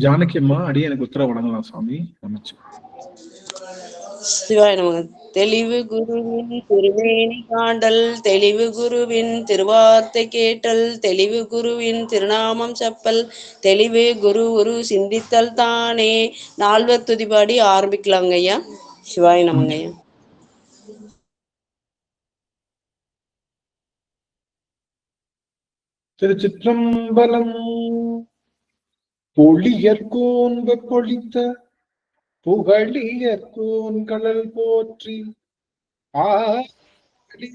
ஜானகி அம்மா அடியே எனக்கு உத்தரவு வழங்கலாம் சுவாமி. அமைச்சு சிவாய நமக. தெளிவு குருவின் திருமேனி காண்டல், தெளிவு குருவின் திருவார்த்தை கேட்டல், தெளிவு குருவின் திருநாமம் செப்பல், தெளிவு குரு குரு சிந்தித்தல் தானே. நால்வர் துதிபாடி ஆரம்பிக்கலாங்க ஐயா. சிவாய நமங்க ஐயா. திருச்சிற்றம்பலம். பொழியற்கோன் பொழித்த புகழியற்கோன் கடல் போற்றி ஆசை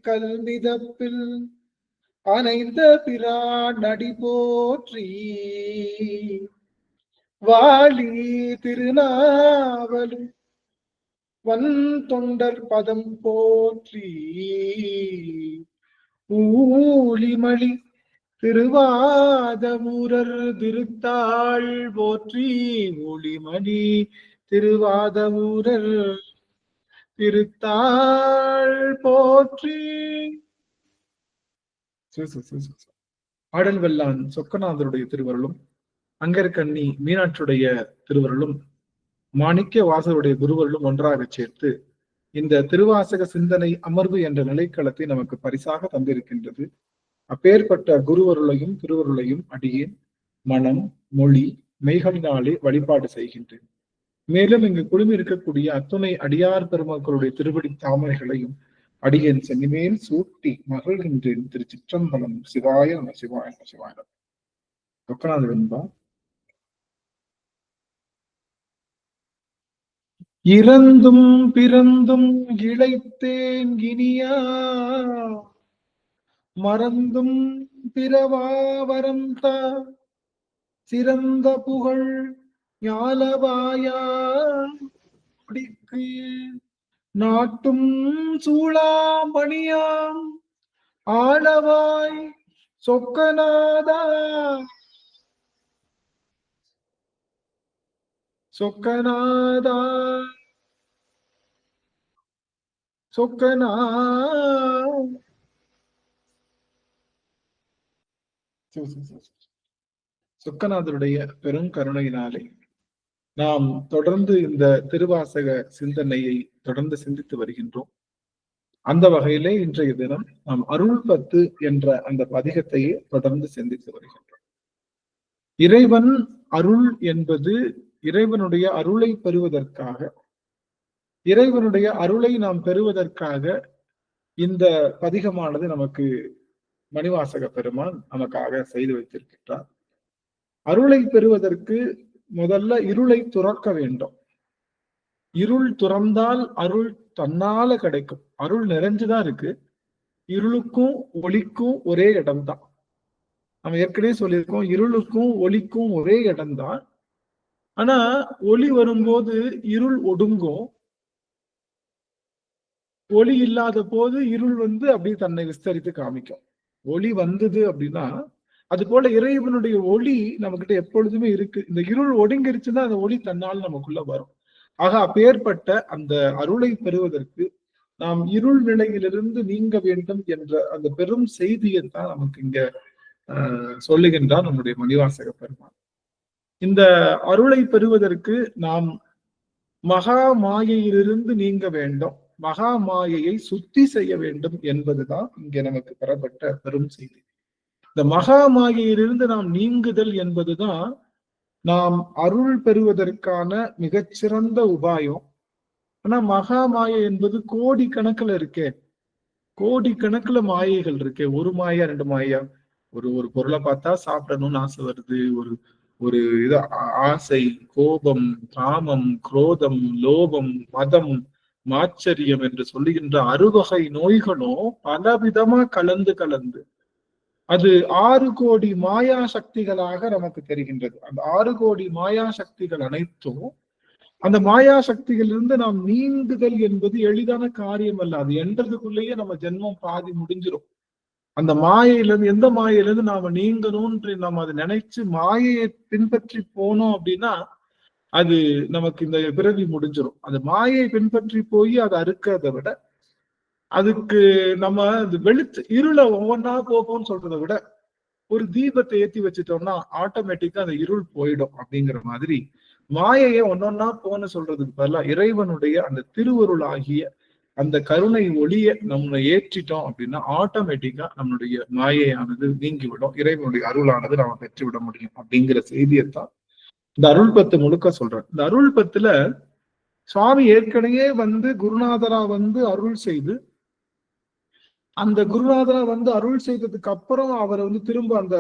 கல்மிதப்பில் அனைந்த பிரான் அடி போற்றி வாழி திருநாவலும் வன் தொண்டர் பதம் போற்றி ஊழிமணி திருவாதவூரர் திருத்தாள் போற்றி ஒளிமணி திருவாதவூரர் திருத்தாள் போற்றி. ஆடல் வெள்ளான் சொக்கநாதருடைய திருவருளும், அங்கர்கண்ணி மீனாட்சியுடைய திருவருளும், மாணிக்க வாசருடைய குருவருளும் ஒன்றாக சேர்த்து இந்த திருவாசக சிந்தனை அமர்வு என்ற நிலைக்களத்தை நமக்கு பரிசாக தந்திருக்கின்றது. அப்பேற்பட்ட குருவருளையும் திருவருளையும் அடியேன் மனம் மொழி மெய்களினாலே வழிபாடு செய்கின்றேன். மேலும் இங்கு குழுமி இருக்கக்கூடிய அத்துணை அடியார் பெருமக்களுடைய திருவடி தாமரைகளையும் அடியேன் சென்னிமேல் சூட்டி மகிழ்கின்றேன். திருச்சிற்றம்பலம். சிவாய நம சிவாய நம சிவாய நம. சொக்கநாத வெண்பா. இறந்தும் பிறந்தும் இழைத்தேன் இனியா, மறந்தும் பிறவாவரம் தா சிறந்த புகழ் ஞாலவாயா நாட்டும் சூளாமணியாம் ஆளவாய் சொக்கநாதா சொக்கநாதா சொக்கநா சொக்கநாதருடைய பெரும் கருணையினாலே நாம் தொடர்ந்து இந்த திருவாசக சிந்தனையை தொடர்ந்து சிந்தித்து வருகின்றோம். அந்த வகையிலே இன்றைய தினம் நாம் அருள் 10 என்ற அந்த பதிகத்தையே தொடர்ந்து சிந்தித்து வருகின்றோம். இறைவன் அருள் என்பது இறைவனுடைய அருளை பெறுவதற்காக, இறைவனுடைய அருளை நாம் பெறுவதற்காக இந்த பதிகமானது நமக்கு மணிவாசக பெருமான் நமக்காக செய்து வைத்திருக்கின்றார். அருளை பெறுவதற்கு முதல்ல இருளை துறக்க வேண்டும். இருள் துறந்தால் அருள் தன்னால கிடைக்கும். அருள் நிறைஞ்சுதான் இருக்கு. இருளுக்கும் ஒளிக்கும் ஒரே இடம்தான். நம்ம ஏற்கனவே சொல்லியிருக்கோம், இருளுக்கும் ஒளிக்கும் ஒரே இடம்தான். ஆனா ஒளி வரும்போது இருள் ஒடுங்கும், ஒளி இல்லாத போது இருள் அப்படி தன்னை விஸ்தரித்து காமிக்கும். ஒளி வந்தது அப்படின்னா அது போல இறைவனுடைய ஒளி நம்ம கிட்ட எப்பொழுதுமே இருக்கு. இந்த இருள் ஒடுங்கிருச்சுன்னா அந்த ஒளி தன்னால் நமக்குள்ள வரும். ஆக அப்பேற்பட்ட அந்த அருளை பெறுவதற்கு நாம் இருள் நிலையிலிருந்து நீங்க வேண்டும் என்ற அந்த பெரும் செய்தியைத்தான் நமக்கு இங்க சொல்லுகின்றார் நம்முடைய மணிவாசக பெருமான். இந்த அருளை பெறுவதற்கு நாம் மகா மாயையிலிருந்து நீங்க வேண்டும், மகா மாயையை சுத்தி செய்ய வேண்டும் என்பதுதான் இங்க நமக்கு பெறப்பட்ட பெரும் செய்தி. இந்த மகா மாயையிலிருந்து நாம் நீங்குதல் என்பதுதான் நாம் அருள் பெறுவதற்கான மிகச்சிறந்த உபாயம். ஆனா மகா மாயை என்பது கோடி கணக்குல இருக்கே, கோடி கணக்குல மாயைகள் இருக்கே. ஒரு மாயா ரெண்டு மாயா, ஒரு பொருளை பார்த்தா சாப்பிடணும்னு ஆசை வருது, ஒரு இது ஆசை, கோபம், காமம், குரோதம், லோபம், மதம், மாச்சரியம் என்று சொல்லுகின்ற 6 வகை நோய்களும் பலவிதமா கலந்து அது 6 கோடி மாயா சக்திகளாக நமக்கு தெரிகின்றது. அந்த 6 கோடி மாயா சக்திகள் அனைத்தும், அந்த மாயா சக்திகளிலிருந்து நாம் நீங்குதல் என்பது எளிதான காரியம் அல்ல. அது என்றதுக்குள்ளேயே நம்ம ஜென்மம் பாதி முடிஞ்சிடும். அந்த மாயையிலிருந்து, எந்த மாயையிலிருந்து நாம நீங்கணும்ன்று நம்ம அதை நினைச்சு மாயையை பின்பற்றி போனோம் அப்படின்னா அது நமக்கு இந்த பிறவி முடிஞ்சிடும். அந்த மாயை பின்பற்றி போய் அதை அறுக்கிறத விட, அதுக்கு நம்ம வெளுத்து இருளை ஒவ்வொன்றா போகும்னு சொல்றதை விட, ஒரு தீபத்தை ஏத்தி வச்சுட்டோம்னா ஆட்டோமேட்டிக்கா அந்த இருள் போயிடும் அப்படிங்கிற மாதிரி மாயையை ஒன்னொன்னா போன்னு சொல்றதுக்கு பதிலா இறைவனுடைய அந்த திருவருள் ஆகிய அந்த கருணை ஒளிய நம்ம ஏற்றிட்டோம் அப்படின்னா ஆட்டோமேட்டிக்கா நம்மளுடைய மாயையானது நீங்கிவிடும், இறைவனுடைய அருளானது நாம பெற்றுவிட முடியும் அப்படிங்கிற செய்தியைத்தான் இந்த அருள் பத்து முழுக்க சொல்றேன். இந்த அருள் பத்துல சுவாமி ஏற்கனவே குருநாதரா அருள் செய்து, அந்த குருநாதரா அருள் செய்ததுக்கு அப்புறம் அவர் திரும்ப அந்த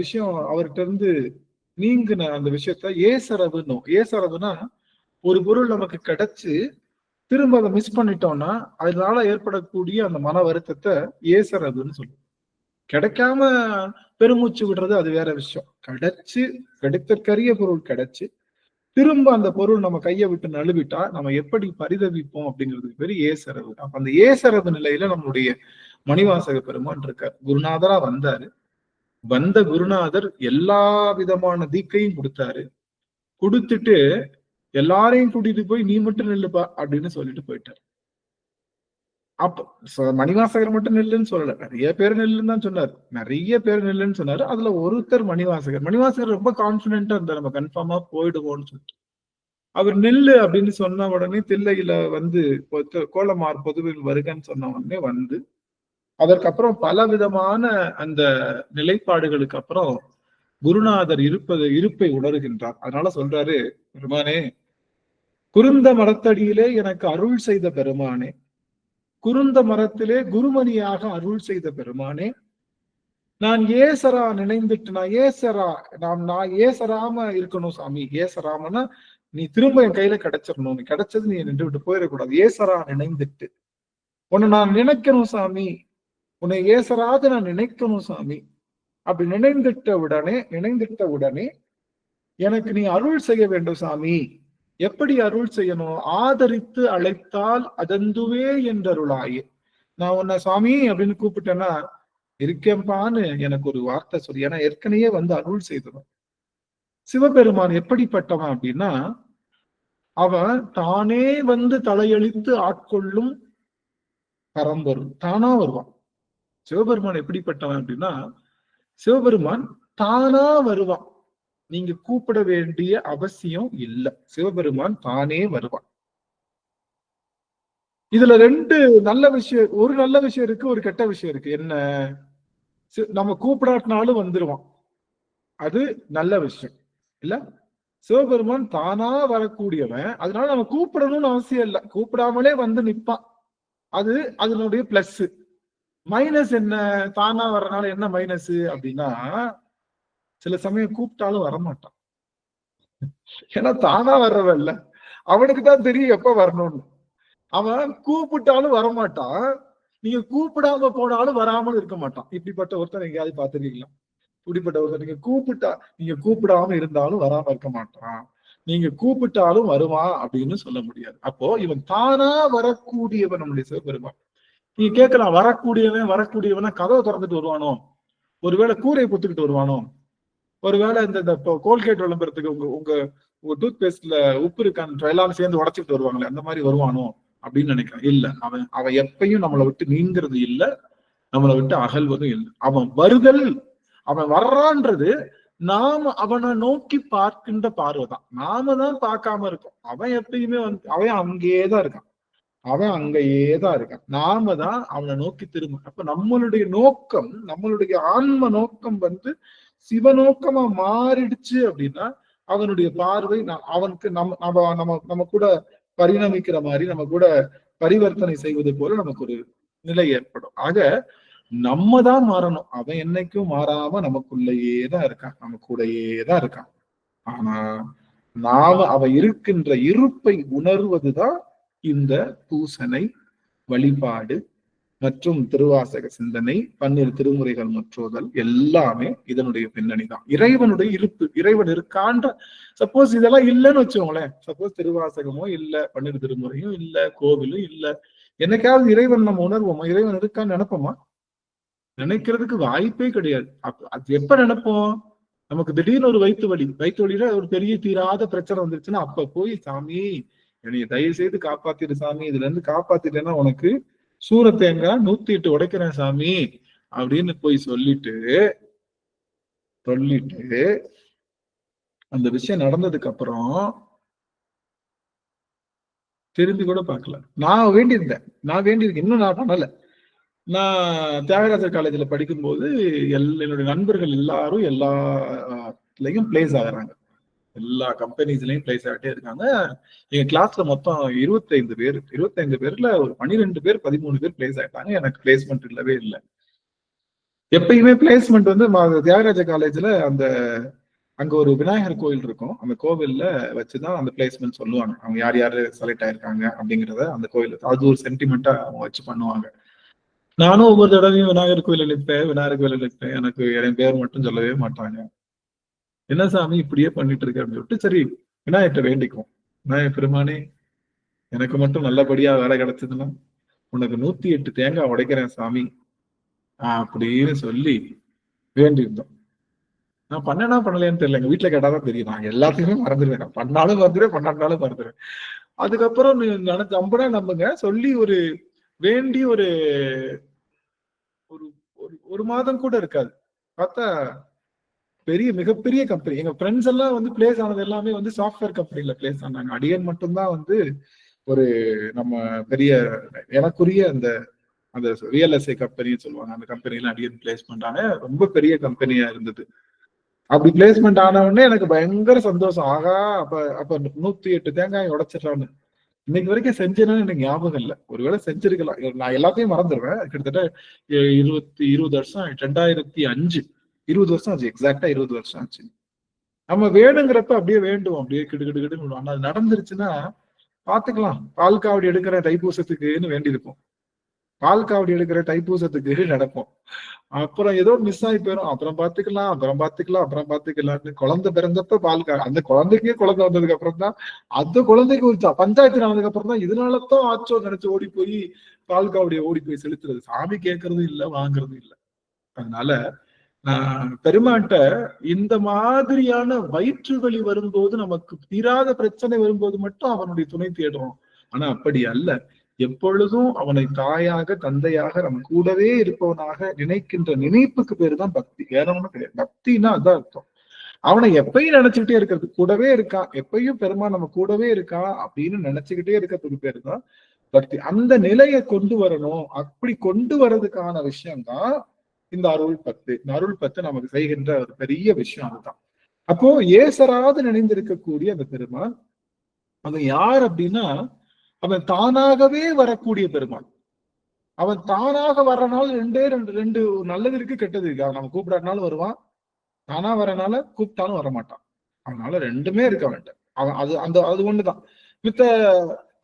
விஷயம் அவர்கிட்ட இருந்து நீங்கின அந்த விஷயத்த ஏசரவுன்னா ஒரு பொருள் நமக்கு கிடைச்சு திரும்ப அதை மிஸ் பண்ணிட்டோம்னா அதனால ஏற்படக்கூடிய அந்த மன வருத்தத்தை ஏசரவுன்னு சொல்லுவோம். கிடைக்காம பெருமூச்சு விடுறது அது வேற விஷயம். கிடைத்தற்கரிய பொருள் கிடைச்சு திரும்ப அந்த பொருள் நம்ம கையை விட்டு நழுவிட்டா நம்ம எப்படி பரிதவிப்போம் அப்படிங்கிறதுக்கு பேரு ஏசரவு. அப்ப அந்த ஏசரவு நிலையில நம்மளுடைய மணிவாசக பெருமான் இருக்கார். குருநாதரா வந்தாரு. வந்த குருநாதர் எல்லா விதமான தீக்கையும் கொடுத்தாரு. கொடுத்துட்டு எல்லாரையும் கூட்டிட்டு போய் நீ மட்டும் நில்லுப்பா அப்படின்னு சொல்லிட்டு போயிட்டார். அப்ப மணிவாசகர் மட்டும் நெல்லுன்னு சொல்லல, நிறைய பேர் நெல்லுன்னு தான் சொன்னார். நிறைய பேர் நெல்லுன்னு சொன்னாரு. அதுல ஒருத்தர் மணிவாசகர் ரொம்ப கான்பிடென்டா இருந்தார், நம்ம கன்ஃபார்மா போயிடுவோம்னு சொல்லிட்டு. அவர் நெல்லு அப்படின்னு சொன்ன உடனே தில்லையில கோலமார் பொதுவில் வருகன்னு சொன்ன உடனே அதற்கப்புறம் பல விதமான அந்த நிலைப்பாடுகளுக்கு அப்புறம் குருநாதர் இருப்பை உணர்கின்றார். அதனால சொல்றாரு, பெருமானே, குருந்த மரத்தடியிலே எனக்கு அருள் செய்த பெருமானே, குருந்த மரத்திலே குருமணியாக அருள் செய்த பெருமானே, நான் ஏசரா நினைந்துட்டு நான் ஏசராம இருக்கணும் சாமி. ஏசராமனா நீ திரும்ப என் கையில கிடைச்சிடணும், நீ கிடைச்சது நீ நின்று விட்டு போயிடக்கூடாது. ஏசரா நினைந்துட்டு உன்னை நான் நினைக்கணும் சாமி, உன்னை ஏசராது நான் நினைக்கணும் சாமி. அப்படி நினைந்திட்ட உடனே எனக்கு நீ அருள் செய்ய வேண்டும் சாமி. எப்படி அருள் செய்யணும்? ஆதரித்து அழைத்தால் அதந்துவே என்றருளாயே. நான் உன்னை சாமி அப்படின்னு கூப்பிட்டேன்னா இருக்கேன்பான்னு எனக்கு ஒரு வார்த்தை சொல்லி. ஏன்னா ஏற்கனவே அருள் செய்தவன் சிவபெருமான் எப்படிப்பட்டவன் அப்படின்னா, அவன் தானே தலையளித்து ஆட்கொள்ளும் பரம்பொருள், தானா வருவான். சிவபெருமான் எப்படிப்பட்டவன் அப்படின்னா, சிவபெருமான் தானா வருவான். நீங்க கூப்பிட வேண்டிய அவசியம் இல்லை, சிவபெருமான் தானே வருவான். இதுல ரெண்டு நல்ல விஷயம், ஒரு நல்ல விஷயம் இருக்கு, ஒரு கெட்ட விஷயம் இருக்கு. என்ன? நம்ம கூப்பிடாட்டினாலும் வந்துருவான், அது நல்ல விஷயம் இல்ல. சிவபெருமான் தானா வரக்கூடியவன், அதனால நம்ம கூப்பிடணும்னு அவசியம் இல்லை, கூப்பிடாமலே நிப்பான். அது அதனுடைய பிளஸ். மைனஸ் என்ன? தானா வர்றதுனால என்ன மைனஸ் அப்படின்னா, சில சமயம் கூப்பிட்டாலும் வரமாட்டான். ஏன்னா தானா வர்றவன் இல்ல, அவனுக்கு தான் தெரியும் எப்ப வரணும்னு. அவன் கூப்பிட்டாலும் வரமாட்டான், நீங்க கூப்பிடாம போனாலும் வராமல் இருக்க மாட்டான். இப்படிப்பட்ட ஒருத்தர் எங்கேயாவது பார்த்துருக்கீங்களா? இப்படிப்பட்ட ஒருத்தர் நீங்க கூப்பிடாம இருந்தாலும் வராம இருக்க மாட்டான், நீங்க கூப்பிட்டாலும் வருவான் அப்படின்னு சொல்ல முடியாது. அப்போ இவன் தானா வரக்கூடியவன் நம்முடைய சிவபெருமான். நீங்க கேட்கலாம், வரக்கூடியவனா கதவை திறந்துட்டு வருவானோ, ஒருவேளை கூரையை குத்துக்கிட்டு வருவானோ, ஒருவேளை இந்த கோல்கேட் விளம்பரத்துக்கு உங்க டூத் பேஸ்ட்ல உப்பு இருக்கான்னு எல்லாரும் சேர்ந்து உடச்சிட்டு வருவாங்களே, அந்த மாதிரி வருவானோ அப்படின்னு நினைக்கிறேன். இல்ல, அவன் எப்பயும் நம்மளை விட்டு நீங்கிறது இல்லை, நம்மளை விட்டு அகல்வதும் இல்லை. அவன் வருதல், அவன் வர்றான்றது நாம அவனை நோக்கி பார்க்கின்ற பார்வைதான். நாம தான் பார்க்காம இருக்கோம். அவன் எப்பயுமே அவன் அங்கேயேதான் இருக்கான், நாம தான் அவனை நோக்கி திரும்ப. அப்ப நம்மளுடைய நோக்கம், நம்மளுடைய ஆன்ம நோக்கம் சிவநோக்கமா மாறிடுச்சு அப்படின்னா அவனுடைய பார்வை அவனுக்கு நம்ம கூட பரிணமிக்கிற மாதிரி, நம்ம கூட பரிவர்த்தனை செய்வது போல நமக்கு ஒரு நிலை ஏற்படும். ஆக நம்ம தான் மாறணும். அவன் என்னைக்கும் மாறாம நமக்குள்ளேயே தான் இருக்கான், நம்ம கூடயே தான் இருக்கான். ஆனா நாம அவன் இருக்கின்ற இருப்பை உணர்வதுதான் இந்த பூசனை, வழிபாடு மற்றும் திருவாசக சிந்தனை, 12 திருமுறைகள் மற்றோதல் எல்லாமே இதனுடைய பின்னணி தான். இறைவனுடைய இருப்பு, இறைவன் இருக்கான்ற சப்போஸ் இதெல்லாம் இல்லைன்னு வச்சுக்கோங்களேன், சப்போஸ் திருவாசகமோ இல்ல, 12 திருமுறையும் இல்ல, கோவிலும் இல்ல, என்னைக்காவது இறைவன் நம்ம உணர்வோமா? இறைவன் இருக்கான்னு நினைப்போமா? நினைக்கிறதுக்கு வாய்ப்பே கிடையாது. அது எப்ப நினைப்போம்? நமக்கு திடீர்னு ஒரு வயிற்று வலியில ஒரு பெரிய தீராத பிரச்சனை வந்துருச்சுன்னா அப்ப போய் சாமி என்னைய தயவு செய்து காப்பாத்திடு சாமி, இதுல இருந்து காப்பாத்திட்டேன்னா உனக்கு சூரத்தேங்காய் 108 உடைக்கிறேன் சாமி அப்படின்னு போய் சொல்லிட்டு சொல்லிட்டு அந்த விஷயம் நடந்ததுக்கு அப்புறம் திரும்பி கூட பார்க்கல. நான் வேண்டியிருந்தேன், இன்னும் நான் பண்ணல. நான் தியாகராஜர் காலேஜ்ல படிக்கும்போது என்னுடைய நண்பர்கள் எல்லாரும் எல்லாத்துலயும் பிளேஸ் ஆகுறாங்க. எல்லா கம்பெனிஸ்லயும் பிளேஸ் ஆகிட்டே இருக்காங்க. எங்க கிளாஸ்ல மொத்தம் 25 பேர். 25 பேர்ல ஒரு 12 பேர் 13 பேர் பிளேஸ் ஆயிட்டாங்க. எனக்கு பிளேஸ்மெண்ட் இல்லவே இல்லை. எப்பயுமே பிளேஸ்மெண்ட் வந்து தியாகராஜ காலேஜ்ல அங்க ஒரு விநாயகர் கோயில் இருக்கும். அந்த கோவில்ல வச்சுதான் அந்த பிளேஸ்மெண்ட் சொல்லுவாங்க. அவங்க யார் யாரு செலக்ட் ஆயிருக்காங்க அப்படிங்கறத அந்த கோயில் அது ஒரு சென்டிமெண்டா அவங்க வச்சு பண்ணுவாங்க. நானும் ஒவ்வொரு தடவையும் விநாயகர் கோயில நிற்பேன். எனக்கு என் பேர் மட்டும் சொல்லவே மாட்டாங்க. என்ன சாமி இப்படியே பண்ணிட்டு இருக்க அப்படின்னு சொல்லிட்டு, சரி விநாயகர்கிட்ட வேண்டிக்குவோம். விநாயகர் பெருமானே, எனக்கு மட்டும் நல்லபடியா வேலை கிடைச்சதுன்னா உனக்கு 108 தேங்காய் உடைக்கிறேன் சாமி அப்படின்னு சொல்லி வேண்டியிருந்தோம். நான் பண்ணனா பண்ணலையான்னு தெரியல. எங்க வீட்டுல கேட்டாதான் தெரியும். நான் எல்லாத்தையுமே மறந்துடுவேன். பண்ணாலும் மறந்துடுவேன், பண்ணாலும் மறந்துடுவேன். அதுக்கப்புறம் நம்புனா நம்புங்க, சொல்லி ஒரு வேண்டி ஒரு ஒரு மாதம் கூட இருக்காது. பார்த்தா மிகப்பெரிய கம்பெனி. எங்க ஃப்ரெண்ட்ஸ் எல்லாம் வந்து பிளேஸ் ஆனது எல்லாமே வந்து சாஃப்ட்வேர் கம்பெனில பிளேஸ் ஆனாங்க. அடியன் மட்டும்தான் வந்து ஒரு நம்ம பெரிய எனக்குரிய அந்த ரியல் எஸ்டேட் கம்பெனின்னு சொல்லுவாங்க. அந்த கம்பெனில அடியன் பிளேஸ் பண்றாங்க. ரொம்ப பெரிய கம்பெனியா இருந்தது. அப்படி பிளேஸ்மெண்ட் ஆன உடனே எனக்கு பயங்கர சந்தோஷம். ஆகா, அப்ப 108 தேங்காய் உடைச்சிடறான்னு. இன்னைக்கு வரைக்கும் செஞ்சேன்னு எனக்கு ஞாபகம் இல்லை. ஒருவேளை செஞ்சிருக்கலாம். நான் எல்லாத்தையும் மறந்துடுவேன். கிட்டத்தட்ட 20 வருஷம் 2005 20 வருஷம் ஆச்சு. எக்ஸாக்டா 20 வருஷம் ஆச்சு. நம்ம வேணுங்கிறப்ப அப்படியே வேண்டுவோம். அப்படியே கிடுகிடுன்னு. ஆனா அது நடந்துருச்சுன்னா பாத்துக்கலாம். பால் காவடி எடுக்கிற தைப்பூசத்துக்குன்னு வேண்டி இருப்போம். பால் காவடி எடுக்கிற தைப்பூசத்துக்கு நடப்போம். அப்புறம் ஏதோ மிஸ் ஆகி போயிடும். அப்புறம் பாத்துக்கலாம்னு குழந்தை பிறந்தப்ப அந்த குழந்தைக்கே குழந்தை வந்ததுக்கு அப்புறம் தான் அந்த குழந்தைக்கு ஒரு பஞ்சாயத்து நடந்ததுக்கு அப்புறம் தான் இதனாலதான் ஆச்சோ நினைச்சு ஓடி போய் பால் காவடியை ஓடி போய் செலுத்துறது. சாமி கேட்கறதும் இல்லை, வாங்குறதும் இல்லை. அதனால பெருமாட்ட இந்த மாதிரியான வயிற்று வலி வரும்போது, நமக்கு தீராத பிரச்சனை வரும்போது மட்டும் அவனுடைய துணை தேடுறோம். ஆனா அப்படி அல்ல. எப்பொழுதும் அவனை தாயாக தந்தையாக நம்ம கூடவே இருப்பவனாக நினைக்கின்ற நினைப்புக்கு பேரு தான் பக்தி. வேற ஒண்ணும் கிடையாது. பக்தின்னா அதான் அர்த்தம். அவனை எப்பயும் நினைச்சுக்கிட்டே இருக்கிறது. கூடவே இருக்கான், எப்பயும் பெருமான் நம்ம கூடவே இருக்கான் அப்படின்னு நினைச்சுக்கிட்டே இருக்கிறதுக்கு பேரு தான் பக்தி. அந்த நிலையை கொண்டு வரணும். அப்படி கொண்டு வர்றதுக்கான விஷயம்தான் இந்த அருள் பத்து. இந்த அருள் பத்து நமக்கு செய்கின்ற ஒரு பெரிய விஷயம் அதுதான். அப்போ ஏசராது நினைந்திருக்கக்கூடிய அந்த பெருமான் அவன் யார் அப்படின்னா, அவன் தானாகவே வரக்கூடிய பெருமான். அவன் தானாக வர்றனால ரெண்டு நல்லது இருக்கு, கெட்டது இருக்கு. அவன் நம்ம கூப்பிடாதனாலும் வருவான், தானா வரனால கூப்பிட்டாலும் வரமாட்டான். அதனால ரெண்டுமே இருக்கு அவன்கிட்ட. அவன் அது ஒண்ணுதான் மித்த.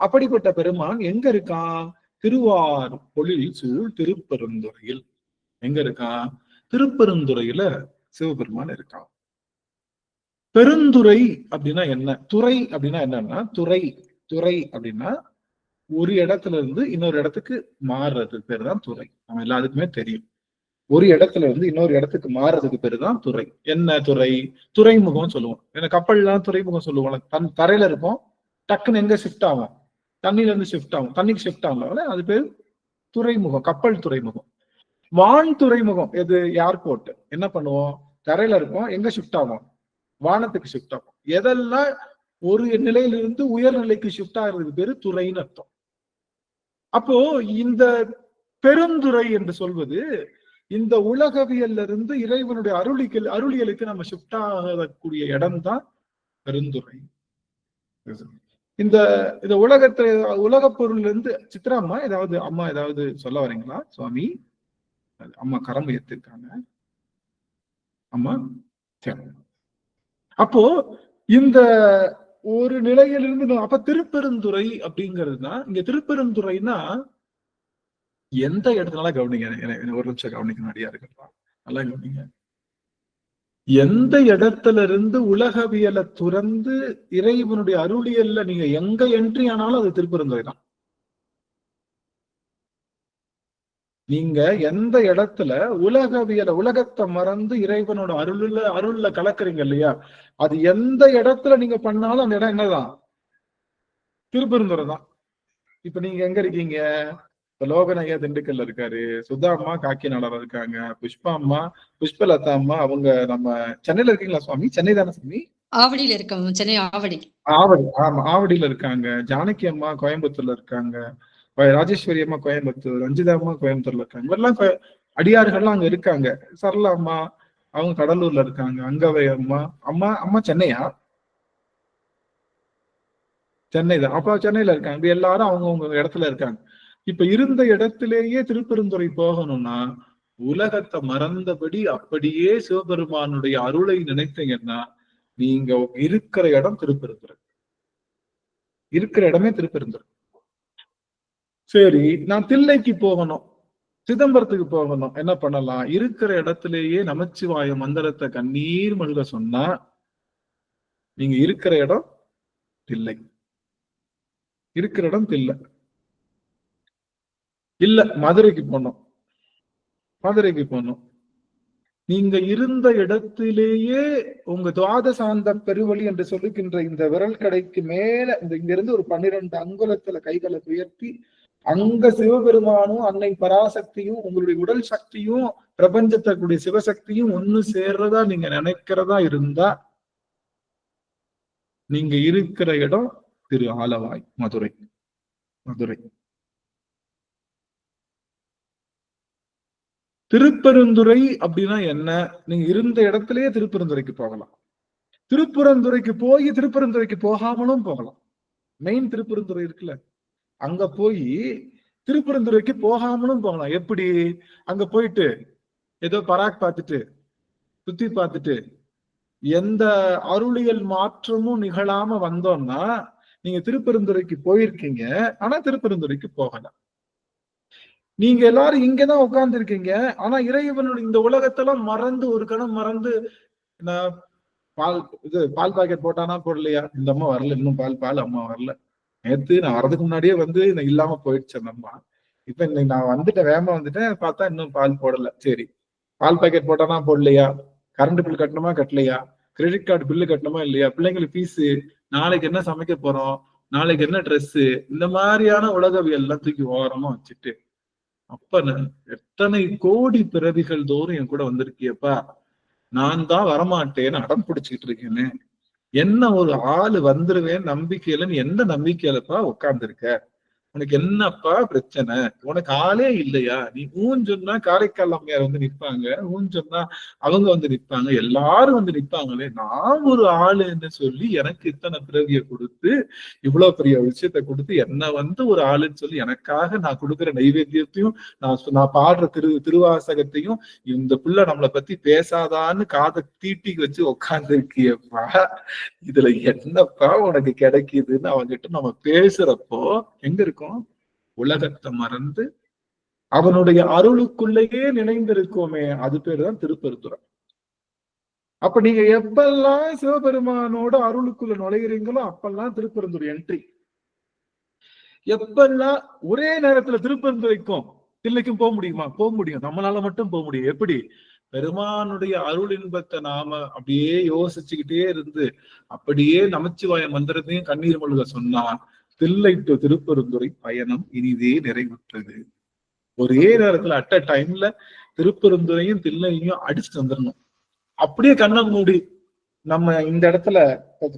அப்படிப்பட்ட பெருமான் எங்க இருக்கான்? திருவாரூரில் சூழ் திருப்பெருந்துறையில். எங்க இருக்கான்? திருப்பெருந்துறையில சிவபெருமான் இருக்கான். பெருந்துறை அப்படின்னா என்ன? துறை அப்படின்னா என்னன்னா, துறை அப்படின்னா ஒரு இடத்துல இருந்து இன்னொரு இடத்துக்கு மாறுறதுக்கு பேரு தான் துறை. நம்ம எல்லாத்துக்குமே தெரியும். ஒரு இடத்துல இருந்து இன்னொரு இடத்துக்கு மாறுறதுக்கு பேரு தான் துறை. என்ன துறை? துறைமுகம் சொல்லுவோம். ஏன்னா கப்பல்லாம் துறைமுகம் சொல்லுவோம். தரையில இருக்கும், டக்குன்னு எங்க ஷிஃப்ட் ஆகும்? தண்ணியில இருந்து ஷிஃப்ட் ஆகும். தண்ணிக்கு ஷிஃப்ட் ஆகல, அது பேரு துறைமுகம், கப்பல் துறைமுகம். வான் துறைமுகம் எது? ஏர்போர்ட். என்ன பண்ணுவோம்? தரையில இருக்கும், எங்க ஷிஃப்ட் ஆகும்? வானத்துக்கு ஷிஃப்ட் ஆகும். எதெல்லாம் ஒரு நிலையிலிருந்து உயர்நிலைக்கு ஷிஃப்ட் ஆகிறதுக்கு பேரு துறைன்னு அர்த்தம். அப்போ இந்த பெருந்துறை என்று சொல்வது இந்த உலகவியல்ல இருந்து இறைவனுடைய அருளியலுக்கு நம்ம ஷிஃப்ட் ஆகக்கூடிய இடம் தான் பெருந்துறை. இந்த உலக பொருள்ல இருந்து சித்ராம்மா ஏதாவது சொல்ல வரீங்களா சுவாமி? அம்மா கரம் ஏத்திருக்காங்க. அம்மா அப்போ இந்த ஒரு நிலையிலிருந்து அப்ப திருப்பெருந்துறை அப்படிங்கிறதுனா, இங்க திருப்பெருந்துறைனா எந்த இடத்துல கவனிங்க. ஒரு நிமிஷம் கவனிக்கணும், அடியா இருக்கிறதா நல்லா கவனிங்க. எந்த இடத்துல இருந்து உலகவியலை துறந்து இறைவனுடைய அருளியல்ல நீங்க எங்க என்ட்ரி ஆனாலும் அது திருப்பெருந்துறை தான். நீங்க எந்த இடத்துல உலகத்தை மறந்து இறைவனோட அருள்ல கலக்குறீங்க இல்லையா, அது எந்த இடத்துல நீங்க பண்ணாலும் அந்த இடம் என்னதான்? திருப்பெருந்துறை தான். இப்ப நீங்க எங்க இருக்கீங்க? இப்ப லோகன் ஐயா திண்டுக்கல்ல இருக்காரு, சுதா அம்மா காக்கிநாடால இருக்காங்க, புஷ்பா அம்மா, புஷ்பலதா அம்மா அவங்க நம்ம சென்னையில இருக்கீங்களா சுவாமி? சென்னை தானே சுவாமி? ஆவடியில இருக்கோம், சென்னை ஆவடி. ஆவடி, ஆமா ஆவடியில இருக்காங்க. ஜானகி அம்மா கோயம்புத்தூர்ல இருக்காங்க. ராஜேஸ்வரி அம்மா கோயம்புத்தூர், ரஞ்சிதா அம்மா கோயம்புத்தூர்ல இருக்காங்க. இவரெல்லாம் அடியார்கள்லாம் அங்க இருக்காங்க. சரளா அம்மா அவங்க கடலூர்ல இருக்காங்க. அங்கவை அம்மா அம்மா அம்மா சென்னையா? சென்னை தான். அப்ப சென்னையில இருக்காங்க. எல்லாரும் அவங்கவுங்க இடத்துல இருக்காங்க. இப்ப இருந்த இடத்திலேயே திருப்பெருந்துறை போகணும்னா உலகத்தை மறந்தபடி அப்படியே சிவபெருமானுடைய அருளை நினைத்தீங்கன்னா நீங்க இருக்கிற இடம் திருப்பெருந்துறை. இருக்கிற இடமே திருப்பெருந்துறை. சரி, நான் தில்லைக்கு போகணும், சிதம்பரத்துக்கு போகணும், என்ன பண்ணலாம்? இருக்கிற இடத்திலேயே நமச்சிவாய மந்திரத்தை கண்ணீர் மல்க சொன்னா நீங்க இருக்கிற இடம் தில்லை. இருக்கிற இடம் தில்லை. இல்ல மதுரைக்கு போனோம், மதுரைக்கு போனோம். நீங்க இருந்த இடத்திலேயே உங்க துவாதசாந்த பெருவழி என்று சொல்லுகின்ற இந்த விரல் கடைக்கு மேல இங்க இருந்து ஒரு 12 அங்குலத்துல கைகளை உயர்த்தி அங்க சிவபெருமானும் அன்னை பராசக்தியும் உங்களுடைய உடல் சக்தியும் பிரபஞ்சத்தக்கூடிய சிவசக்தியும் ஒண்ணு சேர்றதா நீங்க நினைக்கிறதா இருந்தா நீங்க இருக்கிற இடம் திரு ஆலவாய், மதுரை. மதுரை. திருப்பெருந்துறை அப்படின்னா என்ன? நீங்க இருந்த இடத்திலேயே திருப்பெருந்துறைக்கு போகலாம். திருப்பெருந்துறைக்கு போய் திருப்பெருந்துறைக்கு போகாமலும் போகலாம். மெயின் திருப்பெருந்துறை இருக்குல்ல, அங்க போய் திருப்பெருந்துறைக்கு போகாமலும் போகலாம். எப்படி? அங்க போயிட்டு ஏதோ பராக் பார்த்துட்டு சுத்தி பார்த்துட்டு எந்த அருளியல் மாற்றமும் நிகழாம வந்தோம்னா நீங்க திருப்பெருந்துறைக்கு போயிருக்கீங்க, ஆனா திருப்பெருந்துறைக்கு போகலாம். நீங்க எல்லாரும் இங்கதான் உட்கார்ந்து இருக்கீங்க, ஆனா இறைவனுடைய இந்த உலகத்தெல்லாம் மறந்து ஒரு கணம் மறந்து நான் பால் பாக்கெட் போட்டானா போடலையா, இந்த அம்மா வரல, இன்னும் பால் அம்மா வரல, நேத்து நான் வர்றதுக்கு முன்னாடியே வந்து இல்லாம போயிடுச்சு அந்த அம்மா, இப்ப இன்னைக்கு நான் வந்துட்டேன், வேகமா வந்துட்டேன், பார்த்தா இன்னும் பால் போடல. சரி, பால் பாக்கெட் போட்டானா போடலையா, கரண்ட் பில் கட்டணுமா கட்டலையா, கிரெடிட் கார்டு பில்லு கட்டணுமா இல்லையா, பிள்ளைங்களுக்கு ஃபீஸ், நாளைக்கு என்ன சமைக்க போறோம், நாளைக்கு என்ன ட்ரெஸ், இந்த மாதிரியான உலகவியல் எல்லாம் தூக்கி ஓரமா வச்சுட்டு அப்ப எத்தனை கோடி பிறவிகள் தோறும் என் கூட வந்திருக்கியப்பா, நான் தான் வரமாட்டேன்னு அடம் பிடிச்சுக்கிட்டு இருக்கேன்னு, என்ன ஒரு ஆளு வந்துருவேன் நம்பிக்கையில, நீ எந்த நம்பிக்கையிலப்பா உட்கார்ந்துருக்க, உனக்கு என்னப்பா பிரச்சனை, உனக்கு ஆளே இல்லையா, நீ ஊன்னு சொன்னா காரைக்கால் அம்மையார் வந்து நிற்பாங்க, ஊன்னு சொன்னா அவங்க வந்து நிற்பாங்க, எல்லாரும் வந்து நிற்பாங்களே, நான் ஒரு ஆளுன்னு சொல்லி எனக்கு இத்தனை பிறவியை கொடுத்து இவ்வளவு பெரிய விஷயத்த கொடுத்து என்ன வந்து ஒரு ஆளுன்னு சொல்லி எனக்காக நான் கொடுக்குற நைவேத்தியத்தையும் நான் பாடுற திருவாசகத்தையும் இந்த பிள்ளை நம்மளை பத்தி பேசாதான்னு காதை தீட்டி வச்சு உட்கார்ந்து இருக்கியப்பா, இதுல என்னப்பா உனக்கு கிடைக்குதுன்னு அவங்கிட்ட நம்ம பேசுறப்போ எங்க இருக்கும்? உலகத்தை மறந்து அவனுடைய அருளுக்குள்ளேயே நினைந்திருக்கோமே, அது பேருதான் திருப்பெருந்துறை. அப்ப நீங்க எப்பெல்லாம் சிவபெருமானோட அருளுக்குள்ள நுழைகிறீங்களோ அப்பெல்லாம் திருப்பெருந்துறை என்ட்ரி. எப்பெல்லாம் ஒரே நேரத்துல திருப்பெருந்துறைக்கும் தில்லைக்கும் போக முடியுமா? போக முடியும், நம்மளால மட்டும் போக முடியும். எப்படி? பெருமானுடைய அருள் இன்பத்தை நாம அப்படியே யோசிச்சுக்கிட்டே இருந்து அப்படியே நமச்சிவாய மந்திரத்தையும் கண்ணீர் மல்க சொன்னா தில்லை டு திருப்பெருந்துறை பயணம் இனிதே நிறைவுற்றது. ஒரே நேரத்துல அட் அ டைம்ல திருப்பெருந்துறையும் தில்லையும் அடிச்சுட்டு வந்துடணும். அப்படியே கண்ணை மூடி நம்ம இந்த இடத்துல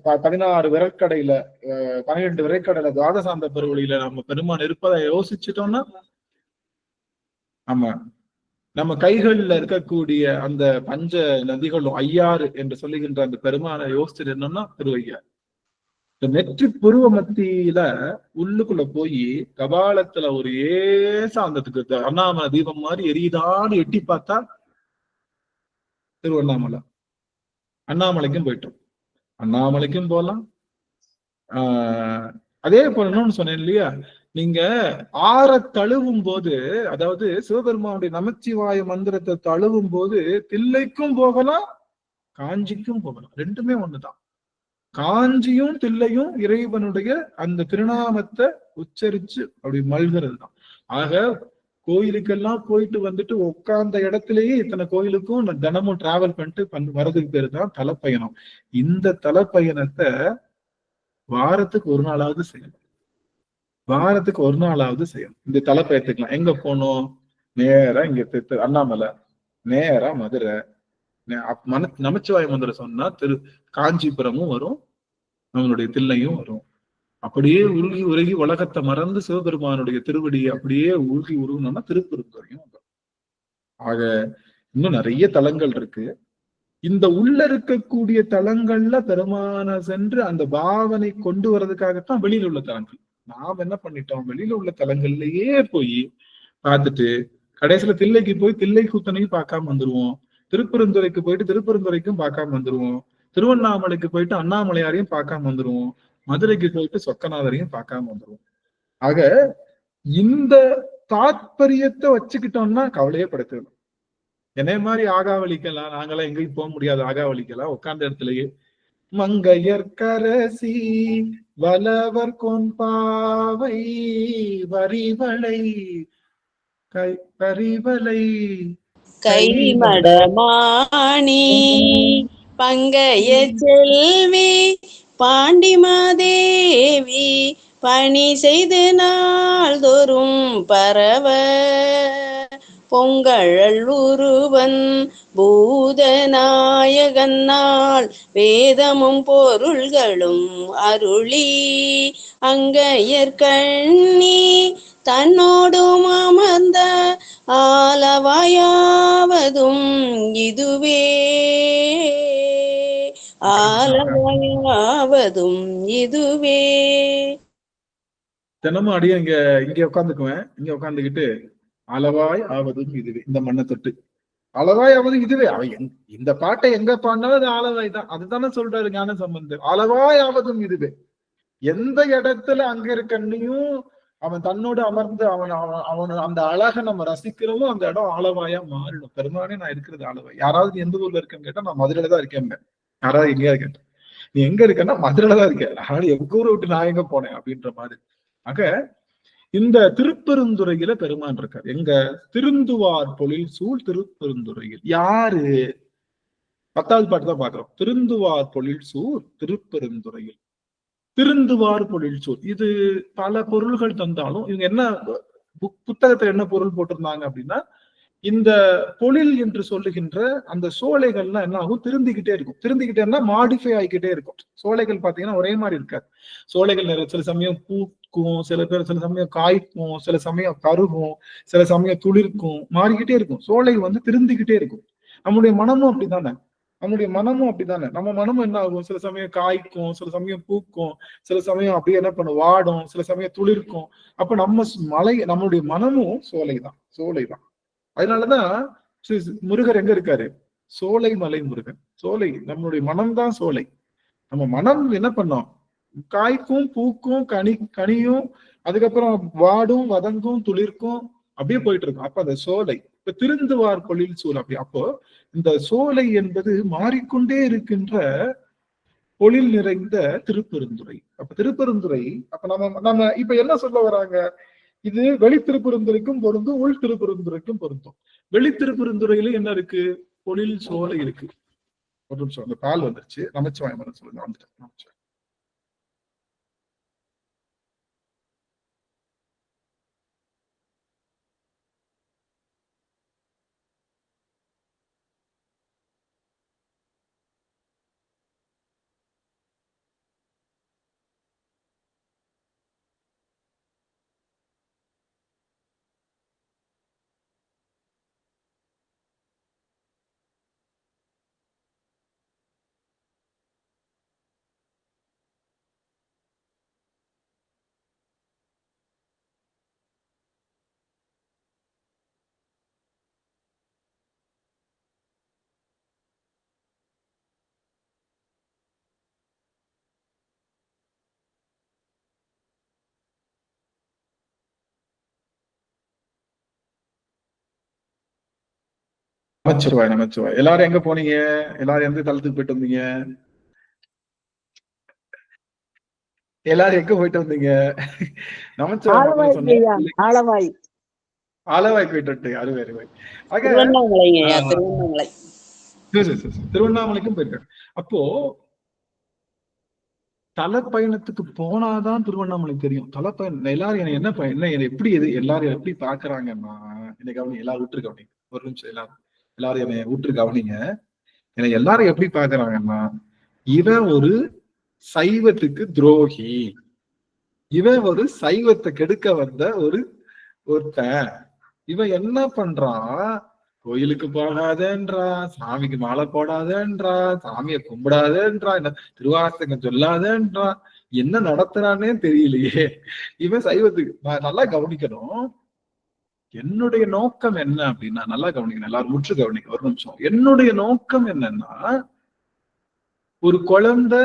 16 விரற்கடையில 12 விரைக்கடையில துவாதசாந்த பெருவழியில நம்ம பெருமான் இருப்பதை யோசிச்சுட்டோம்னா நம்ம கைகள்ல இருக்கக்கூடிய அந்த பஞ்ச நதிகளும் 5 என்று சொல்லுகின்ற அந்த பெருமானை யோசிச்சுட்டு இருந்தோம்னா திருவையாறு. இந்த நெற்றி புருவ மத்தியில உள்ளுக்குள்ள போய் கபாலத்துல ஒரு ஏசாந்தத்துக்கு அண்ணாமலை தீபம் மாதிரி எரியுதான்னு எட்டி பார்த்தா திருவண்ணாமலை. அண்ணாமலைக்கும் போயிட்டோம், அண்ணாமலைக்கும் போகலாம். அதே போல இன்னொன்னு சொன்னேன் இல்லையா, நீங்க ஆற தழுவும் போது, அதாவது சிவபெருமானுடைய நமச்சிவாய மந்திரத்தை தழுவும் போது தில்லைக்கும் போகலாம், காஞ்சிக்கும் போகலாம், ரெண்டுமே ஒண்ணுதான். காஞ்சியும் தில்லையும் இறைவனுடைய அந்த திருநாமத்தை உச்சரிச்சு அப்படி மல்கிறது தான். ஆக கோயிலுக்கெல்லாம் போயிட்டு வந்துட்டு உட்கார்ந்த இடத்திலேயே இத்தனை கோயிலுக்கும் தினமும் டிராவல் பண்ணிட்டு வர்றதுக்கு பேரு தான் தலைப்பயணம். இந்த தலைப்பயணத்தை வாரத்துக்கு ஒரு நாளாவது செய்யணும். வாரத்துக்கு ஒரு நாளாவது செய்யணும். இந்த தலைப்பை எடுத்துக்கலாம். எங்க போகணும்? நேரா இங்க அண்ணாமலை, நேரா மதுரை, நமச்சிவாய மந்திரம் சொன்னா காஞ்சிபுரமும் வரும், நம்மளுடைய தில்லையும் வரும். அப்படியே உருகி உருகி உலகத்தை மறந்து சிவபெருமானுடைய திருவடியை அப்படியே உருகி உருகணும்னா திருப்பெருந்துறையும் வரும். ஆக இன்னும் நிறைய தலங்கள் இருக்கு. இந்த உள்ள இருக்கக்கூடிய தலங்கள்ல பெருமான சென்று அந்த பாவனை கொண்டு வர்றதுக்காகத்தான் வெளியில உள்ள தலங்கள். நாம் என்ன பண்ணிட்டோம்? வெளியில உள்ள தலங்கள்லயே போய் பார்த்துட்டு கடைசியில தில்லைக்கு போய் தில்லை கூத்தனையும் பார்க்காம வந்துருவோம், திருப்பெருந்துறைக்கு போயிட்டு திருப்பெருந்துறைக்கும் பார்க்காம வந்துருவோம், திருவண்ணாமலைக்கு போயிட்டு அண்ணாமலையாரையும் பார்க்காம வந்துருவோம், மதுரைக்கு போயிட்டு சொக்கநாதரையும் பார்க்காம வந்துருவோம். ஆக இந்த தாத்பரியத்தை வச்சுக்கிட்டோம்னா கவலையே படுத்தணும். என்னை மாதிரி ஆகாவளிக்கலாம், நாங்களாம் எங்கேயும் போக முடியாது, ஆகாவளிக்கலாம் உட்கார்ந்த இடத்துலயே மங்கையர்கரசி வலவர் கொன்பாவை வரிவளை கரிவலை கைமடமாணி பங்கைய செல்வி பாண்டிமாதேவி பணி செய்து நாள்தோறும் பரவ பொங்கழல் உருவன் பூதநாயகன்னால் வேதமும் பொருள்களும் அருளி அங்கையர்கண்ணி தன்னோடும் அமர்ந்த ஆலவாயாவதும் இதுவே, ஆலவாயாவதும் இதுவே. தினமும் அடியே இங்க உட்காந்துக்குவேன். இங்க உட்காந்துக்கிட்டு அளவாய் ஆவதும் இதுவே, இந்த மண்ணை தொட்டு அளவாய் ஆவதும் இதுவே. அவன் இந்த பாட்டை எங்க பாடினாலும் அது ஆலவாய் தான். அதுதானே சொல்றாரு ஞான சம்பந்தர். அளவாய் ஆவதும் இதுவே. எந்த இடத்துல அங்க இருக்கண்ணையும் அவன் தன்னோடு அமர்ந்து அவன் அந்த அழகை நம்ம ரசிக்கிறோமோ அந்த இடம் ஆலவாயா மாறிடும். பெருமானே நான் இருக்கிறது ஆலவாய். யாராவது எந்த ஊர்ல இருக்கேன்னு கேட்டா நான் மதுரையில தான் இருக்கேன். யாராவது எங்கேயா கேட்டேன் நீ எங்க இருக்கேன்னா மதுரையில தான் இருக்கேன். ஆனா எங்க ஊரை விட்டு நான் எங்க போனேன் அப்படின்ற மாதிரி. ஆக இந்த திருப்பெருந்துறையில பெருமான் இருக்கார். எங்க? திருந்துவார் பொழில் சூழ் திருப்பெருந்துறையில். யாரு? 10வது பாட்டு தான் பாக்குறோம். திருந்துவார் பொழில் சூழ் திருப்பெருந்துறையில். திருந்துவார் பொழில் சூழ், இது பல பொருள்கள் தந்தாலும் இவங்க என்ன புத்தகத்துல என்ன பொருள் போட்டிருந்தாங்க அப்படின்னா, இந்த பொழில் என்று சொல்லுகின்ற அந்த சோலைகள்லாம் என்ன ஆகும்? திருந்திக்கிட்டே இருக்கும். திருந்திக்கிட்டேன்னா மாடிஃபை ஆகிக்கிட்டே இருக்கும். சோலைகள் பாத்தீங்கன்னா ஒரே மாதிரி இருக்காது. சோலைகள் சில சமயம் பூக்கும், சில சமயம் காய்க்கும், சில சமயம் கருகும், சில சமயம் துளிர்க்கும், மாறிக்கிட்டே இருக்கும். சோலை திருந்திக்கிட்டே இருக்கும். நம்முடைய மனமும் அப்படித்தானே. நம்ம மனமும் என்ன ஆகும்? சில சமயம் காய்க்கும், சில சமயம் பூக்கும், சில சமயம் அப்படியே என்ன பண்ணும்? வாடும், சில சமயம் துளிர்க்கும். அப்ப நம்மளுடைய மனமும் சோலைதான். அதனாலதான் முருகர் எங்க இருக்காரு? சோலை மலை முருகன். சோலை நம்மளுடைய மனம்தான் சோலை. நம்ம மனம் என்ன பண்ணோம்? காய்க்கும், பூக்கும், கனியும், அதுக்கப்புறம் வாடும், வதங்கும், துளிர்க்கும், அப்படியே போயிட்டு இருக்கும். அப்ப அந்த சோலை. இப்ப திருந்துவார் பொழில் சூழ். அப்படி அப்போ இந்த சோலை என்பது மாறிக்கொண்டே இருக்கின்ற பொழில் நிறைந்த திருப்பெருந்துறை. அப்ப திருப்பெருந்துறை, அப்ப நம்ம இப்ப என்ன சொல்ல வராங்க? இது வெளி திருப்பெருந்துறைக்கும் பொருந்தும், உள் திருப்பெருந்துறைக்கும் பொருந்தும். வெளி திருப்பெருந்துறையில என்ன இருக்கு? பொழில் சோலை இருக்கு. ஒரு நிமிஷம், அந்த பால் வந்துருச்சு. நமச்சிவாய மரம் சொல்லுங்க. வந்துட்டேன். நமச்சிவாய். எல்லாரும் எங்க போனீங்க? எல்லாரும் எந்த தளத்துக்கு போயிட்டு வந்தீங்க? எல்லாரும் எங்க போயிட்டு வந்தீங்க? ஆலவாய் போயிட்டு வந்துட்டு. திருவண்ணாமலைக்கும் போயிருக்காங்க. அப்போ தலைப்பயணத்துக்கு போனாதான் திருவண்ணாமலை தெரியும். தலைப்பயணம் எல்லாரும் என்ன எப்படி எல்லாரும் எப்படி பாக்குறாங்கன்னா, என்னை கவனி, எல்லாரும் விட்டுரு கவனிங்க ஒரு நிமிஷம், எல்லாரும் என்னை விட்டுரு கவனிங்க. என்னை எல்லாரும் எப்படி பாக்குறாங்கன்னா, இவன் ஒரு சைவத்துக்கு துரோகி, இவன் ஒரு சைவத்தை கெடுக்க வந்த ஒருத்தன், இவன் என்ன பண்றான், கோயிலுக்கு போகாதேன்றான், சாமிக்கு மாலை போடாதேன்றான், சாமியை கும்பிடாதேன்றான், என்ன திருவாசகம் சொல்லாதேன்றான், என்ன நடத்துறானே தெரியலையே இவன் சைவத்துக்கு. நான் நல்லா கவனிக்கணும். என்னுடைய நோக்கம் என்ன அப்படின்னா, நல்லா கவனிக்கணும், எல்லாரும் முற்று கவனிக்க ஒரு நிமிஷம். என்னுடைய நோக்கம் என்னன்னா, ஒரு குழந்தை,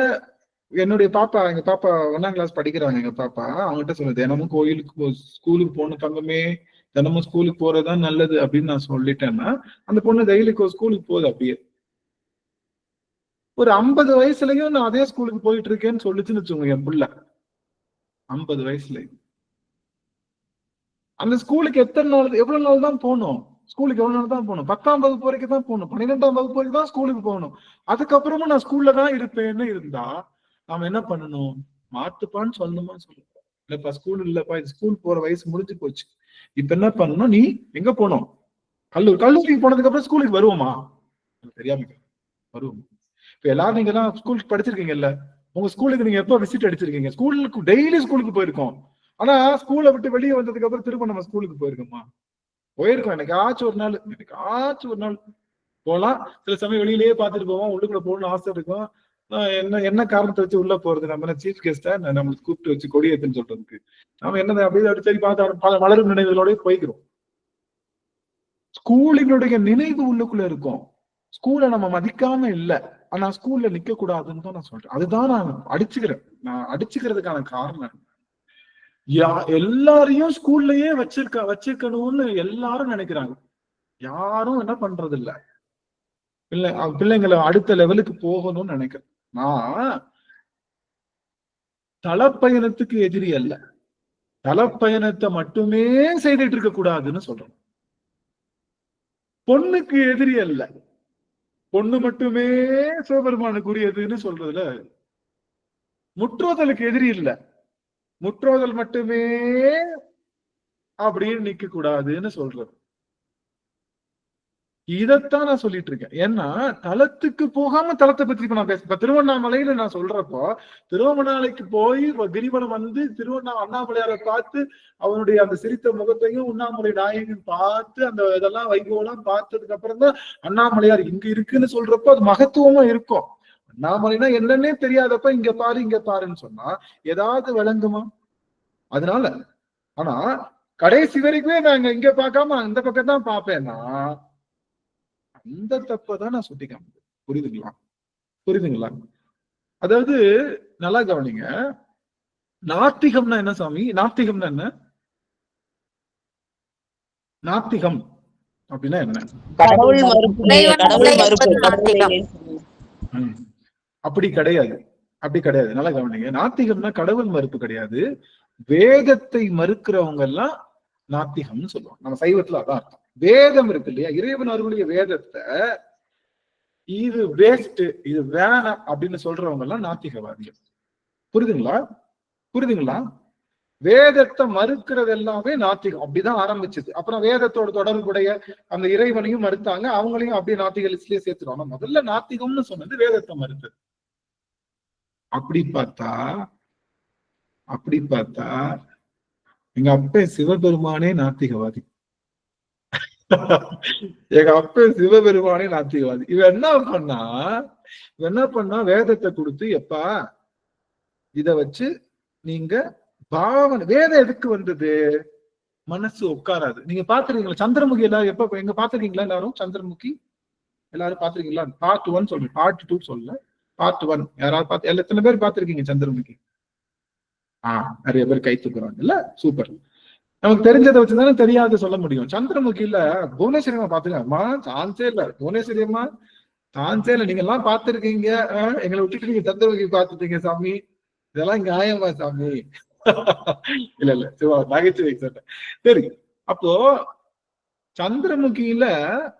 என்னுடைய பாப்பா, எங்க பாப்பா 1ஆம் கிளாஸ் படிக்கிறாங்க, எங்க பாப்பா, அவங்ககிட்ட சொல்லுது, தினமும் கோயிலுக்கு ஸ்கூலுக்கு போகணும் தங்கமே, தினமும் ஸ்கூலுக்கு போறதுதான் நல்லது அப்படின்னு நான் சொல்லிட்டேன்னா, அந்த பொண்ணு டெய்லிக்கு ஸ்கூலுக்கு போகுது. அப்படியே ஒரு 50 வயசுலயும் நான் அதே ஸ்கூலுக்கு போயிட்டு இருக்கேன்னு சொல்லிச்சுன்னு வச்சுக்கோங்க என் பிள்ளை. 50 வயசுலயும் அந்த ஸ்கூலுக்கு எவ்வளவு நாள் தான் போகணும், ஸ்கூலுக்கு எவ்வளவு நாள் தான் போகணும், 10ஆம் வகுப்பு வரைக்கும் தான் போகணும், 12ஆம் வகுப்பு வரைக்கும் தான் ஸ்கூலுக்கு போகணும், அதுக்கப்புறமும் நான் ஸ்கூல்ல தான் இருப்பேன்னு இருந்தா நாம என்ன பண்ணணும், மாத்துப்பான்னு சொல்லணுமா சொல்லணும். இல்லப்பா ஸ்கூல் இல்லப்பா, இது ஸ்கூல் போற வயசு முடிஞ்சு போச்சு, இப்ப என்ன பண்ணணும், நீ எங்க போனோம், கல்லூரிக்கு போனதுக்கு அப்புறம் ஸ்கூலுக்கு வருவோமா, தெரியாம வருவோம். இப்ப எல்லாரும் நீங்க எல்லாம் ஸ்கூலுக்கு படிச்சிருக்கீங்கல்ல, உங்க ஸ்கூலுக்கு நீங்க எப்ப விசிட் அடிச்சிருக்கீங்க, ஸ்கூலுக்கு டெய்லி ஸ்கூலுக்கு போயிருக்கோம், ஆனா ஸ்கூலை விட்டு வெளியே வந்ததுக்கு அப்புறம் திரும்ப நம்ம ஸ்கூலுக்கு போயிருக்கோமா, போயிருக்கோம். எனக்காச்சும் ஒரு நாள் போலாம். சில சமயம் வெளியிலேயே பார்த்துட்டு போவோம், உள்ளுக்குள்ள போகணும்னு ஆசை இருக்கும். என்ன காரணத்தை வச்சு உள்ள போறது, நம்ம என்ன சீஃப் கெஸ்டா நம்மளுக்கு கூப்பிட்டு வச்சு கொடியேத்துன்னு சொல்றதுக்கு, நம்ம என்ன அப்படியே அடிச்சடி பார்த்து மலரும் நினைவுகளோடய போய்க்கிறோம். ஸ்கூலினுடைய நினைவு உள்ளுக்குள்ள இருக்கும். ஸ்கூலை நம்ம மதிக்காம இல்ல, ஆனா ஸ்கூல்ல நிக்க கூடாதுன்னு தான் நான் சொல்றேன். அதுதான் நான் அடிச்சுக்கிறதுக்கான காரணம். எல்லாரையும் ஸ்கூல்லயே வச்சிருக்கணும்னு எல்லாரும் நினைக்கிறாங்க. யாரும் என்ன பண்றது இல்ல, பிள்ளைங்களை அடுத்த லெவலுக்கு போகணும்னு நினைக்கிறேன். நான் தலப்பயணத்துக்கு எதிரி அல்ல, தலப்பயணத்தை மட்டுமே செய்துட்டு இருக்க கூடாதுன்னு சொல்றேன். பொண்ணுக்கு எதிரி அல்ல, பொண்ணு மட்டுமே சிவபெருமானுக்குரியதுன்னு சொல்றதுல, முற்றோதலுக்கு எதிரி இல்ல, முற்றோதல் மட்டுமே அப்படின்னு நிக்க கூடாதுன்னு சொல்றது. இதத்தான் நான் சொல்லிட்டு இருக்கேன். ஏன்னா தலத்துக்கு போகாம தலத்தை பத்தி இப்ப நான் பேச, திருவண்ணாமலையில நான் சொல்றப்போ, திருவண்ணாமலைக்கு போய் கிரிவலம் வந்து அண்ணாமலையாரை பார்த்து அவனுடைய அந்த சிரித்த முகத்தையும் உண்ணாமலை நாயகன் பார்த்து அந்த இதெல்லாம் வைபவம் பார்த்ததுக்கு அப்புறம் தான் அண்ணாமலையார் இங்க இருக்குன்னு சொல்றப்போ அது மகத்துவமா இருக்கும். அண்ணாமலைனா என்னன்னே தெரியாதப்ப இங்க பாருன்னு சொன்னா ஏதாவது விளங்குமா? அதனால ஆனா கடைசி வரைக்குமே நாங்க இங்க பார்க்காம அந்த பக்கம் தான் பார்ப்பேன்னா அந்த தப்பதான் நான் சுட்டி காமிப்பேன். புரியுதுங்களா? அதாவது நல்லா கவனிங்க, நாத்திகம்னா என்ன சாமி? நாத்திகம்னா என்ன? நாத்திகம் அப்படின்னா என்ன? அப்படி கிடையாது. நல்லா கவனிங்க, நாத்திகம்னா கடவுள் மறுப்பு கிடையாது. வேதத்தை மறுக்கிறவங்க எல்லாம் நாத்திகம்னு சொல்லுவாங்க. நம்ம சைவத்துல அதான் அர்த்தம். வேதம் இருக்கு இல்லையா, இறைவன் அருளிய வேதத்தை இது வேஸ்ட், இது வேணாம் அப்படின்னு சொல்றவங்க எல்லாம் நாத்திகவாதிகள். புரியுதுங்களா? வேதத்தை மறுக்கிறது எல்லாமே நாத்திகம். அப்படிதான் ஆரம்பிச்சது. அப்புறம் வேதத்தோட தொடர்புடைய அந்த இறைவனையும் மறுத்தாங்க, அவங்களையும் அப்படியே நாத்திக லிஸ்ட்லயே சேர்த்துருவாங்க. முதல்ல நாத்திகம்னு சொன்னது வேதத்தை மறுத்தது. அப்படி பார்த்தா எங்க அப்பா சிவபெருமானே நாத்திகவாதி. இவன் என்ன பண்ணா வேதத்தை கொடுத்து, எப்பா இத வச்சு நீங்க பாவனை, வேதம் எதுக்கு வந்தது? மனசு உட்காராது. நீங்க பாத்துருக்கீங்களா சந்திரமுகி? எல்லாரும் எங்க பாத்துருக்கீங்களா? எல்லாரும் சந்திரமுகி எல்லாரும் பாத்துருக்கீங்களா? பார்ட் 1 சொல்றேன், பார்ட் 2 சொல்ல. பார்ட் 1 யாராவது பார்த்து, எத்தனை பேர் பாத்துருக்கீங்க சந்திரமுகி? நிறைய பேர் கை தூக்குறாங்க இல்ல? சூப்பர். நமக்கு தெரிஞ்சதை வச்சுதானே தெரியாது சொல்ல முடியும். சந்திரமுகில புவனேஸ்வரி அம்மா பாத்துக்கமா? சான்ஸே இல்ல. புவனேஸ்வரி அம்மா சான்ஸே இல்ல. நீங்க எல்லாம் பாத்துருக்கீங்க, எங்களை விட்டுட்டு நீங்க சந்திரமுகி பாத்துட்டீங்க சாமி, இதெல்லாம் நியாயமா சாமி? இல்ல சிவா நகைச்சுவை சொல்றேன். சரி, அப்போ சந்திரமுகியில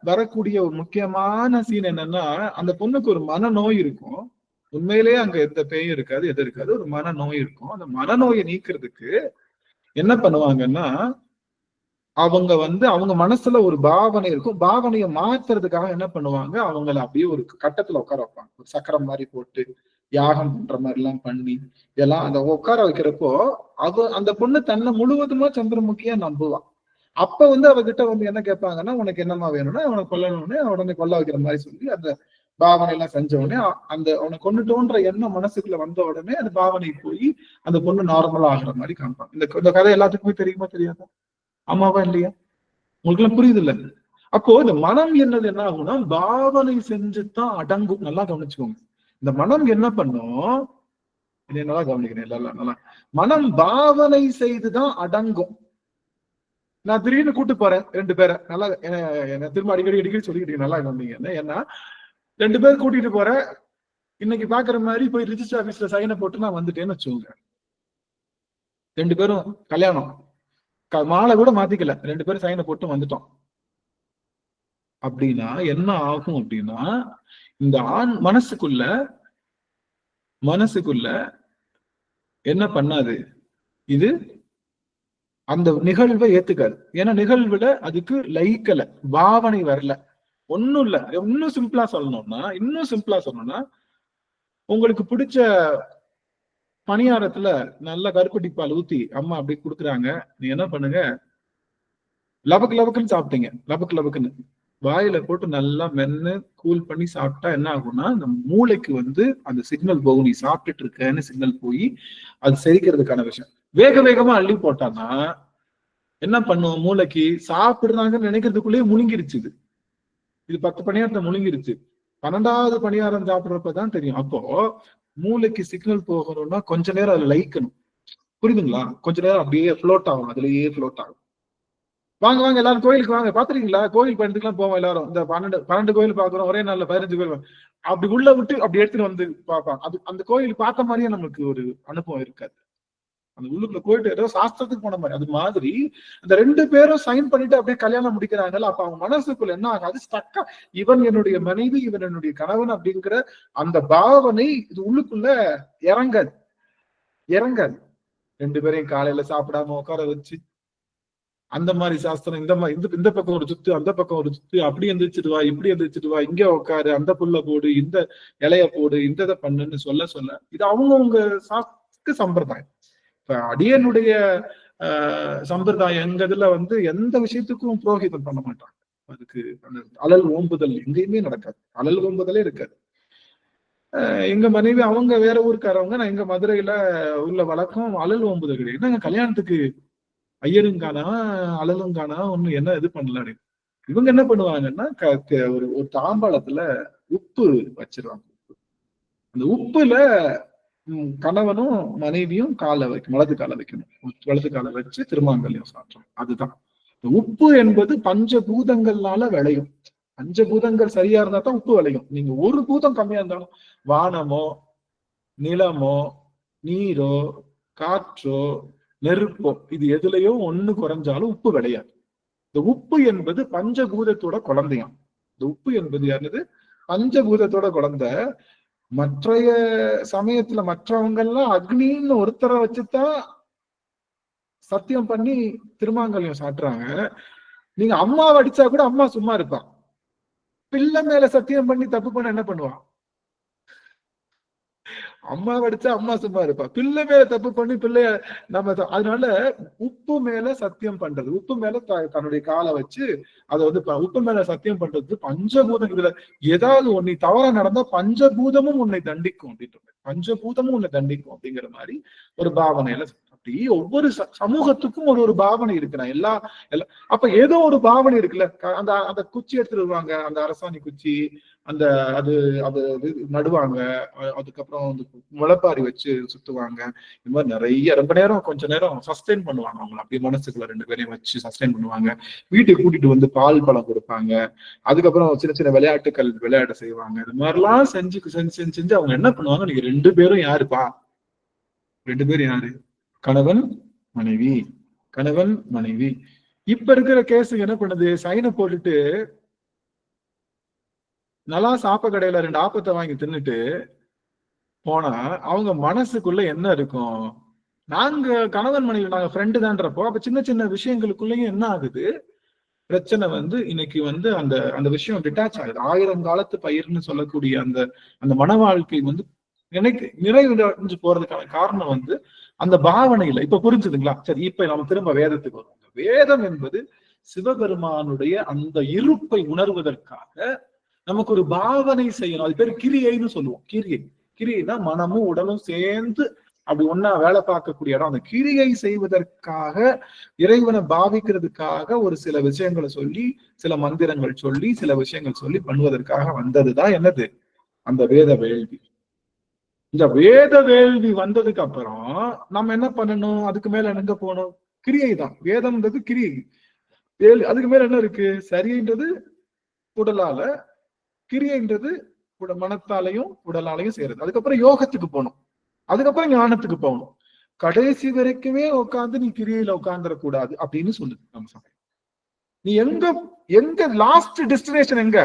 வரக்கூடிய ஒரு முக்கியமான சீன் என்னன்னா, அந்த பொண்ணுக்கு ஒரு மனநோய் இருக்கும். உண்மையிலேயே அங்க எந்த பேயும் இருக்காது, எது இருக்காது, ஒரு மனநோய் இருக்கும். அந்த மனநோயை நீக்கிறதுக்கு என்ன பண்ணுவாங்கன்னா, அவங்க மனசுல ஒரு பாவனை இருக்கும். பாவனையை மாத்துறதுக்காக என்ன பண்ணுவாங்க, அவங்கள அப்படியே ஒரு கட்டத்துல உட்கார வைப்பாங்க. ஒரு சக்கரம் மாதிரி போட்டு யாகம் பண்ற மாதிரி எல்லாம் பண்ணி இதெல்லாம் அந்த உட்கார வைக்கிறப்போ அந்த பொண்ணு தன்னை முழுவதுமா சந்திரமுகியா நம்புவா. அப்ப அவகிட்ட என்ன கேட்பாங்கன்னா, உனக்கு என்னமா வேணும்னா அவனை கொல்லணும்னு உடனே கொல்ல வைக்கிற மாதிரி சொல்லி அந்த பாவனை எல்லாம் செஞ்ச உடனே அந்த அவனை கொண்டுட்டோன்ற எண்ணம் மனசுக்குள்ள வந்த உடனே அந்த பாவனை போய் அந்த பொண்ணு நார்மலா ஆகுற மாதிரி காமிப்பாங்க. இந்த கதை எல்லாத்துக்குமே தெரியுமா தெரியாதா? ஆமாவா இல்லையா? உங்களுக்கு எல்லாம் புரியுது இல்ல? அப்போ இந்த மனம் என்னது என்ன ஆகும்னா, பாவனை செஞ்சுதான் அடங்கும். நல்லா கவனிச்சுக்கோங்க. இந்த மனம் என்ன பண்ணும், நல்லா கவனிக்கிறேன். நல்லா மனம் பாவனை செய்துதான் அடங்கும். நான் திடீர்னு கூட்டு போறேன் 2 பேரை, நல்லா என்ன திரும்ப அடிக்கடி சொல்லிக்கிட்டீங்க, நல்லா கவனிங்க. ஏன்னா 2 பேர் கூட்டிட்டு போறேன், இன்னைக்கு பாக்குற மாதிரி போய் ரிஜிஸ்டர் ஆபீஸ்ல சைனை போட்டு நான் வந்துட்டேன்னு வச்சுக்கோங்க. 2 பேரும் கல்யாணம், மாலை கூட மாத்திக்கல, 2 பேரும் சைனை போட்டு வந்துட்டோம் அப்படின்னா என்ன ஆகும் அப்படின்னா, இந்த ஆண் மனசுக்குள்ள என்ன பண்ணாது, இது அந்த நிகழ்வை ஏத்துக்காது. ஏன்னா நிகழ்வுல அதுக்கு லைக்கல, பாவனை வரல, ஒண்ணும் இல்ல. இன்னும் சிம்பிளா சொல்லணும்னா உங்களுக்கு பிடிச்ச பணியாரத்துல நல்ல கருப்பட்டி பால் ஊத்தி அம்மா அப்படி குடுக்குறாங்க. நீ என்ன பண்ணுங்க, லபக்குன்னு சாப்பிட்டீங்க, லபக்குன்னு வாயில போட்டு நல்லா மென்னு கூல் பண்ணி சாப்பிட்டா என்ன ஆகும்னா, இந்த மூளைக்கு அந்த சிக்னல் போகும், நீ சாப்பிட்டுட்டு இருக்கன்னு சிக்னல் போய் அது செரிக்கிறதுக்கான விஷயம். வேகமா அள்ளி போட்டான்னா என்ன பண்ணுவோம், மூளைக்கு சாப்பிடுறாங்கன்னு நினைக்கிறதுக்குள்ளேயே முழுங்கிருச்சு. இது 10 பணியாரத்தை முழுங்கிருச்சு. 12வது பணியாரம் சாப்பிடுறப்பதான் தெரியும். அப்போ மூளைக்கு சிக்னல் போகணும்னா கொஞ்ச நேரம் அதுல லைக்கணும். புரியுதுங்களா? கொஞ்ச நேரம் அப்படியே ஃப்ளோட் ஆகும், அதுலயே ஃப்ளோட் ஆகும். வாங்க எல்லாரும் கோயிலுக்கு வாங்க. பாத்துறீங்களா? கோயில் பயணத்துக்குலாம் போவோம் எல்லாரும். இந்த 12 கோயில் பாக்குறோம், ஒரே நாள்ல 15 கோயில். அப்படி உள்ள விட்டு அப்படி எடுத்துட்டு பார்ப்பாங்க. அது அந்த கோயில் பார்த்த மாதிரியே நமக்கு ஒரு அனுபவம் இருக்காது. அந்த உள்ளுக்குள்ள கோயிட்டு ஏதோ சாஸ்திரத்துக்கு போன மாதிரி. அது மாதிரி அந்த 2 பேரும் சைன் பண்ணிட்டு அப்படியே கல்யாணம் முடிக்கிறாங்கல்ல, அப்ப அவங்க மனசுக்குள்ள என்ன ஆகாது, ஸ்டக்கா இவன் என்னுடைய மனைவி, இவன் என்னுடைய கணவன் அப்படிங்கிற அந்த பாவனை இது உள்ளுக்குள்ள இறங்காது. 2 பேரையும் காலையில சாப்பிடாம உட்கார வச்சு அந்த மாதிரி சாஸ்திரம், இந்த பக்கம் ஒரு சுத்து, அந்த பக்கம் ஒரு சுத்து, அப்படி எந்திரிச்சிட்டு வா, இப்படி எந்திரிச்சிட்டு வா, இங்க உட்காரு, அந்த புல்ல போடு, இந்த இலைய போடு, இந்த இதை பண்ணுன்னு சொல்ல இது அவங்கவுங்க சம்பிரதாயம். இப்ப அடியனுடைய சம்பிரதாயங்கிறதுல எந்த விஷயத்துக்கும் புரோகிதம் பண்ண மாட்டாங்க. அதுக்கு அந்த அலல் ஓம்புதல் எங்கேயுமே நடக்காது, அலல் ஓம்புதலே இருக்காது. எங்க மனைவி அவங்க வேற ஊருக்காரவங்க, நான் எங்க மதுரையில உள்ள வழக்கம் அலல் ஓம்புதல் கிடையாது. என்னங்க கல்யாணத்துக்கு ஐயரும் காணா அலலும் காணா ஒண்ணு என்ன இது பண்ணல. இவங்க என்ன பண்ணுவாங்கன்னா, ஒரு தாம்பாளத்துல உப்பு வச்சிருவாங்க. அந்த உப்புல கணவனும் மனைவியும் வலது காலை வைக்கணும். வலது காலை வச்சு திருமாங்கல்யம் சாப்பிடணும். அதுதான் உப்பு என்பது பஞ்சபூதங்கள்னால விளையும். பஞ்சபூதங்கள் சரியா இருந்தா தான் உப்பு விளையும். நீங்க ஒரு பூதம் கம்மியா இருந்தாலும், வானமோ நிலமோ நீரோ காற்றோ நெருப்போ, இது எதுலயோ ஒண்ணு குறைஞ்சாலும் உப்பு விளையாது. இந்த உப்பு என்பது பஞ்சபூதத்தோட குழந்தையாம். இந்த உப்பு என்பது யாருது, பஞ்சபூதத்தோட குழந்தை. மற்றைய சமயத்துல மற்றவங்க எல்லாம் அக்னின்னு ஒருத்தரை வச்சுதான் சத்தியம் பண்ணி திருமாங்கல்யம் சாட்டுறாங்க. நீங்க அம்மாவை அடிச்சா கூட அம்மா சும்மா இருப்பான். பிள்ளை மேல சத்தியம் பண்ணி தப்பு பண்ண என்ன பண்ணுவான்? அம்மா அடிச்சா அம்மா சும்மா இருப்பா. பிள்ளை மேல தப்பு பண்ணி பிள்ளைய அதனால உப்பு மேல சத்தியம் பண்றது, உப்பு மேல தன்னுடைய காலை வச்சு அதை உப்பு மேல சத்தியம் பண்றது பஞ்சபூதம். இதுல ஏதாவது ஒன்னு தவறா நடந்தா பஞ்சபூதமும் உன்னை தண்டிக்கும் அப்படின்ட்டு, பஞ்சபூதமும் உன்னை தண்டிக்கும் அப்படிங்கிற மாதிரி ஒரு பாவனையில. அப்படி ஒவ்வொரு சமூகத்துக்கும் ஒரு பாவனை இருக்கு. அப்ப ஏதோ ஒரு பாவனை இருக்குல்ல. அந்த குச்சி எடுத்துட்டு வருவாங்க, அந்த அரசாணி குச்சி, அது நடுவாங்க. அதுக்கப்புறம் முளைப்பாரி வச்சு சுத்துவாங்க. இந்த மாதிரி நிறைய ரொம்ப நேரம் கொஞ்ச நேரம் சஸ்டெயின் பண்ணுவாங்க. அவங்க அப்படியே மனசுக்குள்ள 2 பேரையும் வச்சு சஸ்டெயின் பண்ணுவாங்க. வீட்டுக்கு கூட்டிட்டு பால் பழம் கொடுப்பாங்க. அதுக்கப்புறம் சின்ன சின்ன விளையாட்டுகள் விளையாட செய்வாங்க. இது மாதிரிலாம் செஞ்சு அவங்க என்ன பண்ணுவாங்க, நீங்க 2 பேரும் யாருப்பா, 2 பேரும் யாரு, கணவன் மனைவி. இப்ப இருக்கிற கேஸுக்கு என்ன பண்ணுது, சைனை போட்டுட்டு நல்லா சாப்ப கடையில 2 ஆப்பத்தை வாங்கி தின்னுட்டு போனா அவங்க மனசுக்குள்ள என்ன இருக்கும்? நாங்க கணவன் மனைவி, நாங்க ஃப்ரெண்டு தான்றப்போ அப்ப சின்ன சின்ன விஷயங்களுக்குள்ளயும் என்ன ஆகுது? பிரச்சனை வந்து இன்னைக்கு வந்து அந்த அந்த விஷயம் டிட்டாச் ஆகுது. 1000 காலத்து பயிர்னு சொல்லக்கூடிய அந்த அந்த மன வாழ்க்கை வந்து நிறைவடைஞ்சு போறதுக்கான காரணம் வந்து அந்த பாவனையில. இப்ப புரிஞ்சுதுங்களா? சரி, இப்ப நம்ம திரும்ப வேதத்துக்கு வருவோம். வேதம் என்பது சிவபெருமானுடைய அந்த இருப்பை உணர்வதற்காக நமக்கு ஒரு பாவனை செய்யணும். அது பேர் கிரியைன்னு சொல்லுவோம். கிரியைனா மனமும் உடலும் சேர்ந்து அப்படி ஒன்னா வேலை பார்க்கக்கூடிய இடம். அந்த கிரியை செய்வதற்காக, இறைவனை பாவிக்கிறதுக்காக ஒரு சில விஷயங்களை சொல்லி, சில மந்திரங்கள் சொல்லி, சில விஷயங்கள் சொல்லி பண்ணுவதற்காக வந்ததுதான் என்னது? அந்த வேத வேள்வி. இந்த வேத வேள்வி வந்ததுக்கு அப்புறம் நம்ம என்ன பண்ணணும்? அதுக்கு மேல எங்க போகணும்? கிரியை தான். வேதம்ன்றது கிரியை. அதுக்கு மேல என்ன இருக்கு? சரின்றது உடலால, கிரியைன்றது மனத்தாலையும் உடலாலையும் செய்யறது. அதுக்கப்புறம் யோகத்துக்கு போகணும், அதுக்கப்புறம் ஞானத்துக்கு போகணும். கடைசி வரைக்குமே உட்காந்து நீ கிரியையில உட்கார்ந்துடக்கூடாது அப்படின்னு சொல்லுது நம்ம சமயம். நீ எங்க எங்க லாஸ்ட் டெஸ்டினேஷன் எங்க?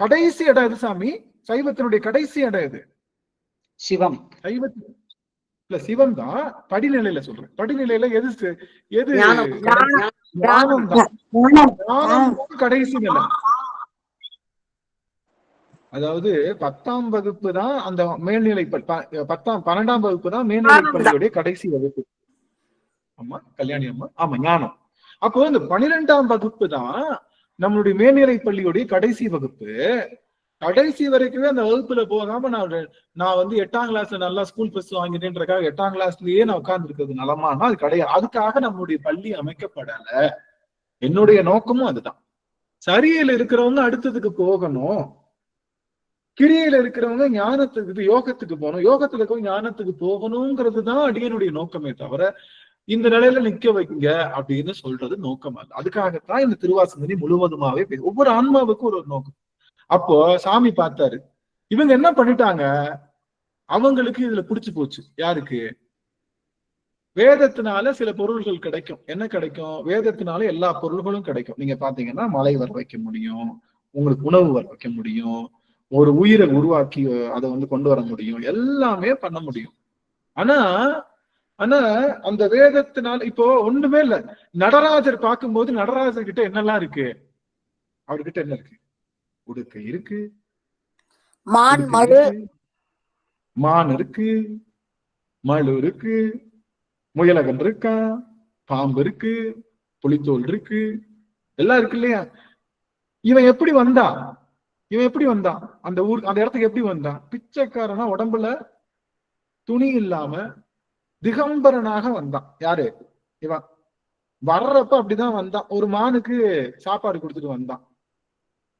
கடைசி இடம் எது சாமி? சைவத்தினுடைய கடைசி இடம் எது? சிவம். சைவத்து இல்ல, சிவம் தான். படிநிலையில சொல்றேன். படிநிலையில எது எது? ஞானம் தான். ஞானம் கடைசி நிலை. அதாவது 10ஆம் வகுப்பு தான் அந்த மேல்நிலை 12ஆம் வகுப்பு தான் மேல்நிலை பள்ளியுடைய கடைசி வகுப்பு. ஆமா, கல்யாணி அம்மா. ஆமா, ஞானம். அப்போ இந்த 12ஆம் வகுப்பு தான் நம்மளுடைய மேல்நிலை பள்ளியுடைய கடைசி வகுப்பு. கடைசி வரைக்குமே அந்த வகுப்புல போகாம நான் வந்து 8ஆம் கிளாஸ்ல நல்லா ஸ்கூல் ஃபர்ஸ்ட் வாங்கிட்டேன்றக்காக 8ஆம் கிளாஸ்லயே நான் உட்கார்ந்து இருக்கிறது நலமானா அது கிடையாது. அதுக்காக நம்மளுடைய பள்ளி அமைக்கப்படல. என்னுடைய நோக்கமும் அதுதான். சரியில இருக்கிறவங்க அடுத்ததுக்கு போகணும், கிரியில இருக்கிறவங்க ஞானத்துக்கு யோகத்துக்கு போகணும், யோகத்துல இருக்கவங்க ஞானத்துக்கு போகணுங்கிறது தான் அடியனுடைய நோக்கமே தவிர இந்த நிலையில நிக்க வைங்க அப்படின்னு சொல்றது நோக்கம் அல்ல. அதுக்காகத்தான் இந்த திருவாசகனி முழுவதுமாவே ஒவ்வொரு ஆன்மாவுக்கும் ஒரு நோக்கம். அப்போ சாமி பார்த்தாரு, இவங்க என்ன பண்ணிட்டாங்க? அவங்களுக்கு இதுல பிடிச்சு போச்சு. யாருக்கு? வேதத்தினால சில பொருள்கள் கிடைக்கும். என்ன கிடைக்கும்? வேதத்தினால எல்லா பொருள்களும் கிடைக்கும். நீங்க பாத்தீங்கன்னா மலை வர வைக்க முடியும், உங்களுக்கு உணவு வர வைக்க முடியும், ஒரு உயிரை உருவாக்கி அதை வந்து கொண்டு வர முடியும், எல்லாமே பண்ண முடியும். ஆனா ஆனா அந்த வேதத்தினால இப்போ ஒண்ணுமே இல்ல. நடராஜர் பார்க்கும்போது நடராஜர் கிட்ட என்னெல்லாம் இருக்கு? அவர்கிட்ட என்ன இருக்கு? உடுக்கை இருக்கு, மான் இருக்கு, மழு இருக்கு, முயலகன் இருக்கா, பாம்பு இருக்கு, புலித்தோல் இருக்கு, எல்லாம் இருக்கு இல்லையா? இவன் எப்படி வந்தான்? அந்த அந்த இடத்துக்கு எப்படி வந்தான்? பிச்சைக்காரனா, உடம்புல துணி இல்லாம திகம்பரனாக வந்தான். யாரு? இவன் வர்றப்ப அப்படிதான் வந்தான். ஒரு மானுக்கு சாப்பாடு கொடுத்துட்டு வந்தான்.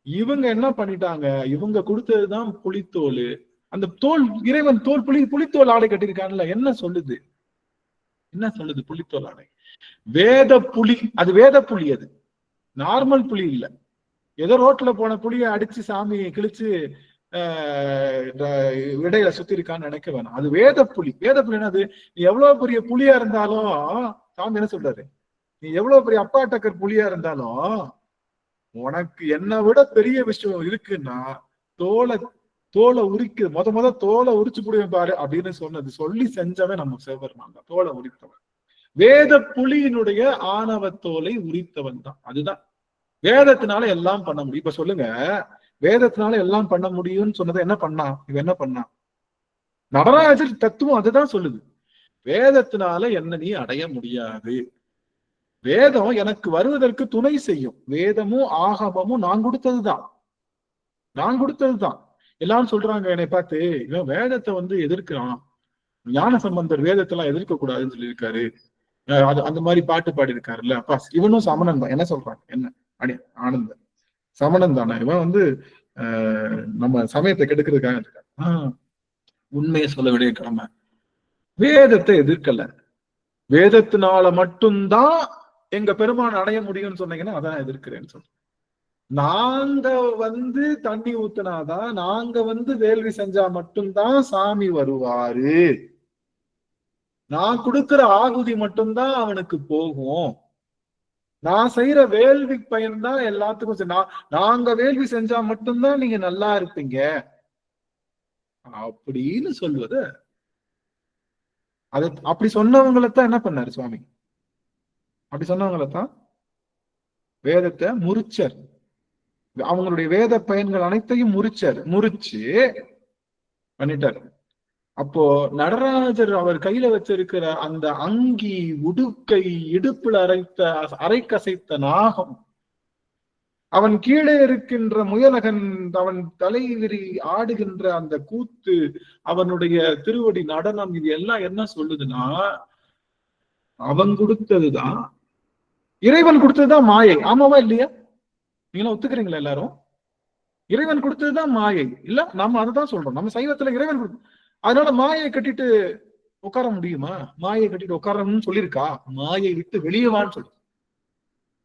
இவங்க என்ன பண்ணிட்டாங்க? இவங்க கொடுத்ததுதான் புலித்தோல். அந்த தோல், இறைவன் தோல், புலித்தோல் ஆடை கட்டியிருக்கான்ல. என்ன சொல்லுது? புலித்தோல் ஆடை வேத புலி. அது வேத புலி, அது நார்மல் புலி இல்ல. ஏதோ ரோட்ல போன புலியை அடிச்சு சாமி கிழிச்சு இடையில சுத்தி இருக்கான்னு நினைக்க வேணாம். அது வேத புலி. வேத புலி என்னது? நீ எவ்வளவு பெரிய புலியா இருந்தாலும், சாமி என்ன சொல்றாரு, நீ எவ்வளவு பெரிய அப்பா டக்கர் புலியா இருந்தாலும் உனக்கு என்னை விட பெரிய விஷயம் இருக்குன்னா தோலை உரிக்க முத தோலை உரிச்சு புடுவேன் பாரு அப்படின்னு சொன்னது. சொல்லி செஞ்சவன் நம்ம சிவபெருமான் தான். தோலை உரித்தவன் வேத புலியினுடைய ஆணவ தோலை உரித்தவன் தான். அதுதான் வேதத்தினால எல்லாம் பண்ண முடியும். இப்ப சொல்லுங்க, வேதத்தினால எல்லாம் பண்ண முடியும்னு சொன்னதை என்ன பண்ணா? இவன் என்ன பண்ணா? நடராஜர் தத்துவம் அதுதான் சொல்லுது. வேதத்தினால என்ன நீ அடைய முடியாது. வேதம் எனக்கு வருவதற்கு துணை செய்யும். வேதமும் ஆகமமும் நான் கொடுத்ததுதான். எல்லாரும் சொல்றாங்க என்னை பார்த்து, இவன் வேதத்தை வந்து எதிர்க்கிறான், ஞான சம்பந்தர் வேதத்தெல்லாம் எதிர்க்க கூடாதுன்னு சொல்லியிருக்காரு, அது அந்த மாதிரி பாட்டு பாடி இருக்காருல்ல. அப்பா இவனும் சமணன் தான். என்ன சொல்றாங்க? என்ன ஆனந்த சமணன் தானே இவன்? வந்து நம்ம சமயத்தை கெடுக்கிறதுக்காக இருக்காரு. உண்மையை சொல்ல வேண்டிய கடமை. வேதத்தை எதிர்க்கல. வேதத்தினால மட்டும்தான் எங்க பெருமான் அடைய முடியும்னு சொன்னீங்கன்னா அதான் எதிர்க்கிறேன்னு சொல்றேன். நாங்க வந்து தண்ணி ஊத்துனாதான், நாங்க வந்து வேள்வி செஞ்சா மட்டும்தான் சாமி வருவாரு. நான் கொடுக்கிற ஆகுதி மட்டும்தான் அவனுக்கு போகும். நான் செய்யற வேள்வி பயன்தான் எல்லாத்துக்கும். நாங்க வேள்வி செஞ்சா மட்டும்தான் நீங்க நல்லா இருப்பீங்க. அப்படின்னு சொல்வது. அது அப்படி சொன்னவங்களைத்தான் என்ன பண்ணாரு சுவாமி? அப்படி சொன்னவங்களைத்தான் வேதத்தை முறிச்சார். அவங்களுடைய வேத பயன்கள் அனைத்தையும் முறிச்சு பண்ணிட்டார். அப்போ நடராஜர் அவர் கையில வச்சிருக்கிற அந்த அங்கி, உடுக்கை, இடுப்புல அரைக்கசைத்த நாகம், அவன் கீழே இருக்கின்ற முயலகன், அவன் தலைவிரி ஆடுகின்ற அந்த கூத்து, அவனுடைய திருவடி நடனம், இது எல்லாம் என்ன சொல்லுதுன்னா, அவன் கொடுத்ததுதான், இறைவன் கொடுத்ததுதான் மாயை. ஆமாவா இல்லையா? நீங்களும் ஒத்துக்கிறீங்களா எல்லாரும்? இறைவன் கொடுத்ததுதான் மாயை இல்ல? நம்ம அதுதான் சொல்றோம். நம்ம சைவத்துல இறைவன் கொடுத்து, அதனால மாயை கட்டிட்டு உட்கார முடியுமா? மாயை கட்டிட்டு உட்காரணும்னு சொல்லியிருக்கா? மாயை விட்டு வெளியே வான்னு சொல்லு.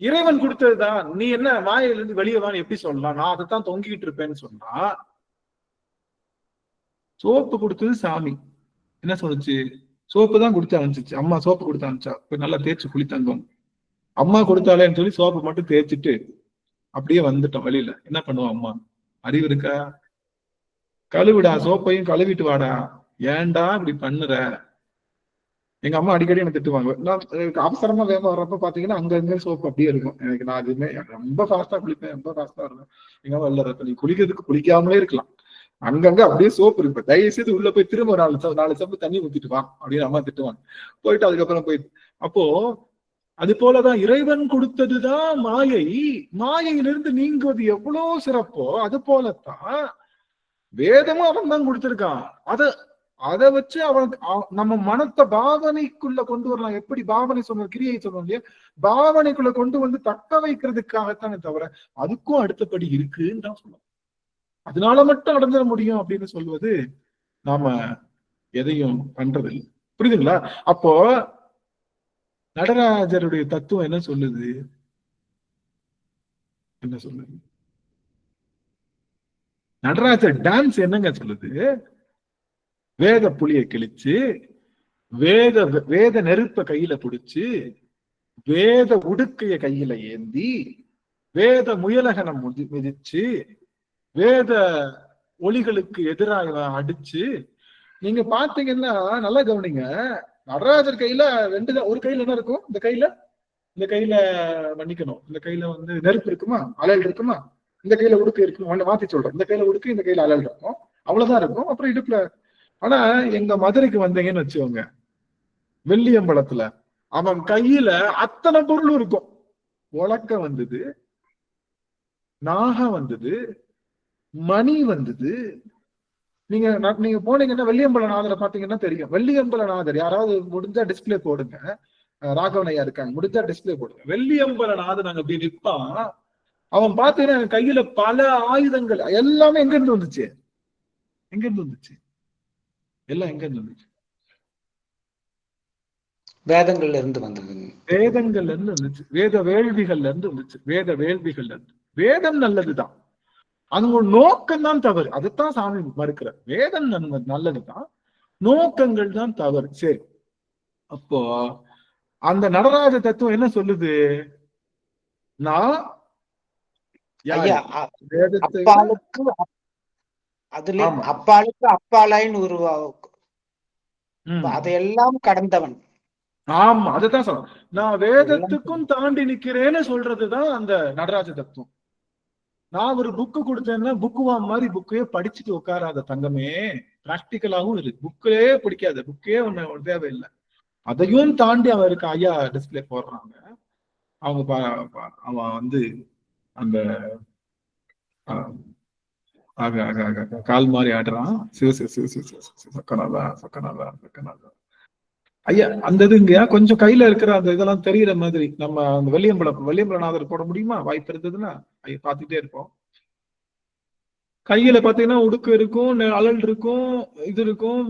இறைவன் கொடுத்ததுதான். நீ என்ன மாயில இருந்து வெளியே வான்னு எப்படி சொல்லலாம்? நான் அதைத்தான் தொங்கிட்டு இருப்பேன்னு சொன்னா, சோப்பு கொடுத்தது சாமி. என்ன சொல்லுச்சு? சோப்பு தான் கொடுத்து அனுப்பிச்சிச்சு. அம்மா சோப்பு கொடுத்து அனுப்பிச்சா, போய் நல்லா தேய்ச்சி குளித்தங்கும். அம்மா கொடுத்தாலேன்னு சொல்லி சோப்பு மட்டும் தேய்ச்சிட்டு அப்படியே வந்துட்டோம் வெளியில. என்ன பண்ணுவோம்? அம்மா அறிவு இருக்கா? கழுவிடா, சோப்பையும் கழுவிட்டு வாடா, ஏன்டா இப்படி பண்ணுற? எங்க அம்மா அடிக்கடி எனக்கு திட்டுவாங்க. நான் அவசரமா வேகம் வர்றப்ப பாத்தீங்கன்னா அங்கங்க சோப்பு அப்படியே இருக்கும். எனக்கு நான் அதுவுமே ரொம்ப ஃபாஸ்டா குளிப்பேன், ரொம்ப ஃபாஸ்டா இருக்கும். எங்க அம்மா இல்ல, நீ குளிக்கிறதுக்கு குளிக்காமலே இருக்கலாம், அங்கங்க அப்படியே சோப்பு இருக்கு, தயவு செய்து உள்ள போய் திரும்ப 4 சப்பு தண்ணி ஊத்திட்டு வா அப்படின்னு அம்மா திட்டுவாங்க. போயிட்டு அதுக்கப்புறம் போயிட்டு, அப்போ அது போலதான் இறைவன் கொடுத்ததுதான் மாயை. மாயையிலிருந்து நீங்குவது எவ்வளவு சிறப்போ அது போலத்தான் வேதமும் அவன் தான் கொடுத்திருக்கான். அதை வச்சு அவனுக்கு நம்ம மனத்தை பாவனைக்குள்ள கொண்டு வரலாம். எப்படி பாவனை சொன்ன கிரியை சொன்னோம் இல்லையா, பாவனைக்குள்ள கொண்டு வந்து தக்க வைக்கிறதுக்காகத்தானே தவிர அதுக்கும் அடுத்தபடி இருக்குன்னு தான் சொல்லணும். அதனால மட்டும் அடைஞ்சிட முடியும் அப்படின்னு சொல்வது நாம எதையும் பண்றது இல்லை. புரியுதுங்களா? அப்போ நடராஜருடைய தத்துவம் என்ன சொல்லுது? என்ன சொல்லுது? நடராஜர் டான்ஸ் என்னங்க சொல்லுது? வேத புலியை கிழிச்சு, வேத நெருப்ப கையில பிடிச்சு, வேத உடுக்கைய கையில ஏந்தி, வேத முயலகனம் மிதிச்சு, வேத ஒளிகளுக்கு எதிராக அடிச்சு. நீங்க பாத்தீங்கன்னா நல்லா கவனிங்க, நடராஜர் கையில ஒரு கையில என்ன இருக்கும்? இந்த கையில மன்னிக்கணும், இந்த கையில வந்து நெருப்பு இருக்குமா, அலல் இருக்குமா, இந்த கையில உடுக்கை இருக்கும். மாத்தி சொல்றேன், இந்த கையில உடுக்கு, இந்த கையில அலல் இருக்கும், அவ்வளவுதான் இருக்கும். அப்புறம் இடுப்புல. ஆனா எங்க மதுரைக்கு வந்தீங்கன்னு வச்சுக்கோங்க, வெள்ளியம்பலத்துல அவன் கையில அத்தனை பொருளும் இருக்கும். உலக்க வந்தது, நாகம் வந்தது, மணி வந்தது. நீங்க போனீங்கன்னா வெள்ளியம்பலநாதரை பாத்தீங்கன்னா தெரியும். வெள்ளியம்பலநாதர் யாராவது முடிஞ்சா டிஸ்பிளே போடுங்க, ராகவனையா இருக்காங்க, முடிஞ்சா டிஸ்பிளே போடுங்க. வெள்ளியம்பலநாதன் அங்க அப்படி நிற்பான். அவன் பாத்தீங்கன்னா கையில பல ஆயுதங்கள். எல்லாமே எங்க இருந்து வந்துச்சு? எங்க இருந்து வந்துச்சு? எல்லாம் எங்க இருந்து வந்துச்சு? வேதங்கள்ல இருந்து வந்தது. வேதங்கள்ல இருந்து வந்துச்சு, வேத வேள்விகள்ல இருந்து வந்துச்சு. வேத வேள்விகள்ல இருந்து. வேதம் நல்லதுதான், அது நோக்கம் தான் தவறு. அதுதான் சாமி மறுக்கிற. வேதம் நல்லதுதான், நோக்கங்கள் தான் தவறு. சரி, அப்போ அந்த நடராஜ தத்துவம் என்ன சொல்லுது? நான் அப்பாலுக்கு அப்பாலாயின்னு உருவாகும், அதையெல்லாம் கடந்தவன். ஆமா, அதுதான் சொல்றேன். நான் வேதத்துக்கும் தாண்டி நிக்கிறேன்னு சொல்றதுதான் அந்த நடராஜ தத்துவம். நான் ஒரு புக்கு கொடுத்தேன்னா புக்குவா மாதிரி புக்கையே படிச்சுட்டு உட்காராத தங்கமே. பிராக்டிக்கலாவும் இருக்கு. புக்கே பிடிக்காத, புக்கே ஒண்ணு தேவையில்லை. அதையும் தாண்டி அவன் இருக்க. ஐயா டிஸ்பிளே போடுறாங்க, அவங்க அவன் வந்து அந்த கால் மாதிரி ஆடுறான். சக்கனாதான் ஐயா அந்த இதுங்கயா கொஞ்சம் கையில இருக்கிற அந்த இதெல்லாம் தெரியற மாதிரி. நம்ம அந்த வெள்ளியம்பலநாதர் போட முடியுமா? வாய்ப்பு இருந்ததுன்னா ஐயா பாத்துட்டே இருப்போம். கையில பாத்தீங்கன்னா உடுக்கு இருக்கும், அலல் இருக்கும், இது இருக்கும்,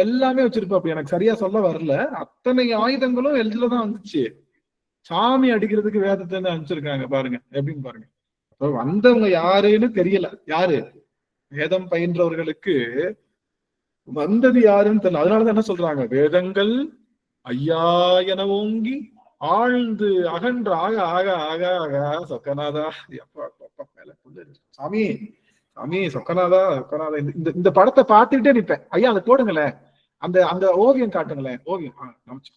எல்லாமே வச்சிருப்போம். அப்படி எனக்கு சரியா சொல்ல வரல. அத்தனை ஆயுதங்களும் எதுலதான் வந்துச்சு? சாமி அடிக்கிறதுக்கு வேதத்தை அனுப்பிச்சிருக்காங்க. பாருங்க எப்படின்னு பாருங்க. வந்தவங்க யாருன்னு தெரியல. யாரு? வேதம் பயின்றவர்களுக்கு வந்தது யாருன்னு தெரியல. அதனாலதான் என்ன சொல்றாங்க? வேதங்கள் ஐயா என ஓங்கி ஆழ்ந்து அகன்று ஆக ஆக ஆக ஆக சொக்கநாதா. எப்பா மேல சாமி சாமி சொக்கநாதா சொக்கநாதா, இந்த இந்த படத்தை பார்த்துக்கிட்டே நிப்பேன். ஐயா அதை போடுங்களேன், அந்த அந்த ஓவியம் காட்டுங்களேன், ஓவியம். நமச்சு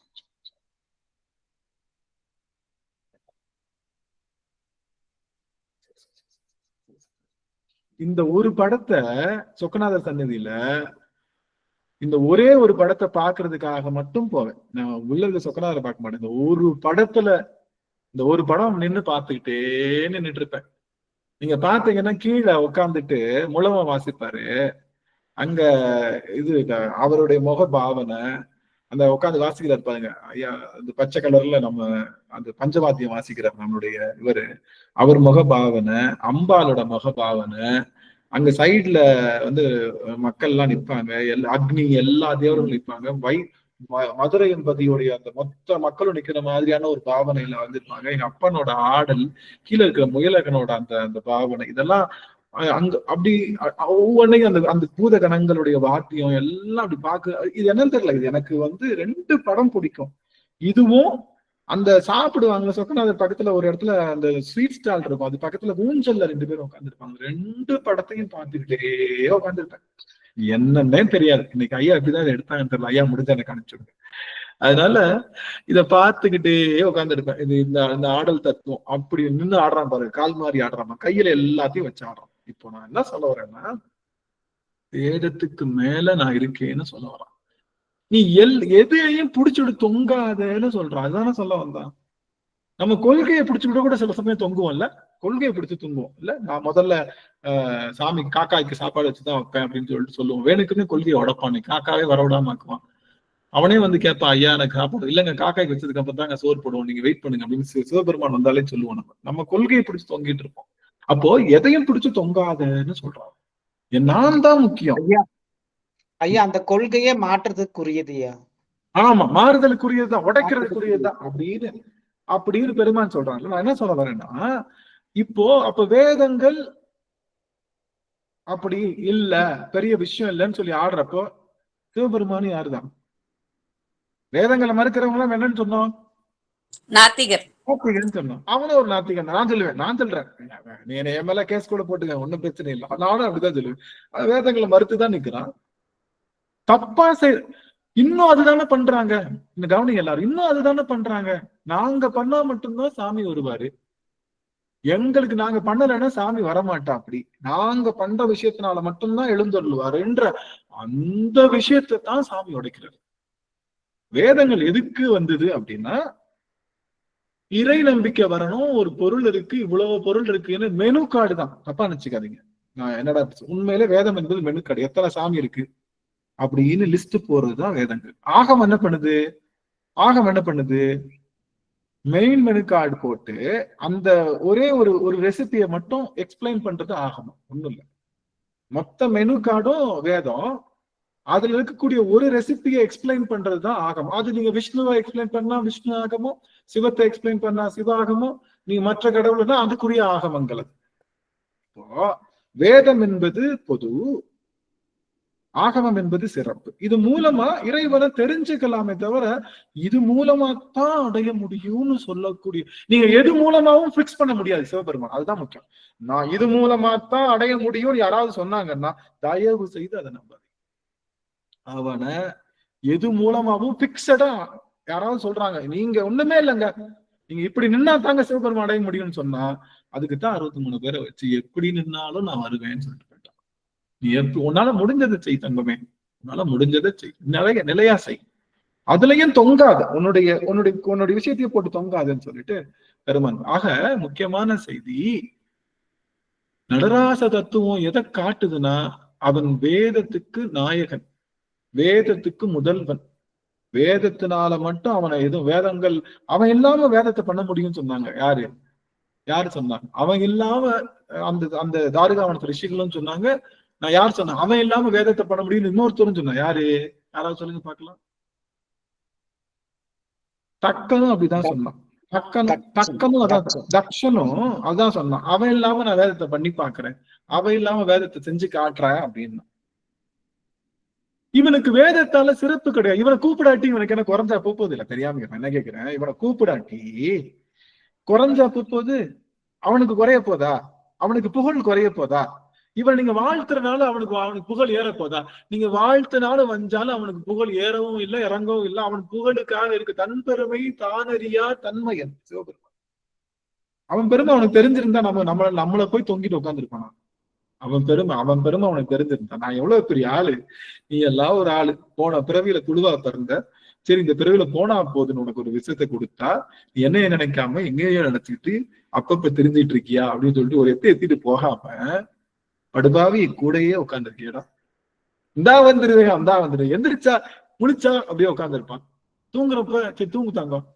இந்த ஒரு படத்தை சொக்கநாதர் சன்னதியில இந்த ஒரே ஒரு படத்தை பாக்குறதுக்காக மட்டும் போவேன். நான் உள்ள சொக்கநாதரை பார்க்க மாட்டேன். இந்த ஒரு படத்துல இந்த ஒரு படம் நின்னு பார்த்துக்கிட்டே நின்றுட்டு இருப்பேன். நீங்க பாத்தீங்கன்னா கீழே உட்காந்துட்டு முழவ வாசிப்பாரு. அங்க இது அவருடைய முக பாவனை, அந்த உட்காந்து வாசிக்கிறார் பாருங்க ஐயா, அந்த பச்சை கலர்ல நம்ம அந்த பஞ்சவாத்தியம் வாசிக்கிறார் நம்மளுடைய இவரு, அவர் முக பாவனை, அம்பாலோட முக பாவனை, அங்க சைட்ல வந்து மக்கள் எல்லாம் நிற்பாங்க, அக்னி எல்லா தேவர்களும் நிற்பாங்க, மதுரை என்பதியுடைய அந்த மொத்த மக்களும் நிக்கிற மாதிரியான ஒரு பாவனையில வந்திருப்பாங்க. எங்க அப்பனோட ஆடல், கீழே இருக்கிற முயலகனோட அந்த அந்த பாவனை, இதெல்லாம் அங்க அப்படி ஒவ்வொன்றையும் அந்த அந்த பூத கணங்களுடைய வாத்தியம் எல்லாம் அப்படி பாக்க, இது என்னன்னு தெரியல. இது எனக்கு வந்து 2 படம் பிடிக்கும். இதுவும் அந்த சாப்பிடுவாங்க சொக்கநாதர் பக்கத்துல ஒரு இடத்துல அந்த ஸ்வீட் ஸ்டால் இருக்கும், அது பக்கத்துல ஊஞ்சல்ல 2 பேரும் உட்காந்துருப்பாங்க. 2 படத்தையும் பார்த்துக்கிட்டே உட்காந்துருப்பேன். என்னன்னே தெரியாது. இன்னைக்கு ஐயா எப்படிதான் எடுத்தாங்கன்னு தெரியல. ஐயா முடிஞ்ச எனக்கு அனுப்பிச்சுடுங்க. அதனால இத பார்த்துக்கிட்டே உட்காந்துருப்பேன். இது இந்த ஆடல் தத்துவம் அப்படி நின்று ஆடுறான் பாருங்க, கால் மாதிரி ஆடுறான், கையில எல்லாத்தையும் வச்சு ஆடுறான். இப்போ நான் என்ன சொல்ல வரேன்னா, வேதத்துக்கு மேல நான் இருக்கேன்னு சொல்ல வரேன். நீ எதையும் பிடிச்சிட்டு தொங்காதேன்னு சொல்றான். அதுதானே சொல்ல வந்தான். நம்ம கொள்கையை பிடிச்சுக்கிட்ட கூட சில சமயம் தொங்குவோம்ல, கொள்கையை பிடிச்சு தொங்குவோம் இல்ல. நான் முதல்ல சாமி காக்காய்க்கு சாப்பாடு வச்சுதான் வைப்பேன் அப்படின்னு சொல்லிட்டு சொல்லுவோம். வேணுக்குன்னு கொள்கையை உடப்பான், காக்காவே வரவிடாம ஆக்குவான். அவனே வந்து கேட்பான், ஐயா எனக்கு சாப்பாடு இல்லைங்க, காக்காய்க்கு வச்சதுக்கு அப்புறம் தாங்க சோறு போடுவோம், நீங்க வெயிட் பண்ணுங்க அப்படின்னு சிவபெருமான் வந்தாலே சொல்லுவோம். நம்ம கொள்கையை பிடிச்சு தொங்கிட்டு இருப்போம். அப்போ எதையும் பிடிச்சு தொங்காதன்னு சொல்றான். நான் தான் முக்கியம். ஐயா அந்த கொள்கையே மாற்றுறதுக்குரியதுயா. ஆமா, மாறுதலுக்குரியதுதான், உடைக்கிறதுக்குரியதுதான் அப்படின்னு பெருமான் சொல்றாங்க. நான் என்ன சொல்ல வரேன்னா, இப்போ அப்ப வேதங்கள் அப்படி இல்ல, பெரிய விஷயம் இல்லைன்னு சொல்லி ஆடுறப்போ சிவபெருமானு யாருதான்? வேதங்களை மறுக்கிறவங்க எல்லாம் என்னன்னு சொன்னோம்? நாத்திகர். நாத்திகன்னு சொன்னோம். அவனும் ஒரு நாத்திகன். நான் சொல்றேன் நீ என் மேல கேஸ் கூட போட்டுக்க, ஒன்னும் பிரச்சனை இல்லை. நானும் அப்படிதான் சொல்லுவேன். வேதங்களை மறுத்துதான் நிக்கிறான். தப்பா இன்னும் அதுதானே பண்றாங்க. இந்த கவனிங்க எல்லாரும், இன்னும் அதுதானே பண்றாங்க. நாங்க பண்ணா மட்டும்தான் சாமி வருவாரு, எங்களுக்கு நாங்க பண்ணலைன்னா சாமி வரமாட்டா. அப்படி நாங்க பண்ற விஷயத்தினால மட்டும்தான் எழுந்தருள்வாரு என்ற அந்த விஷயத்தை தான் சாமி உடைக்கிறது. வேதங்கள் எதுக்கு வந்தது அப்படின்னா, இறை நம்பிக்கை வரணும், ஒரு பொருள் இருக்கு, இவ்வளவு பொருள் இருக்குன்னு மெனு கார்டு தான். தப்பா நினைச்சுக்காதீங்க. நான் என்னடா உண்மையிலே வேதம் என்பது மெனு கார்டு, எத்தனை சாமி இருக்கு அப்படின்னு லிஸ்ட் போறதுதான் வேதங்கள். ஆகம் என்ன பண்ணுது? மெயின் மெனு கார்டு போட்டு அந்த ஒரே ஒரு ரெசிபியை மட்டும் எக்ஸ்பிளைன் பண்றது ஆகமம். ஒண்ணும் இல்லை, மொத்த மெனு கார்டும் வேதம். அதுல இருக்கக்கூடிய ஒரு ரெசிபியை எக்ஸ்பிளைன் பண்றதுதான் ஆகமம். அது நீங்க விஷ்ணுவை எக்ஸ்பிளைன் பண்ணா விஷ்ணு ஆகமும், சிவத்தை எக்ஸ்பிளைன் பண்ணா சிவ ஆகமும், நீ மற்ற கடவுள்னா அதுக்குரிய ஆகமங்கள். இப்போ வேதம் என்பது பொது, ஆகமம் என்பது சிறப்பு. இது மூலமா இறைவனை தெரிஞ்சுக்கலாமே தவிர இது மூலமா தான் அடைய முடியும்னு சொல்லக்கூடிய, நீங்க எது மூலமாவும் பிக்ஸ் பண்ண முடியாது சிவபெருமான். அதுதான் முக்கியம். நான் இது மூலமா தான் அடைய முடியும்னு யாராவது சொன்னாங்கன்னா தயவு செய்து அதை நம்பாது. அவனை எது மூலமாவும் பிக்சடா யாராவது சொல்றாங்க, நீங்க ஒண்ணுமே இல்லைங்க, நீங்க இப்படி நின்னா தாங்க சிவபெருமான் அடைய முடியும்னு சொன்னா, அதுக்குத்தான் 63 பேரை வச்சு எப்படி நின்னாலும் நான் வருவேன்னு சொல்லிட்டு போயிட்டான். நீ உன்னால முடிஞ்சதை செய் தங்கமே, உன்னால முடிஞ்சதை செய், நிலையா செய், அதுலயும் தொங்காத, உன்னுடைய விஷயத்தையும் போட்டு தொங்காதுன்னு சொல்லிட்டு பெருமான். ஆக முக்கியமான செய்தி, நடராச தத்துவம் எதை காட்டுதுன்னா, அவன் வேதத்துக்கு நாயகன், வேதத்துக்கு முதல்வன். வேதத்தினால மட்டும் அவனை எதுவும் வேதங்கள் அவன் இல்லாம வேதத்தை பண்ண முடியும்னு சொன்னாங்க. யாரு சொன்னாங்க? அவன் இல்லாம அந்த அந்த தாருகாவனத்து ரிஷிகளும் சொன்னாங்க. நான் யார் சொன்னேன்? அவன் இல்லாம வேதத்தை பண்ண முடியும்னு இன்னொருத்தரும் சொன்னான். யாராவது சொல்லுங்க பாக்கலாம். தக்கனும் அப்படிதான் சொன்னான். தக்கனும் அதான், தக்ஷனும் அதான் சொன்னான். அவன் இல்லாம நான் வேதத்தை பண்ணி பாக்குறேன், அவன் இல்லாம வேதத்தை செஞ்சு காட்டுறேன் அப்படின்னா. இவனுக்கு வேதத்தால சிறப்பு கிடையாது. இவனை கூப்பிடாட்டி இவனுக்கு என்ன குறைஞ்சா போகுது இல்ல? தெரியாம என்ன கேட்கிறேன், இவனை கூப்பிடாட்டி குறைஞ்சா போகுது? அவனுக்கு குறைய போதா? அவனுக்கு புகழ் குறைய போதா? இவன் நீங்க வாழ்த்துறனால அவனுக்கு புகழ் ஏறப்போதா? நீங்க வாழ்த்தினாலும் வந்தாலும் அவனுக்கு புகழ் ஏறவும் இல்லை இறங்கவும் இல்லை. அவன் புகழுக்காக இருக்கு. தன் பெருமை தானறியா தன்மையன் சிவபெருமான். அவன் பெருமை அவனுக்கு தெரிஞ்சிருந்தா நம்மளை போய் தொங்கிட்டு உட்காந்துருப்பான். அவன் பெருமை அவனுக்கு தெரிஞ்சிருந்தான். நான் எவ்வளவு பெரிய ஆளு, நீ எல்லாம் ஒரு ஆளு, போன பிறவியில குழுவா பிறந்த, சரி இந்த பிறவியில போனா போதுன்னு உனக்கு ஒரு விஷயத்தை கொடுத்தா நீ என்னைய நினைக்காம எங்கேயோ நினைச்சுக்கிட்டு அப்பப்ப தெரிஞ்சிட்டு இருக்கியா அப்படின்னு சொல்லிட்டு ஒரு எத்திட்டு போகாம படுபாவி கூடையே உட்காந்துருக்கியடா. இந்தா வந்துருவேன் எந்திரிச்சா முழிச்சா அப்படியே உட்காந்துருப்பான். தூங்குறப்ப சரி தூங்கு தங்கம்,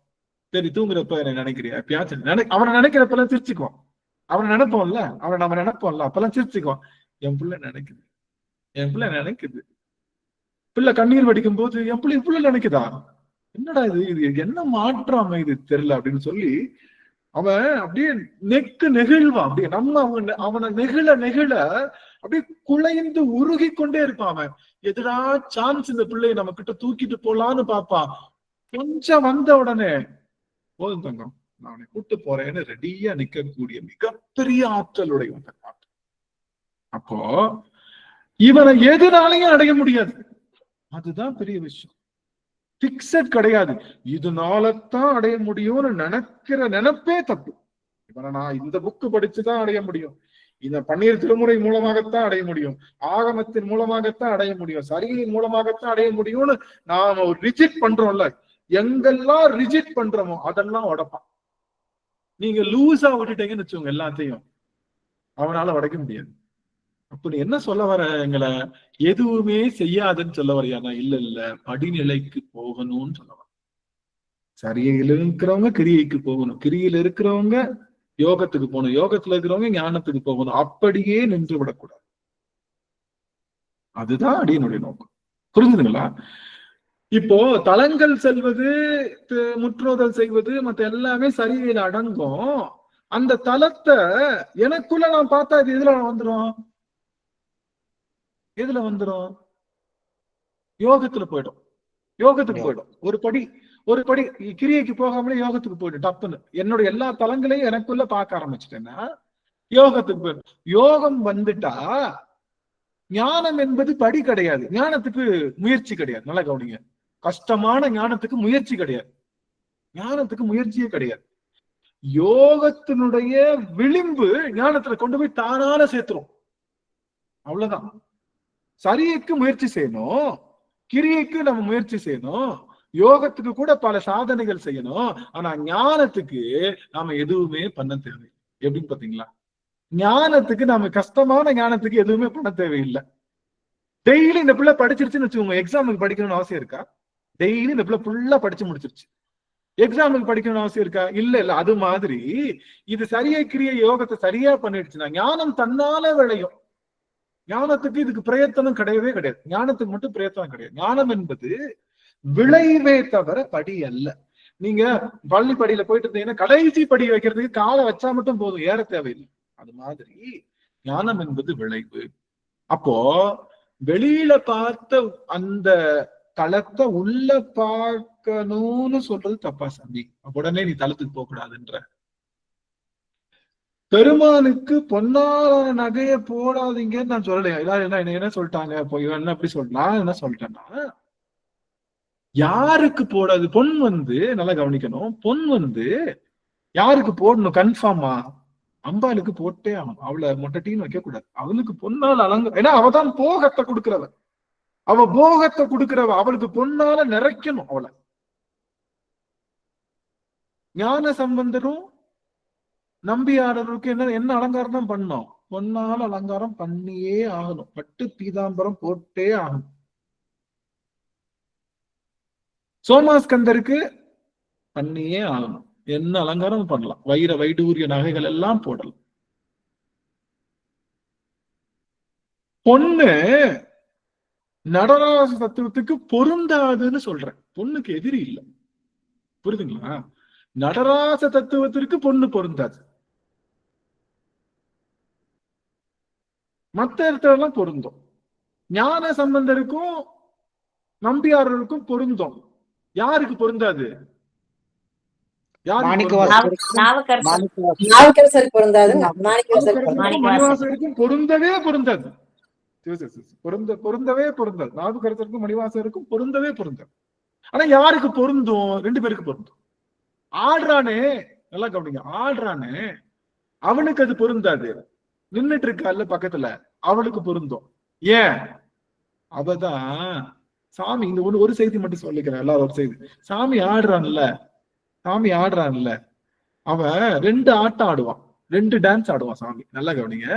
சரி தூங்குறப்ப என்ன நினைக்கிறியா எப்பயாச்சும் அவனை நினைக்கிறப்பெல்லாம் சிரிச்சுக்குவான். அவனை நினைப்போம்ல, நம்ம நினைப்போம்ல, அப்பெல்லாம் சிரிச்சுக்குவான். என் பிள்ளை நினைக்குது. பிள்ளை கண்ணீர் வடிக்கும் போது என் பிள்ளை நினைக்குதா, என்னடா இது என்ன மாற்றம் இது தெரியல அப்படின்னு சொல்லி அவன் அப்படியே நெகிழ்வான். அப்படியே அவனை நெகிழ அப்படியே குலைந்து உருகி கொண்டே இருப்பான். அவன் எதுடா சான்ஸ் இந்த பிள்ளையை நம்ம கிட்ட தூக்கிட்டு போலான்னு பாப்பான். கொஞ்சம் வந்த உடனே போதும் தங்கம் நான் அவனை கூட்டு போறேன்னு ரெடியா நிக்கக்கூடிய மிகப்பெரிய ஆற்றலுடைய அப்போ இவனை எதுனாலையும் அடைய முடியாது. அதுதான் பெரிய விஷயம். பிக்சட் கிடையாது. இதனாலதான் அடைய முடியும்னு நினைப்பே தப்பு. இவனை நான் இந்த புக்கு படிச்சுதான் அடைய முடியும், இந்த பன்னீர் திருமுறை மூலமாகத்தான் அடைய முடியும், ஆகமத்தின் மூலமாகத்தான் அடைய முடியும், சரியின் மூலமாகத்தான் அடைய முடியும்னு நாம ஒரு ரிஜெக்ட் பண்றோம்ல. எங்கெல்லாம் ரிஜெக்ட் பண்றோமோ அதெல்லாம் உடைப்பான். நீங்க லூஸா விட்டுட்டீங்கன்னு வச்சுக்கோங்க, எல்லாத்தையும் அவனால உடைக்க முடியாது. அப்படி என்ன சொல்ல வர, எங்களை எதுவுமே செய்யாதுன்னு சொல்ல வரையானா? இல்ல படிநிலைக்கு போகணும்னு சொல்ல வர. சரியில இருக்கிறவங்க கிரியைக்கு போகணும், கிரியில இருக்கிறவங்க யோகத்துக்கு போகணும், யோகத்துல இருக்கிறவங்க ஞானத்துக்கு போகணும். அப்படியே நின்று விடக்கூடாது. அதுதான் அடியனுடைய நோக்கம். புரிஞ்சுதுங்களா? இப்போ தலங்கள் செல்வது, முற்றோதல் செய்வது, மத்த எல்லாமே சரியில அடங்கும். அந்த தலத்தை எனக்குள்ள நான் பார்த்தா இது எதுல வந்துடும்? யோகத்துக்கு போயிடும். ஒரு படி கிரியைக்கு போகாமலே யோகத்துக்கு போயிடும். டப்புன்னு என்னோட எல்லா தலங்களையும் எனக்குள்ள பார்க்க ஆரம்பிச்சுட்டேன்னா யோகத்துக்கு போயிடும். யோகம் வந்துட்டா ஞானம் என்பது படி கிடையாது, ஞானத்துக்கு முயற்சி கிடையாது. நல்லா கவனிங்க, கஷ்டமான ஞானத்துக்கு முயற்சி கிடையாது, ஞானத்துக்கு முயற்சியே கிடையாது. யோகத்தினுடைய விளிம்பு ஞானத்துல கொண்டு போய் தானால சேர்த்துரும். அவ்வளவுதான். சரிக்கு முயற்சி செய்யணும், கிரியைக்கு நம்ம முயற்சி செய்யணும், யோகத்துக்கு கூட பல சாதனைகள் செய்யணும். ஆனா ஞானத்துக்கு நாம எதுவுமே பண்ண தேவை. எப்படின்னு பாத்தீங்களா? ஞானத்துக்கு நாம கஷ்டமான ஞானத்துக்கு எதுவுமே பண்ண தேவையில்லை. டெய்லி இந்த பிள்ளை படிச்சிருச்சுன்னு வச்சுக்கோங்க, எக்ஸாமுக்கு படிக்கணும்னு அவசியம் இருக்கா? டெய்லி இந்த பிள்ளை ஃபுல்லா படிச்சு முடிச்சிருச்சு, எக்ஸாமுக்கு படிக்கணும்னு அவசியம் இருக்கா? இல்ல. அது மாதிரி இது சரியா கிரிய யோகத்தை சரியா பண்ணிடுச்சுன்னா ஞானம் தன்னால விளையும். ஞானத்துக்கு இதுக்கு பிரயத்தனம் கிடையவே கிடையாது. ஞானத்துக்கு மட்டும் பிரயத்தனம் கிடையாது. ஞானம் என்பது விளைவே தவிர படி அல்ல. நீங்க பள்ளி படியில போயிட்டு இருந்தீங்கன்னா கடைசி படி வைக்கிறதுக்கு காலை வச்சா மட்டும் போதும், ஏற தேவையில்லை. அது மாதிரி ஞானம் என்பது விளைவு. அப்போ வெளியில பார்த்த அந்த தலத்தை உள்ள பார்க்கணும்னு சொல்றது தப்பா சாமி? உடனே நீ தலத்துக்கு போக கூடாதுன்ற. பெருமானுக்கு பொன்னாலான நகைய போடாதீங்கன்னு நான் சொல்லலையா? எல்லாரும் என்ன சொல்லிட்டாங்க, என்ன அப்படி நான் என்ன சொல்லிட்டேன்னா, யாருக்கு போடாது? பொன் நல்லா கவனிக்கணும், பொன் யாருக்கு போடணும் கன்ஃபார்மா? அம்பாளுக்கு போட்டே ஆகணும். அவளை மொட்டட்டின்னு வைக்க கூடாது. அவளுக்கு பொன்னால ஏன்னா அவதான் போகத்தை கொடுக்கிறவ, அவ போகத்தை கொடுக்கிறவ, அவளுக்கு பொன்னால நிறைக்கணும் அவளை. ஞான சம்பந்தரும் நம்பியாரருக்கு என்ன அலங்காரம் தான் பண்ணோம்? பொன்னால அலங்காரம் பண்ணியே ஆகணும், பட்டு பீதாம்பரம் போட்டே ஆகணும். சோமாஸ்கந்தருக்கு பண்ணியே ஆகணும், என்ன அலங்காரம் பண்ணலாம், வைர வைடூரிய நகைகள் எல்லாம் போடலாம். பொண்ணு நடராச தத்துவத்துக்கு பொருந்தாதுன்னு சொல்றேன், பொண்ணுக்கு எதிரி இல்லை. புரியுதுங்களா? நடராச தத்துவத்திற்கு பொண்ணு பொருந்தாது, மற்ற இடத்துல எல்லாம் பொருந்தும். ஞான சம்பந்தருக்கும் நம்பியாரருக்கும் பொருந்தும். யாருக்கு பொருந்தாது? யாருக்கு மாணிக்கவாசகருக்கும் நாவுக்கரசர் மாணிக்கவாசகர் நாவுக்கரசர் பொருந்தாதுங்க. மாணிக்கவாசர் நாவுக்கரசருக்கும் பொருந்தாது. மணிவாசகருக்கும் பொருந்தவே பொருந்தாது. பொருந்தவே பொருந்தாது. நாவுக்கரசருக்கும் மணிவாசகருக்கும் பொருந்தவே பொருந்தாது. ஆனா யாருக்கு பொருந்தும்? 2 பேருக்கு பொருந்தும். ஆடுறானே, நல்லா கவனிங்க, ஆடுறானே அவனுக்கு அது பொருந்தாது. நின்னுட்டு இருக்கால பக்கத்துல, அவளுக்கு பொருந்தும். ஏன்? அவதான் சாமி, இந்த ஒரு செய்தி மட்டும் சொல்லிக்கிறேன், எல்லாரும் ஒரு செய்தி. சாமி ஆடுறான்ல, அவன் 2 ஆட்டம் ஆடுவான், 2 டான்ஸ் ஆடுவான் சாமி. நல்லா கவனிங்க,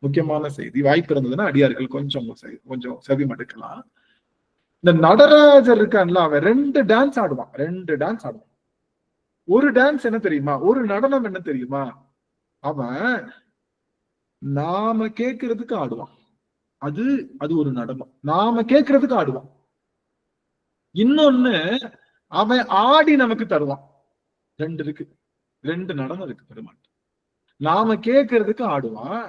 முக்கியமான செய்தி. வாய்ப்பு இருந்ததுன்னா அடியார்கள் கொஞ்சம் செவி மடுக்கலாம். இந்த நடராஜர் இருக்கான்ல, அவன் 2 டான்ஸ் ஆடுவான். ஒரு டான்ஸ் என்ன தெரியுமா? ஒரு நடனம் என்ன தெரியுமா? அவன் நாம கேட்கறதுக்கு ஆடுவான். அது ஒரு நடனம். நாம கேட்கறதுக்கு ஆடுவான். இன்னொன்னு, அவன் ஆடி நமக்கு தருவான். 2 இருக்கு, 2 நடனம் இருக்கு பெருமாள். நாம கேட்கறதுக்கு ஆடுவான்,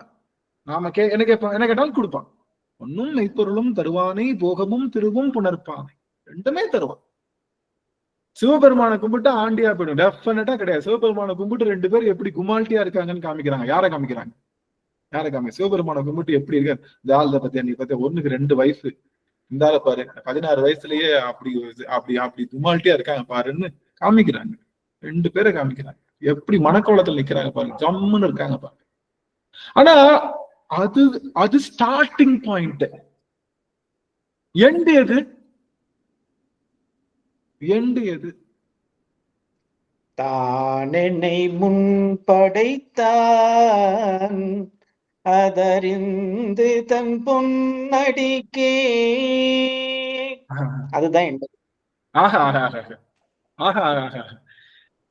என்ன கேட்டாலும் கொடுப்பான். ஒன்னும் மெய்ப்பொருளும் தருவானே, போகமும் திருவும் புணர்ப்பானே, 2மே தருவான். சிவபெருமானை கும்பிட்டு ஆண்டியா போயிடும், டெஃபினட்டா கிடையாது. சிவபெருமானை கும்பிட்டு 2 பேர் எப்படி குமால்ட்டியா இருக்காங்கன்னு காமிக்கிறாங்க. யாரை காமிக்கிறாங்க? சிவபெருமானை கும்பிட்டு எப்படி இருக்க, இந்த ஆள் பத்தியா, நீ பத்தியா, 1க்கு 2 வயசு, இந்த ஆளை பாரு 16 வயசுலயே அப்படி குமால்ட்டியா இருக்காங்க பாருன்னு காமிக்கிறாங்க. 2 பேரை காமிக்கிறாங்க. எப்படி மனக்கோலத்தில் நிக்கிறாங்க பாருங்க, ஜம்முன்னு இருக்காங்க பாருங்க. ஆனா அது ஸ்டார்டிங் பாயிண்ட். எண்டு எது? தான் என்னை முன் படைத்தான், அதறிந்து தன் பொன்னடிக்கே. அதுதான் எண்டு.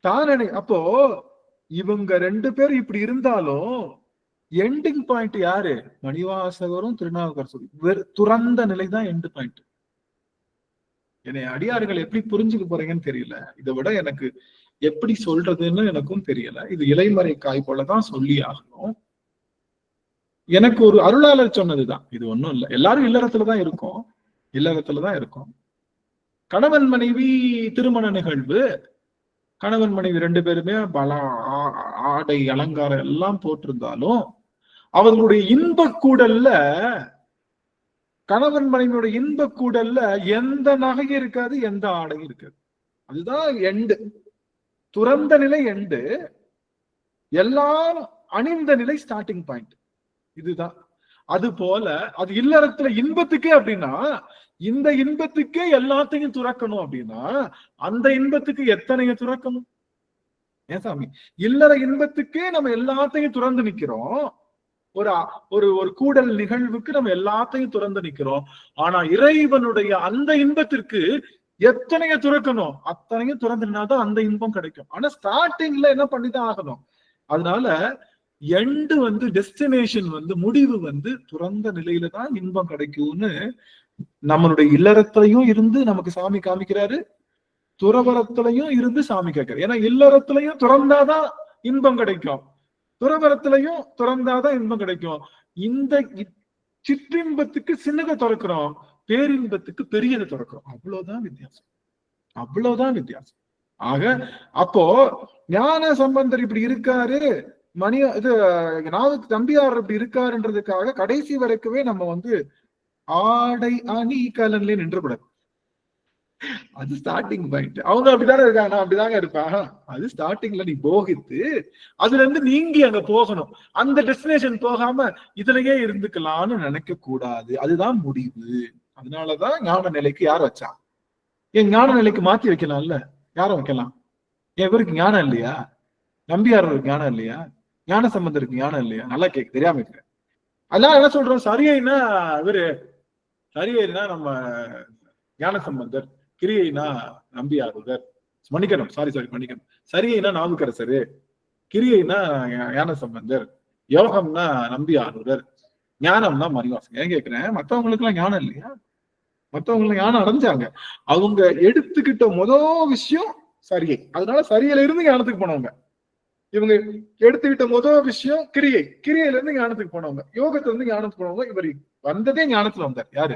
தானே. அப்போ இவங்க 2 பேர் இப்படி இருந்தாலும் எண்டிங் பாயிண்ட் யாரு? மணிவாசகரும் திருநாவுக்கரசரும். துறந்த நிலை தான் எண்டு பாயிண்ட். என்னை அடியார்கள் எப்படி புரிஞ்சுக்க போறீங்கன்னு தெரியல. இதை விட எனக்கு எப்படி சொல்றதுன்னு எனக்கும் தெரியல. இது இலைமறை காய் போலதான் சொல்லி ஆகணும். எனக்கு ஒரு அருளாளர் சொன்னதுதான், இது ஒண்ணும் இல்லை. எல்லாரும் இல்லறத்துலதான் இருக்கோம். கணவன் மனைவி திருமண நிகழ்வு. கணவன் மனைவி 2 பேருமே பல ஆடை அலங்காரம் எல்லாம் போட்டிருந்தாலும் அவர்களுடைய இன்ப கூடல்ல, கணவன் மனைவியோட இன்ப கூடல்ல எந்த நகையும் இருக்காது, எந்த ஆடையும் இருக்காது. அதுதான் எண்டு. துறந்த நிலை எண்டு, எல்லாம் அணிந்த நிலை ஸ்டார்டிங் பாயிண்ட். இதுதான். அது போல அது இல்லறத்துல இன்பத்துக்கே அப்படின்னா, இந்த இன்பத்துக்கே எல்லாத்தையும் துறக்கணும் அப்படின்னா அந்த இன்பத்துக்கு எத்தனைய துறக்கணும்? ஏன் சாமி, இல்லற இன்பத்துக்கே நம்ம எல்லாத்தையும் துறந்து நிக்கிறோம். ஒரு கூடல் நிகழ்வுக்கு நம்ம எல்லாத்தையும் துறந்து நிக்கிறோம். ஆனா இறைவனுடைய அந்த இன்பத்திற்கு எத்தனைய துறக்கணும்? அத்தனையும் துறந்துனாதான் அந்த இன்பம் கிடைக்கும். ஆனா ஸ்டார்டிங்ல என்ன பண்ணிதான் ஆகணும். அதனால எண்டு டெஸ்டினேஷன் முடிவு துறந்த நிலையில தான் இன்பம் கிடைக்கும்னு நம்மளுடைய இல்லறத்திலையும் இருந்து நமக்கு சாமி காமிக்கிறாரு, துறவரத்திலையும் இருந்து சாமி கேட்கிறாரு. ஏன்னா இல்லறத்திலையும் துறந்தாதான் இன்பம் கிடைக்கும், துறவரத்திலையும் துறந்தாதான் இன்பம் கிடைக்கும். இந்த சிற்றின்பத்துக்கு சின்னதை துறக்கிறோம், பேரின்பத்துக்கு பெரியதை துறக்கிறோம். அவ்வளவுதான் வித்தியாசம். ஆக அப்போ ஞான சம்பந்தர் இப்படி இருக்காரு, தம்பியார் இப்படி இருக்காருன்றதுக்காக கடைசி வரைக்குமே நம்ம ஆடை அணி கலன்ல நின்று கூடாது. அது ஸ்டார்டிங் பாயிண்ட். அவங்க அப்படித்தானே இருக்காங்க, நான் அப்படிதாங்க இருப்பேன். அது ஸ்டார்டிங்ல நீ போகித்து அதுல இருந்து நீங்கி அங்க போகணும். அந்த டெஸ்டினேஷன் போகாம இதுலயே இருந்துக்கலாம்னு நினைக்க கூடாது. அதுதான் முடிவு. அதனாலதான் ஞான நிலைக்கு யார் வச்சா? என் ஞான நிலைக்கு மாத்தி வைக்கலாம்ல. யார வைக்கலாம்? இவருக்கு ஞானம் இல்லையா? நம்பியாருக்கு ஞானம் இல்லையா? ஞான சம்பந்தருக்கு ஞானம் இல்லையா? நல்லா கேக்கு, தெரியாம இருக்கிறேன். அதெல்லாம் என்ன சொல்றோம், சரியைனா நம்ம ஞான சம்பந்தர், கிரியைனா நம்பியாருவர், மன்னிக்கணும், மன்னிக்கணும். சரியைனா நாவுக்கரசரு, கிரியைனா ஞான சம்பந்தர், யோகம்னா நம்பியாருவர், ஞானம்னா மணிவாசகர். ஏன் கேட்கிறேன், மத்தவங்களுக்கு எல்லாம் ஞானம் இல்லையா? மத்தவங்களுக்கு ஞானம் அடைஞ்சாங்க. அவங்க எடுத்துக்கிட்ட முதல் விஷயம் சரியை. அதனால சரியையில இருந்து ஞானத்துக்கு போனவங்க. இவங்க எடுத்துக்கிட்ட முதல் விஷயம் கிரியையில இருந்து ஞானத்துக்கு போனவங்க, யோகத்துல இருந்து ஞானத்துக்கு போனவங்க. இவர் வந்ததே ஞானத்துல வந்தார். யாரு?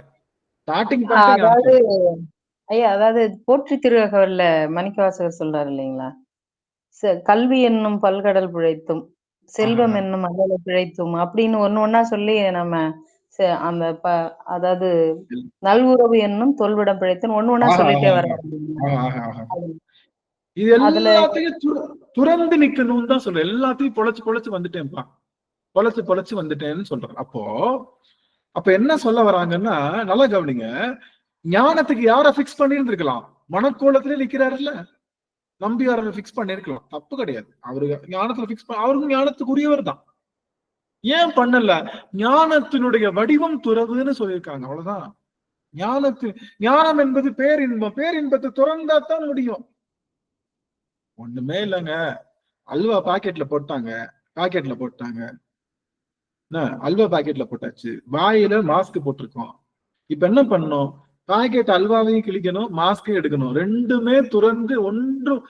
ஸ்டார்டிங் அதாவது போற்றி திருவகவல்ல மணிக்கவாசகர் சொல்றாரு இல்லைங்களா, கல்வி என்னும் பல்கடல் பிழைத்தும், செல்வம் என்னும் அகல பிழைத்தும் அப்படின்னு ஒண்ணா சொல்லி நம்ம அந்த அதாவது நல்வுறவு என்னும் தொல்விடம் பிழைத்தும் ஒண்ணா சொல்லிட்டே வர. இது எல்லாத்தையும் துறந்து நிக்கணும்னு தான் சொல்றேன். எல்லாத்தையும் பொழைச்சு வந்துட்டேன்ப்பா, பொழைச்சு வந்துட்டேன்னு சொல்றேன். அப்ப என்ன சொல்ல வராங்கன்னா, நல்லா கவனிங்க. ஞானத்துக்கு யார பிக்ஸ் பண்ணி இருந்திருக்கலாம்? மனக்கோலத்திலே நிக்கிறாருல்ல, நம்பியார பிக்ஸ் பண்ணிருக்கலாம், தப்பு கிடையாது. அவரு ஞானத்துல பிக்ஸ் பண்ண, அவருக்கும் ஞானத்துக்குரியவர் தான். ஏன் பண்ணல? ஞானத்தினுடைய வடிவம் துறவுன்னு சொல்லியிருக்காங்க, அவ்வளவுதான். ஞானம் என்பது பேரின்பம், பேரின்பத்தை துறந்தாத்தான் முடியும். ஒண்ணுமே இல்லைங்க. அல்வா பாக்கெட்ல போட்டாங்க, அல்வா பாக்கெட்ல போட்டாச்சு, வாயில மாஸ்க் போட்டிருக்கோம். இப்ப என்ன பண்ணணும்? பாக்கெட் அல்வாவையும் கிழிக்கணும், மாஸ்கையும் எடுக்கணும். ரெண்டுமே துறந்து ஒன்றும்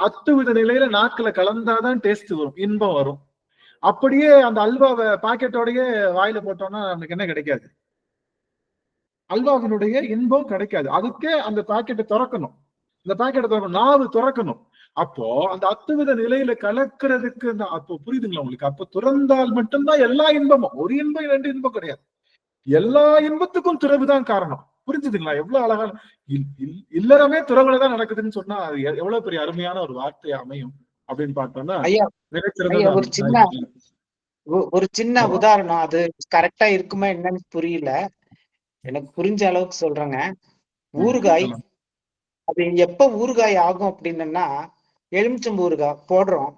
அத்துவித நிலையில நாக்குல கலந்தாதான் டேஸ்ட் வரும், இன்பம் வரும். அப்படியே அந்த அல்வாவை பாக்கெட்டோடய வாயில போட்டோம்னா நமக்கு என்ன கிடைக்காது? அல்வாவினுடைய இன்பம் கிடைக்காது. அதுக்கே அந்த பாக்கெட்டை திறக்கணும், நாவு திறக்கணும். அப்போ அந்த அத்துவித நிலையில கலக்கிறதுக்கு அப்போ புரியுதுங்களா உங்களுக்கு? அப்போ துறந்தால் மட்டும்தான் எல்லா இன்பமும். ஒரு இன்பம் 2 இன்பம் கிடையாது, எல்லா இன்பத்துக்கும் துறவுதான் காரணம். புரிஞ்சுதுங்களா? எவ்வளவு அழகான இல்லறமே துறவுலதான் நடக்குதுன்னு சொன்னா அது எவ்வளவு பெரிய அருமையான ஒரு வார்த்தை அமையும் அப்படின்னு பார்த்தோம்னா, ஒரு சின்ன உதாரணம். அது கரெக்டா இருக்குமா என்னன்னு புரியல, எனக்கு புரிஞ்ச அளவுக்கு சொல்றேங்க. ஊறுகாய், அது எப்ப ஊறுகாய் ஆகும் அப்படின்னா, எலுமிச்சம்பூ ஊறுகாய் போடுறோம்,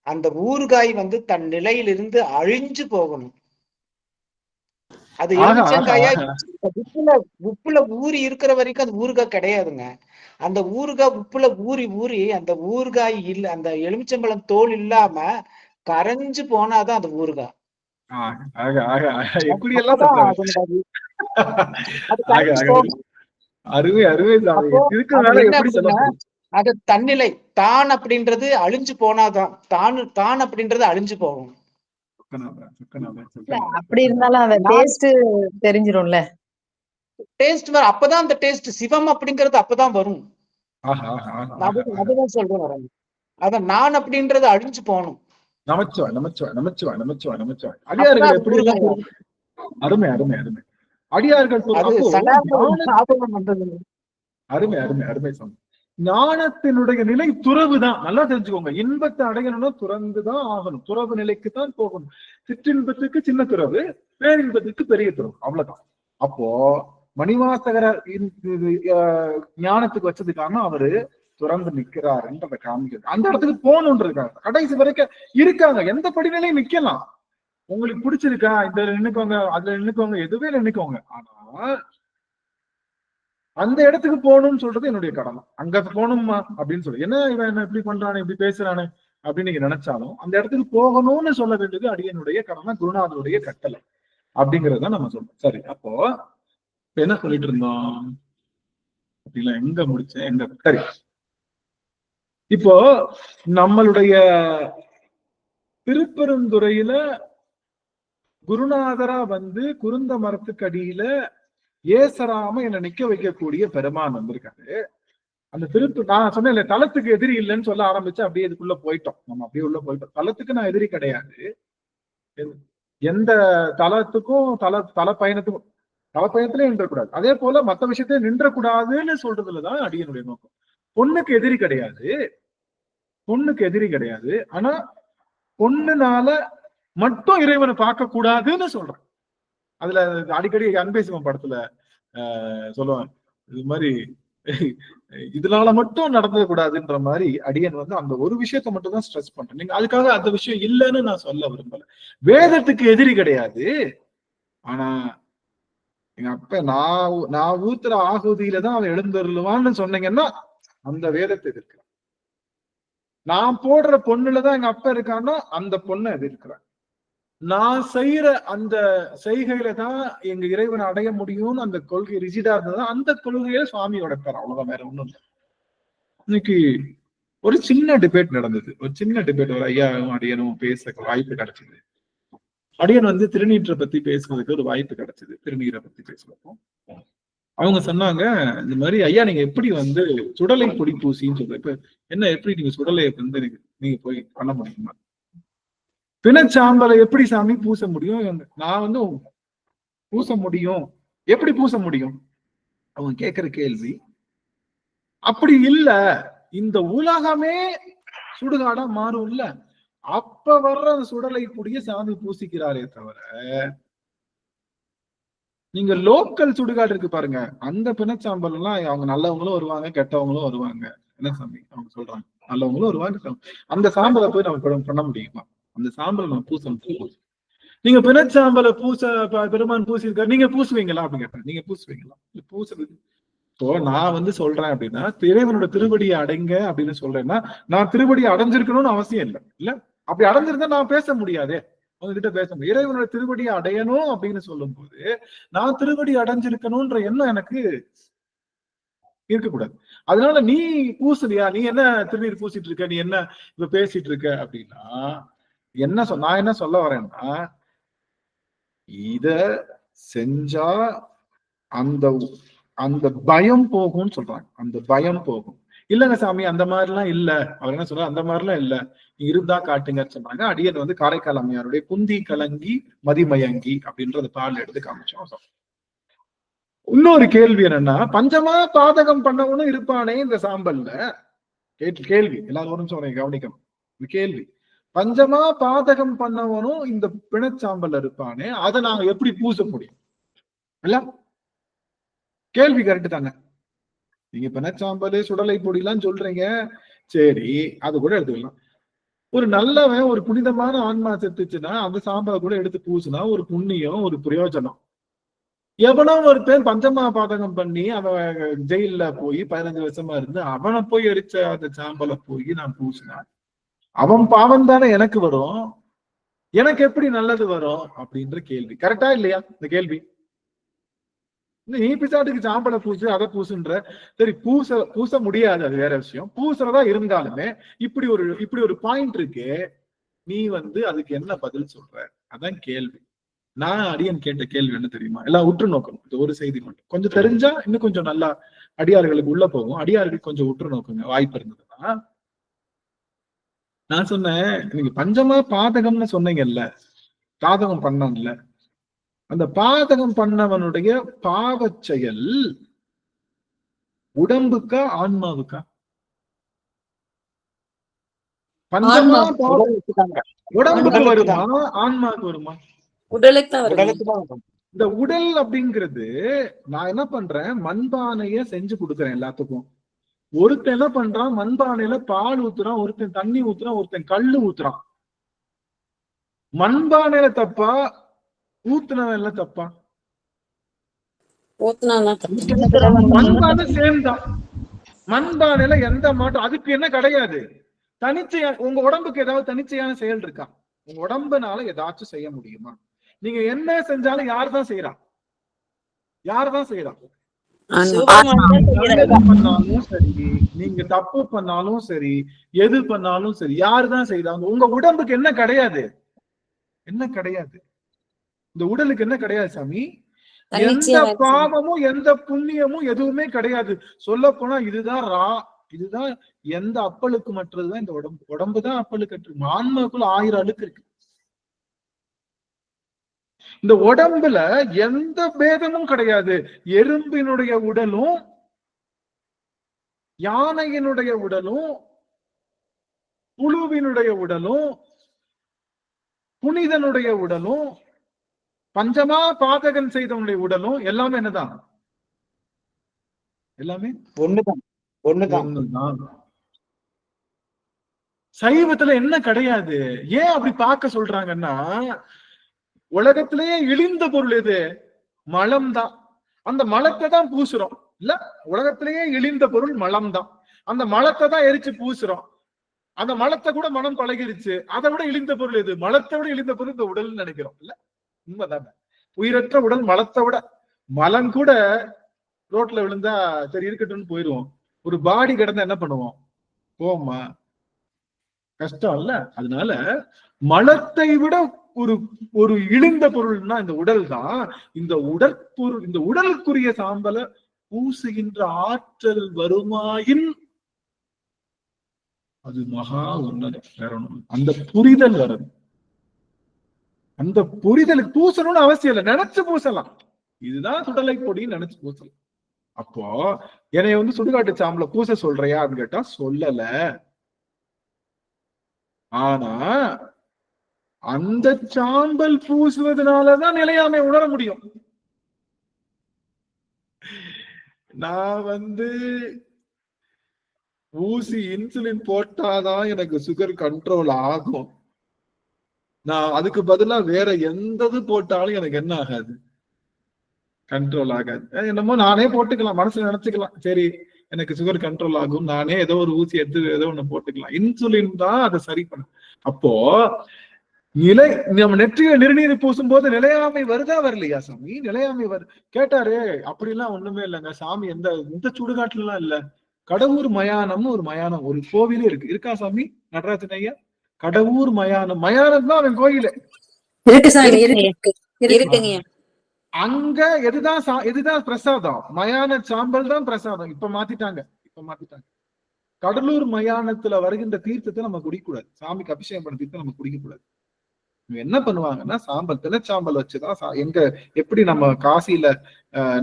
அந்த ஊறுகாய் தன் நிலையிலிருந்து அழிஞ்சு போகணும். அது எலுமிச்சங்காயா உப்புல ஊறி இருக்கிற வரைக்கும் அது ஊறுகாய் கிடையாதுங்க. அந்த ஊறுகாய் உப்புல ஊறி அந்த ஊறுகாய் இல்ல, அந்த எலுமிச்சம்பழம் தோல் இல்லாம கரைஞ்சு போனாதான் அந்த ஊறுகாய். அது தன்னிலை தான் அப்படின்றது அழிஞ்சு போனாதான், தான் அப்படின்றது அழிஞ்சு போகும். அப்படி இருந்தாலும் அந்த டேஸ்ட் தெரிஞ்சிரும்ல, டேஸ்ட் வரும். அப்பதான் அந்த டேஸ்ட் சிவம் அப்படிங்கிறது அப்பதான் வரும். அதுதான் சொல்றேன். அதான் நான் அப்படின்றது அழிஞ்சு போகணும். அடியார்கள் எப்படி? அருமை அருமை அருமை. அடியார்கள் அருமை அருமை அருமை சொன்ன. ஞானத்தினுடைய நிலை துறவு தான். நல்லா தெரிஞ்சுக்கோங்க. இன்பத்தை அடையணும்னா துறந்துதான் ஆகணும், துறவு நிலைக்கு தான் போகணும். சிற்றின்பத்துக்கு சின்ன துறவு, பேரின்பத்துக்கு பெரிய துறவு, அவ்வளவுதான். அப்போ மணிவாசகர ஞானத்துக்கு வச்சது காரணம் அவரு துறந்து நிக்கிறாருன்றத காமிக்கிறது. அந்த இடத்துக்கு போகணுன்றதுக்காக கடைசி வரைக்கும் இருக்காங்க. எந்த படிநிலையும் நிக்கலாம். உங்களுக்கு பிடிச்சிருக்கா, இந்த நின்னுக்கோங்க, அதுல நின்னுக்கோங்க, எதுவே நின்னுக்கோங்க. ஆனா அந்த இடத்துக்கு போகணும்னு சொல்றது என்னுடைய கடமை. அங்க போகணுமா அப்படின்னு சொல்லி, என்ன இவன் என்ன இப்படி பண்றானே, இப்படி பேசுறானே அப்படின்னு நீங்க நினைச்சாலும் அந்த இடத்துக்கு போகணும்னு சொல்ல வேண்டியது அடியனுடைய கடமை, குருநாதருடைய கட்டளை அப்படிங்கறத நம்ம சொல்றோம். சரி, அப்போ என்ன சொல்லிட்டு இருந்தோம் அப்படின்னா, எங்க முடிச்சேன், எங்க? சரி, இப்போ நம்மளுடைய திருப்பெருந்துறையில குருநாதரா குருந்த மரத்துக்கு அடியில ஏசராம என்னை நிக்க வைக்கக்கூடிய பெருமான் வந்திருக்காரு. அந்த நான் சொன்னேன், தலத்துக்கு எதிரி இல்லைன்னு சொல்ல ஆரம்பிச்சு அப்படியே இதுக்குள்ள போயிட்டோம். நம்ம அப்படியே உள்ள போயிட்டோம். தலத்துக்கு நான் எதிரி கிடையாது. எந்த தலத்துக்கும் தல பயணத்திலே நின்றக்கூடாது. அதே போல மற்ற விஷயத்தையும் நின்றக்கூடாதுன்னு சொல்றதுலதான் அடியனுடைய நோக்கம். பொண்ணுக்கு எதிரி கிடையாது. ஆனா பொண்ணுனால மட்டும் இறைவனை பார்க்க கூடாதுன்னு சொல்றேன். அதுல அடிக்கடி அன்பே சிவம் படத்துல சொல்லுவாங்க, இது மாதிரி இதனால மட்டும் நடந்தது கூடாதுன்ற மாதிரி அடியன் அந்த ஒரு விஷயத்த மட்டும் தான் ஸ்ட்ரெஸ் பண்றேன். நீங்க அதுக்காக அந்த விஷயம் இல்லைன்னு நான் சொல்ல விரும்பல. வேதத்துக்கு எதிரி கிடையாது. ஆனா எங்க அப்ப நான் ஊத்துற ஆகுதியில தான் அவன் எழுந்தருளுவான்னு சொன்னீங்கன்னா அந்த வேதத்தை எதிர்க்கிறான். நான் போடுற பொண்ணுலதான் எங்க அப்பா இருக்கான்னா அந்த பொண்ணை எதிர்க்கிறான். நான் செய்யற அந்த செய்கையில தான் எங்க இறைவனை அடைய முடியும்னு அந்த கொள்கை ரிஜிடா இருந்ததுதான் அந்த கொள்கையில சுவாமியோட பேர், அவ்வளவுதான், வேற ஒண்ணும் இல்லை. இன்னைக்கு ஒரு சின்ன டிபேட் நடந்தது. ஒரு ஐயாவும் அடியனும் பேச வாய்ப்பு கிடைச்சது. அடியன் திருநீற்றை பத்தி பேசுறதுக்கு ஒரு வாய்ப்பு கிடைச்சது. திருநீரை பத்தி பேசுறப்போ அவங்க சொன்னாங்க, இந்த மாதிரி ஐயா நீங்க எப்படி சுடலை பொடி பூசின்னு சொல்ற, இப்ப என்ன எப்படி நீங்க சுடலை நீங்க போய் பண்ண முடியுமா? பிணச்சாம்பலை எப்படி சாமி பூச முடியும்? நான் வந்து பூச முடியும், எப்படி பூச முடியும்? அவங்க கேட்கிற கேள்வி. அப்படி இல்ல, இந்த உலகமே சுடுகாடா மாறும் இல்ல, அப்ப வர்ற அந்த சுடலை கூடிய சாமி பூசிக்கிறாரே தவிர, நீங்க லோக்கல் சுடுகாடு இருக்கு பாருங்க, அந்த பிணச்சாம்பல் எல்லாம் அவங்க நல்லவங்களும் வருவாங்க, கெட்டவங்களும் வருவாங்க. என்ன சாமி அவங்க சொல்றாங்க, நல்லவங்களும் வருவாங்க. அந்த சாம்பலை போய் நம்ம பண்ண முடியுமா? அந்த சாம்பலை நம்ம பூச முடியும். நீங்க பிணச்சாம்பலை பெருமான் பூசிருக்காரு, நீங்க பூசுவீங்களா அப்படின்னு கேட்டேன். நீங்க பூசுவீங்களா? பூசுறது இப்போ நான் வந்து சொல்றேன் அப்படின்னா, இறைவனோட திருவடியை அடைங்க அப்படின்னு சொல்றேன்னா, நான் திருவடியை அடைஞ்சிருக்கணும்னு அவசியம் இல்லை. இல்ல அப்படி அடைஞ்சிருந்தா நான் பேச முடியாதே, உங்ககிட்ட பேச முடியும். இறைவனோட திருவடியை அடையணும் அப்படின்னு சொல்லும் போது நான் திருவடி அடைஞ்சிருக்கணும்ன்ற எண்ணம் எனக்கு இருக்கக்கூடாது. அதனால நீ பூசலையா, நீ என்ன திருநீர் பூசிட்டு இருக்க, நீ என்ன இப்ப பேசிட்டு இருக்க அப்படின்னா, நான் என்ன சொல்ல வரேன்னா, இத செஞ்சா அந்த அந்த பயம் போகும்னு சொல்றாங்க. அந்த பயம் போகும். இல்லங்க சாமி அந்த மாதிரிலாம் இல்ல, அவர் என்ன சொல்றாரு, அந்த மாதிரிலாம் இல்ல, இருந்தா காட்டுங்கன்னு சொன்னாங்க. அடியன் வந்து காரைக்கால் அம்மையாருடைய குந்தி கலங்கி மதிமயங்கி அப்படின்ற அந்த பாடல் எடுத்து காமிச்சோம். இன்னொரு கேள்வி என்னன்னா, பஞ்சமா பாதகம் பண்ணவனும் இருப்பானே இந்த சாம்பல்ல. கேள்வி எல்லாரும் ஒரு நிமிஷம் கவனிக்கணும். இந்த கேள்வி, பஞ்சமா பாதகம் பண்ணவனும் இந்த பிணச்சாம்பல் இருப்பானே, அதை நாங்க எப்படி பூச முடியும்? இல்ல கேள்வி கரெக்ட் தானே? நீங்க பிணச்சாம்பல் சுடலை பொடிலாம் சொல்றீங்க, சரி அது கூட எடுத்துக்கலாம். ஒரு நல்லவன் ஒரு புனிதமான ஆன்மா செத்துச்சுன்னா அந்த சாம்பலை கூட எடுத்து பூசினா ஒரு புண்ணியம், ஒரு பிரயோஜனம். எவனோ ஒருத்தன் பஞ்சமா பாதகம் பண்ணி அவன் ஜெயில போய் 15 வருஷமா இருந்து அவனை போய் எரிச்ச அந்த சாம்பலை போய் நான் பூசினா அவன் பாவம் தானே எனக்கு வரும், எனக்கு எப்படி நல்லது வரும் அப்படின்ற கேள்வி கரெக்டா இல்லையா? இந்த கேள்வி நீ பிசாட்டுக்கு சாம்பலை பூசு அதை பூசுன்ற, சரி பூச முடியாது, அது வேற விஷயம். பூசுறதா இருந்தாலுமே இப்படி ஒரு பாயிண்ட் இருக்கு, நீ வந்து அதுக்கு என்ன பதில் சொல்ற? அதான் கேள்வி. நான் அடியன் கேட்ட கேள்வி என்ன தெரியுமா? எல்லாம் உற்று நோக்கணும். இந்த ஒரு செய்தி மட்டும் கொஞ்சம் தெரிஞ்சா இன்னும் கொஞ்சம் நல்லா அடியார்களுக்கு உள்ள போகும். அடியார்கள் கொஞ்சம் உற்று நோக்குங்க வாய்ப்பு இருந்ததுன்னா. நான் சொன்னேன், நீங்க பஞ்சமா பாதகம்னு சொன்னீங்கல்ல, பாதகம் பண்ணல, அந்த பாதகம் பண்ணவனுடைய பாவ செயல் உடம்புக்கா ஆன்மாவுக்கா? பஞ்சமா உடம்புக்கு வருமா ஆன்மாவுக்கு வருமா? உடலுக்கு தான். இந்த உடல் அப்படிங்கிறது நான் என்ன பண்றேன், மண்பானைய செஞ்சு கொடுக்குறேன் எல்லாத்துக்கும். ஒருத்தன் என்ன பண்றான், மண்பானையில பால் ஊத்துறான், ஒருத்தன் தண்ணி ஊத்துறான், ஒருத்தன் கல்லு ஊத்துறான். மண்பானையில தப்பா, ஊத்துனவன்ல தப்பா? மண்பானை சேம் தான். மண்பானையில எந்த மாற்றம், அதுக்கு என்ன கிடையாது. தனிச்சையா உங்க உடம்புக்கு ஏதாவது தனிச்சையான செயல் இருக்கா? உங்க உடம்புனால ஏதாச்சும் செய்ய முடியுமா? நீங்க என்ன செஞ்சாலும் யாருதான் செய்யறா? யாருதான் செய்யறா? பண்ணாலும் சரி, நீங்க தப்பு பண்ணாலும் சரி, எது பண்ணாலும் சரி, யாருதான் செய்யறாங்க? உங்க உடம்புக்கு என்ன கிடையாது? என்ன கிடையாது? இந்த உடலுக்கு என்ன கிடையாது சாமி? எந்த பாவமும் எந்த புண்ணியமும் எதுவுமே கிடையாது. சொல்ல போனா இதுதான் எந்த அப்பழுக்கு மற்றதுதான் இந்த உடம்புதான் அப்பழுக்கு அற்று. ஆன்மாக்குள்ள 1000 அழுக்கு இருக்கு. இந்த உடம்புல எந்த பேதமும் கிடையாது. எறும்பினுடைய உடலும், யானையினுடைய உடலும், புழுவினுடைய உடலும், புனிதனுடைய உடலும், பஞ்சமா பாதகன் செய்தவனுடைய உடலும் எல்லாமே என்னதான்? எல்லாமே ஒண்ணுதான். சைவத்துல என்ன கிடையாது. ஏன் அப்படி பார்க்க சொல்றாங்கன்னா, உலகத்திலேயே இழிந்த பொருள் எது? மலம் தான். அந்த மலத்தை தான் பூசுறோம் இல்ல? உலகத்திலேயே இழிந்த பொருள் மலம் தான். அந்த மலத்தை தான் எரிச்சு பூசுறோம். அந்த மலத்தை கூட மனம் பழகிருச்சு. அதை விட இழிந்த பொருள் எது? மலத்தை விட இழிந்த பொருள் இந்த உடல் நினைக்கிறோம் இல்ல? உண்மைதானே? உயிரற்ற உடல் மலத்தை விட, மலம் கூட ரோட்ல விழுந்தா சரி இருக்கட்டும்னு போயிடுவோம். ஒரு பாடி கிடந்தா என்ன பண்ணுவோம்? போமா, கஷ்டம் இல்ல? அதனால மலத்தை விட ஒரு இழிந்த பொருள்னா இந்த உடல் தான். இந்த உடற்பொருள், இந்த உடலுக்குரிய சாம்பலை பூசுகின்ற ஆற்றல் வருமாயின் அது மகா உன்னதம். வேற ஒண்ணும் அந்த புரிதல் வரும். அந்த புரிதலுக்கு பூசணும்னு அவசியம் இல்லை, நினைச்சு பூசலாம். இதுதான் சுடலை பொடின்னு நினைச்சு பூசலாம். அப்போ என்னைய சுடுகாட்டு சாம்பல பூச சொல்றியா அப்படின்னு கேட்டா சொல்லல. ஆனா அந்த சாம்பல் பூசுவதனாலதான் நிலையாமை உணர முடியும். நான் ஊசி இன்சுலின் போட்டாதான் எனக்கு சுகர் கண்ட்ரோல் ஆகும். நான் அதுக்கு பதிலா வேற எந்தது போட்டாலும் எனக்கு என்ன ஆகாது, கண்ட்ரோல் ஆகாது. என்னமோ நானே போட்டுக்கலாம், மனசுல நினைச்சுக்கலாம், சரி எனக்கு சுகர் கண்ட்ரோல் ஆகும், நானே ஏதோ ஒரு ஊசி எடுத்து ஏதோ ஒண்ணு போட்டுக்கலாம். இன்சுலின் தான் அதை சரி பண்ண. அப்போ நம்ம நெற்றியில நிறுநீர் பூசும் போது நிலையாமை வருதா வரலையா சாமி? நிலையாமை கேட்டாரு. அப்படிலாம் ஒண்ணுமே இல்லைங்க சாமி, இந்த சுடுகாட்டுல எல்லாம் இல்ல. கடவுர் மயானம்னு ஒரு மயானம், ஒரு கோவிலே இருக்கா சாமி நடராஜன் ஐயா? கடவுர் மயானம், மயானம் தான் அவன் கோயிலு இருக்குங்க. அங்க எதுதான் பிரசாதம்? மயான சாம்பல் தான் பிரசாதம். இப்ப மாத்திட்டாங்க. கடலூர் மயானத்துல வருகின்ற தீர்த்தத்தை நம்ம குடிக்கூடாது. சாமிக்கு அபிஷேகம் பண்ண தீர்த்தம் நம்ம குடிக்க கூடாது. என்ன பண்ணுவாங்கன்னா சாம்பல், தினச்சாம்பல் வச்சுதான் எங்க எப்படி நம்ம காசியில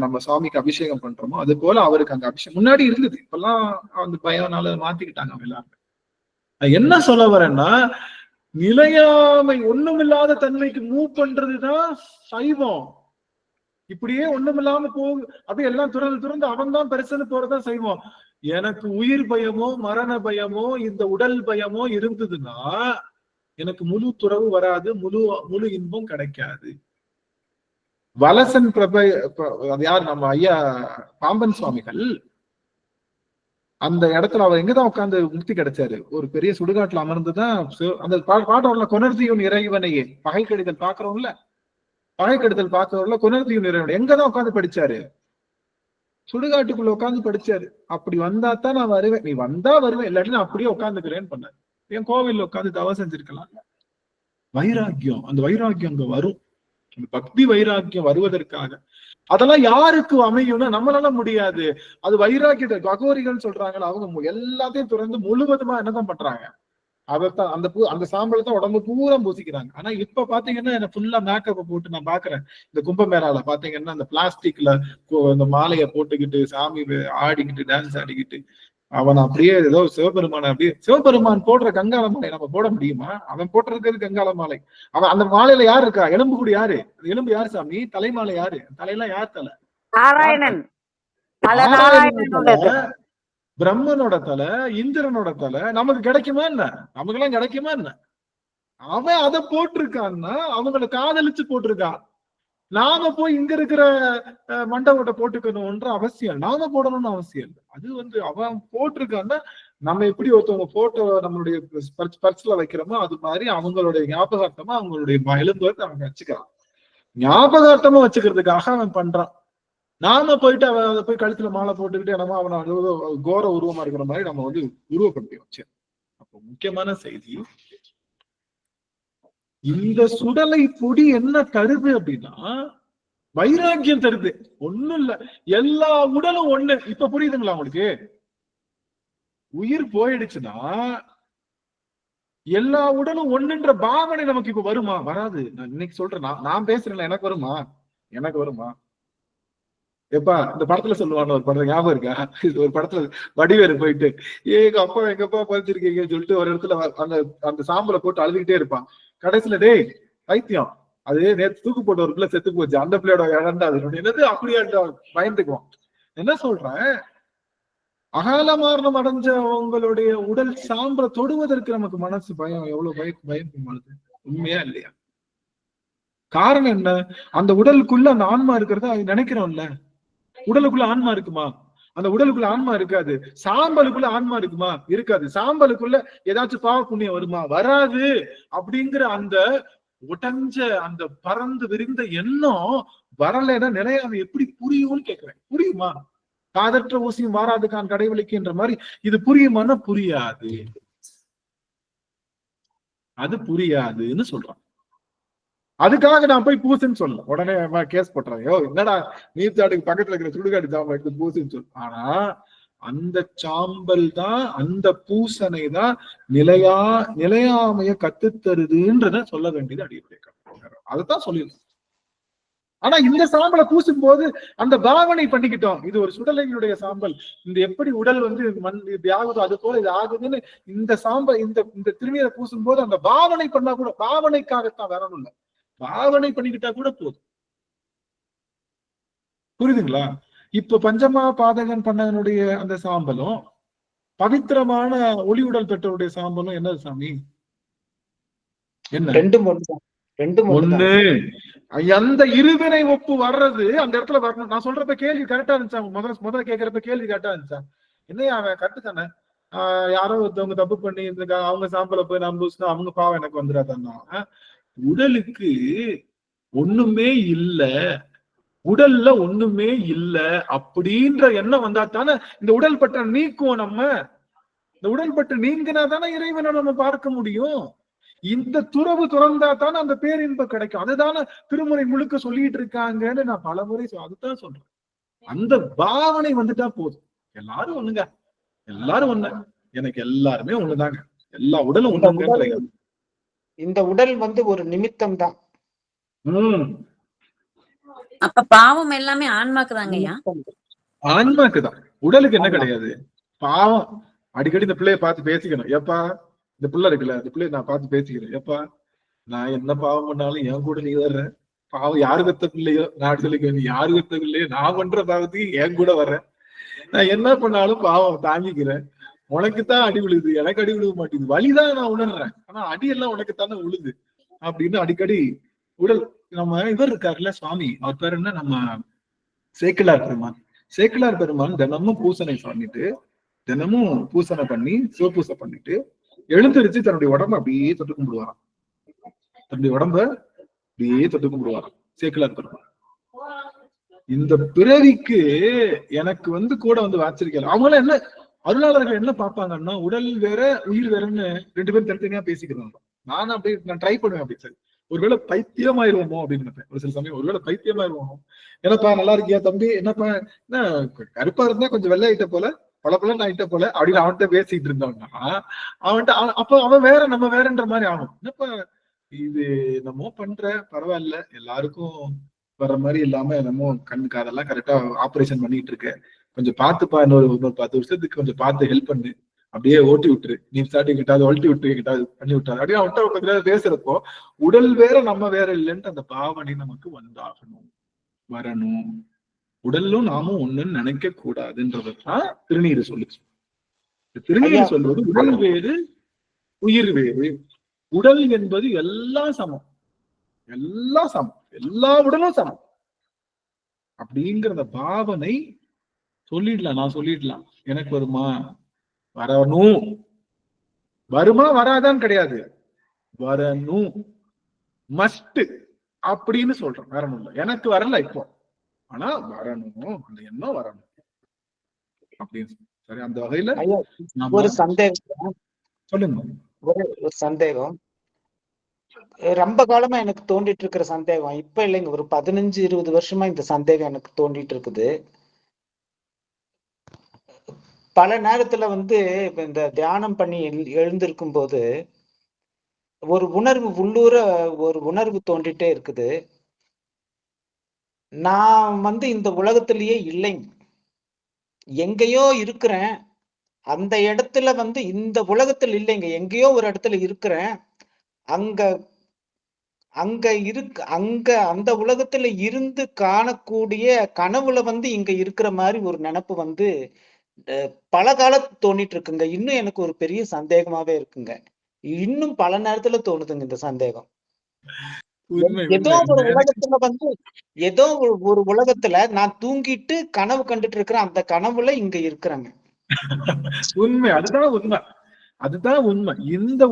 நம்ம சுவாமிக்கு அபிஷேகம் பண்றோமோ அது போல அவருக்கு அங்க அபிஷேகம் முன்னாடி இருந்தது. இப்பெல்லாம் அந்த பயனால மாத்திக்கிட்டாங்க எல்லாருமே. என்ன சொல்ல வரேன்னா, நிலையாமை ஒண்ணுமில்லாத தன்மைக்கு மூவ் பண்றதுதான் சைவம். இப்படியே ஒண்ணுமில்லாம அப்படியே எல்லாம் துறந்து அவன் தான் பெருசுன்னு போறதான் செய்வோம். எனக்கு உயிர் பயமோ மரண பயமோ இந்த உடல் பயமோ இருந்ததுன்னா எனக்கு முழு துறவு வராது, முழு இன்பம் கிடைக்காது. வலசன் அது யார்? நம்ம ஐயா பாம்பன் சுவாமிகள். அந்த இடத்துல அவர் எங்கதான் உட்கார்ந்து முக்தி கிடைச்சாரு? ஒரு பெரிய சுடுகாட்டுல அமர்ந்துதான் அந்த பாட்டோட கொணர்த்தியும் இறைவனையே பகை கெடுதல் பாக்குறோம்ல, பகை கெடுதல் பாக்குறோம்ல, கொணர்த்தியும் இறைவனை எங்கதான் உட்கார்ந்து படிச்சாரு? சுடுகாட்டுக்குள்ள உட்கார்ந்து படிச்சாரு. அப்படி வந்தாதான் நான் வருவேன், நீ வந்தா வருவேன், இல்லாட்டி நான் அப்படியே உட்கார்ந்துக்கிறேன்னு பண்ணாரு. என் கோவில்ல உட்காந்து தவம் செஞ்சிருக்கலாம். வைராக்கியம், அந்த வைராக்கியம் அங்க வரும். அந்த பக்தி வைராக்கியம் வருவதற்காக அதெல்லாம் யாருக்கு அமையும்னா நம்மளால முடியாது. அது வைராக்கியத்தை அகோரிகள் சொல்றாங்கல்ல, அவங்க எல்லாத்தையும் துறந்து முழுவதுமா என்னதான் பண்றாங்க? அதைத்தான் அந்த சாம்பலை தான் உடம்பு பூரா பூசிக்கிறாங்க. ஆனா இப்ப பாத்தீங்கன்னா எனக்கு ஃபுல்லா மேக்கப்பை போட்டு நான் பாக்குறேன். இந்த கும்பமேளால பாத்தீங்கன்னா அந்த பிளாஸ்டிக்ல அந்த மாலையை போட்டுக்கிட்டு சாமி ஆடிக்கிட்டு டான்ஸ் ஆடிக்கிட்டு அவன் அப்படியே ஏதோ சிவபெருமான அப்படியே சிவபெருமான் போடுற கங்காள மாலை நம்ம போட முடியுமா? அவன் போட்டிருக்கிறது கங்காள மாலை. அவன் அந்த மாலையில யாரு இருக்கா? எலும்பு கூட யாரு? எலும்பு யாரு சாமி? தலைமாலை யாரு? தலையெல்லாம் யார் தலை? பிரம்மனோட தலை, இந்திரனோட தலை. நமக்கு கிடைக்குமா என்ன? நமக்கு எல்லாம் கிடைக்குமா என்ன? அவன் அதை போட்டிருக்கான்னா அவங்கள காதலிச்சு போட்டிருக்கான். நாம போய் இங்க இருக்கிற மண்டபத்தை போட்டுக்கணும்ன்ற அவசியம், நாம போடணும்னு அவசியம் இல்லை. அது அவன் போட்டிருக்கான்னா நம்ம எப்படி ஒருத்தவங்க போட்டோ நம்மளுடைய பர்ஸ்ல வைக்கிறோமோ அது மாதிரி அவங்களுடைய ஞாபகார்த்தமா அவங்களுடைய எலும்புகளை அவங்க வச்சுக்கிறான். ஞாபகார்த்தமா வச்சுக்கிறதுக்காக அவன் பண்றான். நாம போயிட்டு அவன் அதை போய் கழுத்துல மாலை போட்டுக்கிட்டு என்னமோ அவனை கோர உருவமா இருக்கிற மாதிரி நம்ம உருவப்படுத்தி வச்சு. அப்போ முக்கியமான செய்தி, இந்த சுடலை பொடி என்ன தருது அப்படின்னா வைராக்கியம் தருது. ஒண்ணும் இல்ல, எல்லா உடலும் ஒண்ணு. இப்ப புரியுதுங்களா உங்களுக்கு? உயிர் போயிடுச்சுன்னா எல்லா உடலும் ஒண்ணுன்ற பாவனை நமக்கு இப்ப வருமா? வராது. நான் இன்னைக்கு சொல்றேன், நான் பேசுறேன், எனக்கு வருமா? எப்பா இந்த படத்துல சொல்லுவாங்க, ஒரு படத்துல ஞாபகம் இருக்கா? இது ஒரு படத்துல வடிவேலு போயிட்டு எங்கப்பா பறிச்சிருக்கீங்கன்னு சொல்லிட்டு ஒரு இடத்துல அந்த சாம்பலை போட்டு அழுதுகிட்டே இருப்பான். கடைசியில டேய் பைத்தியம், அது நேற்று தூக்கு போட்டு ஒரு பிள்ளை செத்து போச்சு, அந்த பிள்ளையோட இழந்தா அது என்னது அப்படியே பயந்துக்குவோம். என்ன சொல்றேன், அகால மரணம் அடைஞ்ச உங்களுடைய உடல் சாம்பலை தொடுவதற்கு நமக்கு மனசு பயம், எவ்வளவு பயம் வருது, உண்மையா இல்லையா? காரணம் என்ன? அந்த உடலுக்குள்ள அந்த ஆன்மா இருக்கிறத நினைக்கிறோம்ல. உடலுக்குள்ள ஆன்மா இருக்குமா? அந்த உடலுக்குள்ள ஆன்மா இருக்காது. சாம்பலுக்குள்ள ஆன்மா இருக்குமா? இருக்காது. சாம்பலுக்குள்ள ஏதாச்சும் பாவ புண்ணியம் வருமா? வராது. அப்படிங்கிற அந்த உடஞ்ச அந்த பறந்து விரிந்த எண்ணம் வரலைன்னா நிலையாம எப்படி புரியும்னு கேட்கிறேன். புரியுமா? காதற்ற ஊசியும் வாராதுக்கான் கடைவெளிக்குன்ற மாதிரி இது புரியுமான்னா புரியாது. அது புரியாதுன்னு சொல்றான். அதுக்காக நான் போய் பூசுன்னு சொல்ல உடனே கேஸ் போட்டுறாங்க. என்னடா நீர்த்தாடுக்கு பக்கத்துல இருக்கிற சுடுகாடு ஜாம எடுத்து பூசுன்னு சொல்ல. ஆனா அந்த சாம்பல் தான், அந்த பூசனை தான் நிலையாமைய கத்துத்தருதுன்றத சொல்ல வேண்டியது அடிப்படை. அதுதான் சொல்லியிருக்கோம். ஆனா இந்த சாம்பலை பூசும் போது அந்த பாவனை பண்ணிக்கிட்டோம், இது ஒரு சுடலைகளுடைய சாம்பல், இந்த எப்படி உடல் வந்து மண் இப்படி ஆகுதோ அது போல இது ஆகுதுன்னு இந்த சாம்பல் இந்த திருநீரை பூசும் போது அந்த பாவனை பண்ணா கூட, பாவனைக்காகத்தான் வரணும் இல்ல, பாவனை பண்ணிக்கிட்டா கூட போதும். புரியுதுங்களா? இப்ப பஞ்சமா பாதகன் பண்ணதனுடைய அந்த சாம்பலும் பவித்திரமான ஒளி உடல் பெற்றவருடைய சாம்பலும் என்னது சாமி? என்ன? ரெண்டும் ஒண்ணு. அந்த இருவினை ஒப்பு வர்றது அந்த இடத்துல வரணும். நான் சொல்றப்ப கேள்வி கரெக்டா இருந்துச்சா? முதல்ல கேட்கறப்ப கேள்வி கரெக்டா இருந்துச்சா? என்னையா அவன் கரெக்ட் தானே? யாரோ ஒருத்தவங்க தப்பு பண்ணி அவங்க சாம்பலை போய் நான் பூசினா அவங்க பாவம் எனக்கு வந்துடாதான்னா, உடலுக்கு ஒண்ணுமே இல்ல, உடல்ல ஒண்ணுமே இல்ல அப்படின்ற எண்ணம் வந்தா தானே இந்த உடல் பற்ற நீக்குவோம். நம்ம இந்த உடல் பற்று நீங்கினா தானே இறைவனை நம்ம பார்க்க முடியும். இந்த துறவு துறந்தா தானே அந்த பேரின்பம் கிடைக்கும். அதுதானே திருமுறை முழுக்க சொல்லிட்டு இருக்காங்கன்னு நான் பல முறை அதுதான் சொல்றேன். அந்த பாவனை வந்துட்டா போதும். எல்லாரும் ஒண்ணுங்க, எல்லாரும் ஒண்ணு, எனக்கு எல்லாருமே ஒண்ணுதாங்க, எல்லா உடலும் ஒண்ணுங்க. இந்த உடல் வந்து ஒரு நிமித்தம் தான். அப்ப பாவம் எல்லாமே ஆன்மாக்கு தாங்கய்யா? ஆன்மாக்கு தான், உடலுக்கு என்ன கிடையாது. பாவம் அடிக்கடி இந்த பிள்ளைய பார்த்து பேசிக்கணும். ஏப்பா இந்த பிள்ளை இருக்குல்ல, இந்த பிள்ளைய நான் பார்த்து பேசிக்கிறேன். ஏப்பா நான் என்ன பாவம் பண்ணாலும் என் கூட நீ வர்ற, பாவம் யாரு கத்த பிள்ளையோ நான் சொல்லிக்க, நீ யாரு கத்த பிள்ளையோ நான் பண்ற பாவத்துக்கு என் கூட வர்றேன். நான் என்ன பண்ணாலும் பாவம் தாங்கிக்கிறேன். உனக்குத்தான் அடி விழுது, எனக்கு அடி விழுக மாட்டேங்குது, வலிதான் நான் உணர்றேன், ஆனா அடி எல்லாம் உனக்குத்தானே விழுது அப்படின்னு அடிக்கடி உடல். நம்ம இவர் இருக்காருல்ல சுவாமி, அவர் பேர் என்ன, நம்ம சேக்கிழார் பெருமான். சேக்கிழார் பெருமான் தினமும் பூசனை பண்ணிட்டு, தினமும் பூசனை பண்ணி சிவபூசை பண்ணிட்டு எழுந்திருச்சு தன்னுடைய உடம்ப அப்படியே தொட்டு கும்பிடுவாராம். தன்னுடைய உடம்ப அப்படியே தொட்டு கும்பிடுவாராம் சேக்கிழார் பெருமான். இந்த பிறவிக்கு எனக்கு வந்து கூட வந்து வாச்சிருக்கல. அவங்கள என்ன அருளாளர்கள் என்ன பார்ப்பாங்கன்னா, உடல் வேற உயிர் வேறன்னு ரெண்டு பேரும் தனித்தனியா பேசிக்கிறாங்க. நானும் அப்படியே நான் ட்ரை பண்ணுவேன். அப்படி சரி ஒருவேளை பைத்தியமாயிருவோமோ அப்படின்னு நினைப்பேன் ஒரு சில சமயம். ஒருவேளை பைத்தியமாயிருவோமோ, என்னப்பா நல்லா இருக்கியா தம்பி, என்னப்பா என்ன கருப்பா இருந்தா கொஞ்சம் வெள்ளையிட்ட போல, பல ஆயிட்ட போல அப்படின்னு அவன்கிட்ட பேசிட்டு இருந்தான்னா, அவன்கிட்ட அப்ப அவன் வேற நம்ம வேறன்ற மாதிரி ஆகும். என்னப்பா இது நம்ம பண்ற பரவாயில்ல, எல்லாருக்கும் வர்ற மாதிரி இல்லாம நம்ம கண்ணுக்கு அதெல்லாம் கரெக்டா ஆபரேஷன் பண்ணிட்டு இருக்க, கொஞ்சம் பார்த்துப்பா, இன்னொரு 10 வருஷத்துக்கு கொஞ்சம் பார்த்து ஹெல்ப் பண்ணு, அப்படியே ஓட்டி விட்டுரு, நீ சாட்டி கிட்டாது ஒல்ட்டி விட்டு கிட்டாது பண்ணி விட்டாரு அப்படியே அவன்கிட்ட கொஞ்சம் பேசுறப்போ உடல் வேற நம்ம வேற இல்லைன்ட்டு அந்த பாவனை நமக்கு வந்தாகணும், வரணும். உடலும் நாமும் ஒண்ணுன்னு நினைக்க கூடாதுன்றதான் திருநீர் சொல்லுச்சு. திருநீர் சொல்வது உடல் வேறு உயிர் வேறு, உடல் என்பது எல்லாம் சமம், எல்லாம் சமம், எல்லா உடலும் சமம் அப்படிங்கிற பாவனை சொல்லிடலாம். நான் சொல்லிடலாம், எனக்கு வருமா வரணும், வருமா வராதான்னு கிடையாது, வரணும் மஸ்ட் அப்படின்னு சொல்றேன். வரணும் இல்லை, எனக்கு வரல இப்போ, ஆனா வரணும், அந்த எண்ணம் வரணும் அப்படின்னு. சரி, அந்த வகையில ஒரு சந்தேகம் சொல்லுங்க. ஒரு சந்தேகம் ரொம்ப காலமா எனக்கு தோண்டிட்டு இருக்கிற சந்தேகம், இப்ப இல்லைங்க, ஒரு 15-20 வருஷமா இந்த சந்தேகம் எனக்கு தோண்டிட்டு இருக்குது. பல நேரத்துல வந்து இந்த தியானம் பண்ணி எழுந்திருக்கும் போது ஒரு உணர்வு உள்ளூர ஒரு உணர்வு தோண்டிட்டே இருக்குது. நான் வந்து இந்த உலகத்திலேயே இல்லைங்க, எங்கேயோ இருக்கிறேன், அந்த இடத்துல வந்து இந்த உலகத்துல இல்லைங்க, எங்கேயோ ஒரு இடத்துல இருக்கிறேன், அங்க அந்த உலகத்துல இருந்து காணக்கூடிய கனவுல வந்து இங்க இருக்கிற மாதிரி ஒரு நினைப்பு வந்து பல காலத்து தோண்டிட்டு இருக்குங்க. இன்னும் எனக்கு ஒரு பெரிய சந்தேகமாவே இருக்குங்க, இன்னும் பல நேரத்துல தோணுதுங்க இந்த சந்தேகம். ஏதோ ஒரு உலகத்துல வந்து ஏதோ ஒரு உலகத்துல நான் தூங்கிட்டு கனவு கண்டுட்டு இருக்கிறேன், அந்த கனவுல இங்க இருக்கிறேங்க. உண்மை, அதுதான் உண்மை, அதுதான் உண்மை. இந்த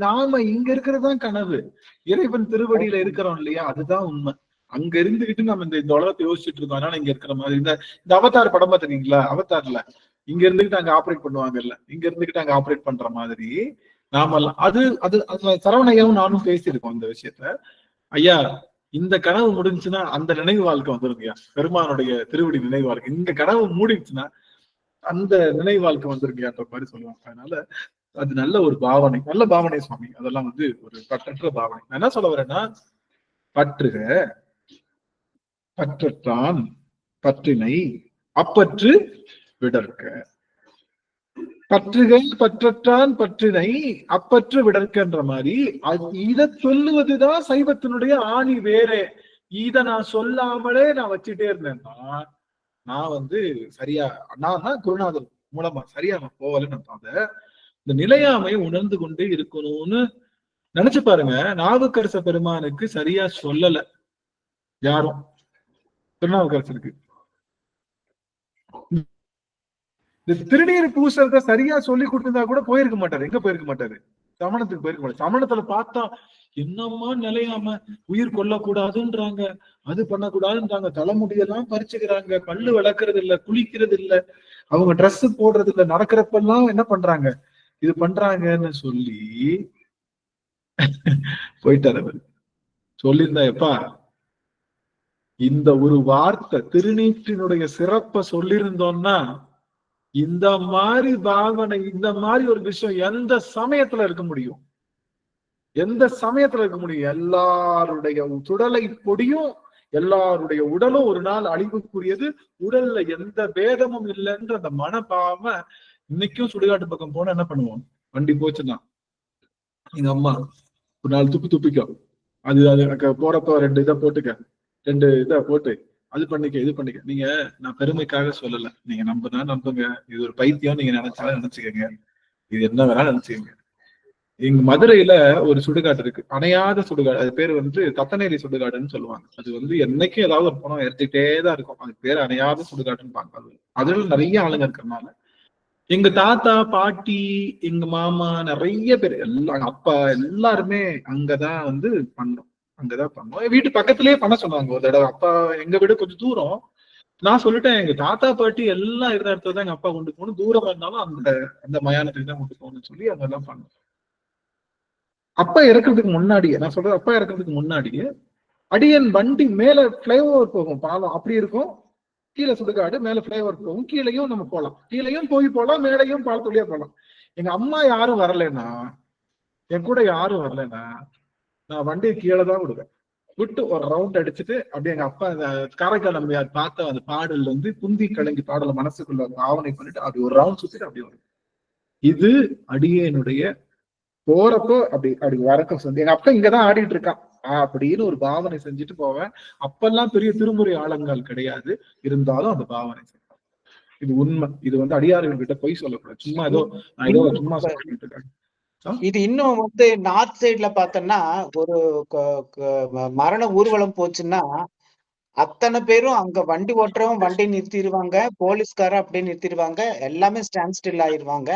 நாம இங்க இருக்கிறதான் கனவு, இறைவன் திருவடியில இருக்கிறோம் இல்லையா, அதுதான் உண்மை. அங்க இருந்துகிட்டு நம்ம இந்த உலகத்தை யோசிச்சுட்டு இருக்கோம், அதனால இங்க இருக்கிற மாதிரி. இந்த அவதார் படம் பாத்துறீங்களா, அவதார்ல இங்க இருந்துகிட்டு அங்க ஆப்ரேட் பண்ணுவாங்கல்ல, இங்க இருந்துகிட்டு அங்க ஆப்ரேட் பண்ற மாதிரி நாமெல்லாம் அது சரவணையாவும் நானும் பேசியிருக்கோம் இந்த விஷயத்த. ஐயா இந்த கனவு முடிஞ்சுன்னா அந்த நினைவு வாழ்க்கை வந்துருங்கய்யா, பெருமானுடைய திருவடி நினைவு வாழ்க்கை. இந்த கனவு மூடிடுச்சுன்னா அந்த நினைவாழ்க்கை வந்துருங்கன்ற மாதிரி சொல்லுவாங்க. அதனால அது நல்ல ஒரு பாவனை, நல்ல பாவனை சுவாமி. அதெல்லாம் வந்து ஒரு பற்றற்ற பாவனை. நான் என்ன சொல்ல வரேன்னா, பற்றுக பற்றற்றான் பற்றினை அப்பற்று விடற்க. பற்றுக பற்றற்றான் பற்றினை அப்பற்று விடற்கன்ற மாதிரி இத சொல்லுவதுதான் சைவத்தினுடைய ஆணி வேறே. இத நான் சொல்லாமலே நான் வச்சுட்டே இருந்தேன்னா நான் வந்து சரியா நான் தான் குருநாதர் மூலமா சரியா நான் போகலன்னு அர்த்தம். இந்த நிலையாமையை உணர்ந்து கொண்டே இருக்கணும்னு நினைச்சு பாருங்க. நாவுக்கரச பெருமானுக்கு சரியா சொல்லல யாரும், திருநாவுக்கரசருக்கு. இந்த திருநீர் பூசறத சரியா சொல்லி கொடுத்திருந்தா கூட போயிருக்க மாட்டாரு. எங்க போயிருக்க மாட்டாரு? சமணத்துக்கு போயிருக்க மாட்டாரு. சமணத்துல பார்த்தா என்னம்மா நிலையாம, உயிர் கொல்லக்கூடாதுன்றாங்க, அது பண்ணக்கூடாதுன்றாங்க, தலைமுடியெல்லாம் பறிச்சுக்கிறாங்க, பல்லு வளர்க்கறது இல்ல, குளிக்கிறது இல்ல, அவங்க ட்ரெஸ் போடுறது இல்ல, நடக்கிறப்பெல்லாம் என்ன பண்றாங்க, இது பண்றாங்கன்னு சொல்லி போயிட்டாரு அவரு. சொல்லியிருந்தா எப்பா இந்த ஒரு வார்த்தை திருநீற்றினுடைய சிறப்பை சொல்லியிருந்தோம்னா இந்த மாதிரி பாவனை, இந்த மாதிரி ஒரு விஷயம் எந்த சமயத்துல இருக்க முடியும்? எந்த சமயத்துல இருக்க முடியும்? எல்லாருடைய சுடலை பொடியும் எல்லாருடைய உடலும் ஒரு நாள் அழிவுக்குரியது. உடல்ல எந்த பேதமும் இல்லைன்ற அந்த மனப்பாவ இன்னைக்கும் சுடுகாட்டு பக்கம் போனா என்ன பண்ணுவோம்? வண்டி போச்சுன்னா எங்க அம்மா ஒரு நாள் துப்பிக்கும், அது போறப்ப 2 இதை போட்டுக்க, 2 இதை போட்டு அது பண்ணிக்க இது பண்ணிக்க. நீங்க நான் பெருமைக்காக சொல்லல, நீங்க நம்புனா நம்புங்க. இது ஒரு பைத்தியம் நீங்க நினைச்சாலும் நினைச்சுக்கங்க, இது என்ன வேணாலும் நினைச்சுக்கங்க. எங்க மதுரையில ஒரு சுடுகாடு இருக்கு, அணையாத சுடுகாடு. அது பேர் வந்து தத்தநேரி சுடுகாடுன்னு சொல்லுவாங்க. அது வந்து என்னைக்கும் ஏதாவது ஒரு பணம் எடுத்துக்கிட்டே தான் இருக்கும். அது பேர் அணையாத சுடுகாடுன்னு பாங்க. அதுல நிறைய ஆளுங்க இருக்கிறதுனால எங்க தாத்தா பாட்டி எங்க மாமா நிறைய பேர் எல்லாம் அப்பா எல்லாருமே அங்கதான் வந்து பண்ணோம். அங்கதான் பண்ணோம். வீட்டு பக்கத்திலேயே பண்ண சொன்னாங்க ஒரு தடவை. அப்பா எங்க வீடு கொஞ்சம் தூரம். நான் சொல்லிட்டேன் எங்க தாத்தா பாட்டி எல்லாம் இருந்த இடத்துல தான் எங்க அப்பா கொண்டு போகணும், தூரமா இருந்தாலும் அந்த மயானத்துக்கு தான் கொண்டு போகணும்னு சொல்லி அதெல்லாம் பண்ணோம். அப்பா இறக்குறதுக்கு முன்னாடியே, நான் சொல்றது அப்பா இறக்குறதுக்கு முன்னாடியே அடியன் வண்டி மேல பிளைஓவர் போகும், பாலம் அப்படி இருக்கும், கீழே சுடுகாடு, மேல பிளைஓவர் போகும், கீழையும் நம்ம போகலாம், கீழையும் போகலாம், மேலையும் பாலத்துலயே போகலாம். எங்க அம்மா யாரும் வரலைன்னா, என் கூட யாரும் வரலைன்னா நான் வண்டியை கீழே தான் விடுவேன். விட்டு ஒரு ரவுண்ட் அடிச்சுட்டு அப்படியே எங்க அப்பா அந்த காரைக்கால் நம்பியார் பார்த்த அந்த பாடல் வந்து குந்தி கலங்கி பாடல மனசுக்குள்ள ஆவணை பண்ணிட்டு அப்படி ஒரு ரவுண்ட் சுத்திட்டு அப்படி வரும். இது அடியனுடைய போறப்போ அப்படி வரக்கம் செஞ்சு எங்க அப்பா இங்கதான் ஆடிட்டு இருக்கான் அப்படின்னு ஒரு பாவனை செஞ்சுட்டு போவேன். அப்பெல்லாம் பெரிய திருமுறை ஆழங்கள் கிடையாது, இருந்தாலும் அந்த பாவனை செய்வேன். இது உண்மை. இது வந்து அடியார்கள் கிட்ட பொய் சொல்லக்கூடாது. சும்மா ஏதோ சும்மா சொல்லிட்டு இருக்காங்க. இது இன்னும் வந்து நார்த் சைட்ல பார்த்தோம்னா ஒரு மரண ஊர்வலம் போச்சுன்னா அத்தனை பேரும் அங்க வண்டி ஓட்டுறவங்க வண்டி நிறுத்திடுவாங்க, போலீஸ்காரன் அப்படியே நிறுத்திடுவாங்க, எல்லாமே ஸ்டாண்ட் ஸ்டில் ஆயிடுவாங்க.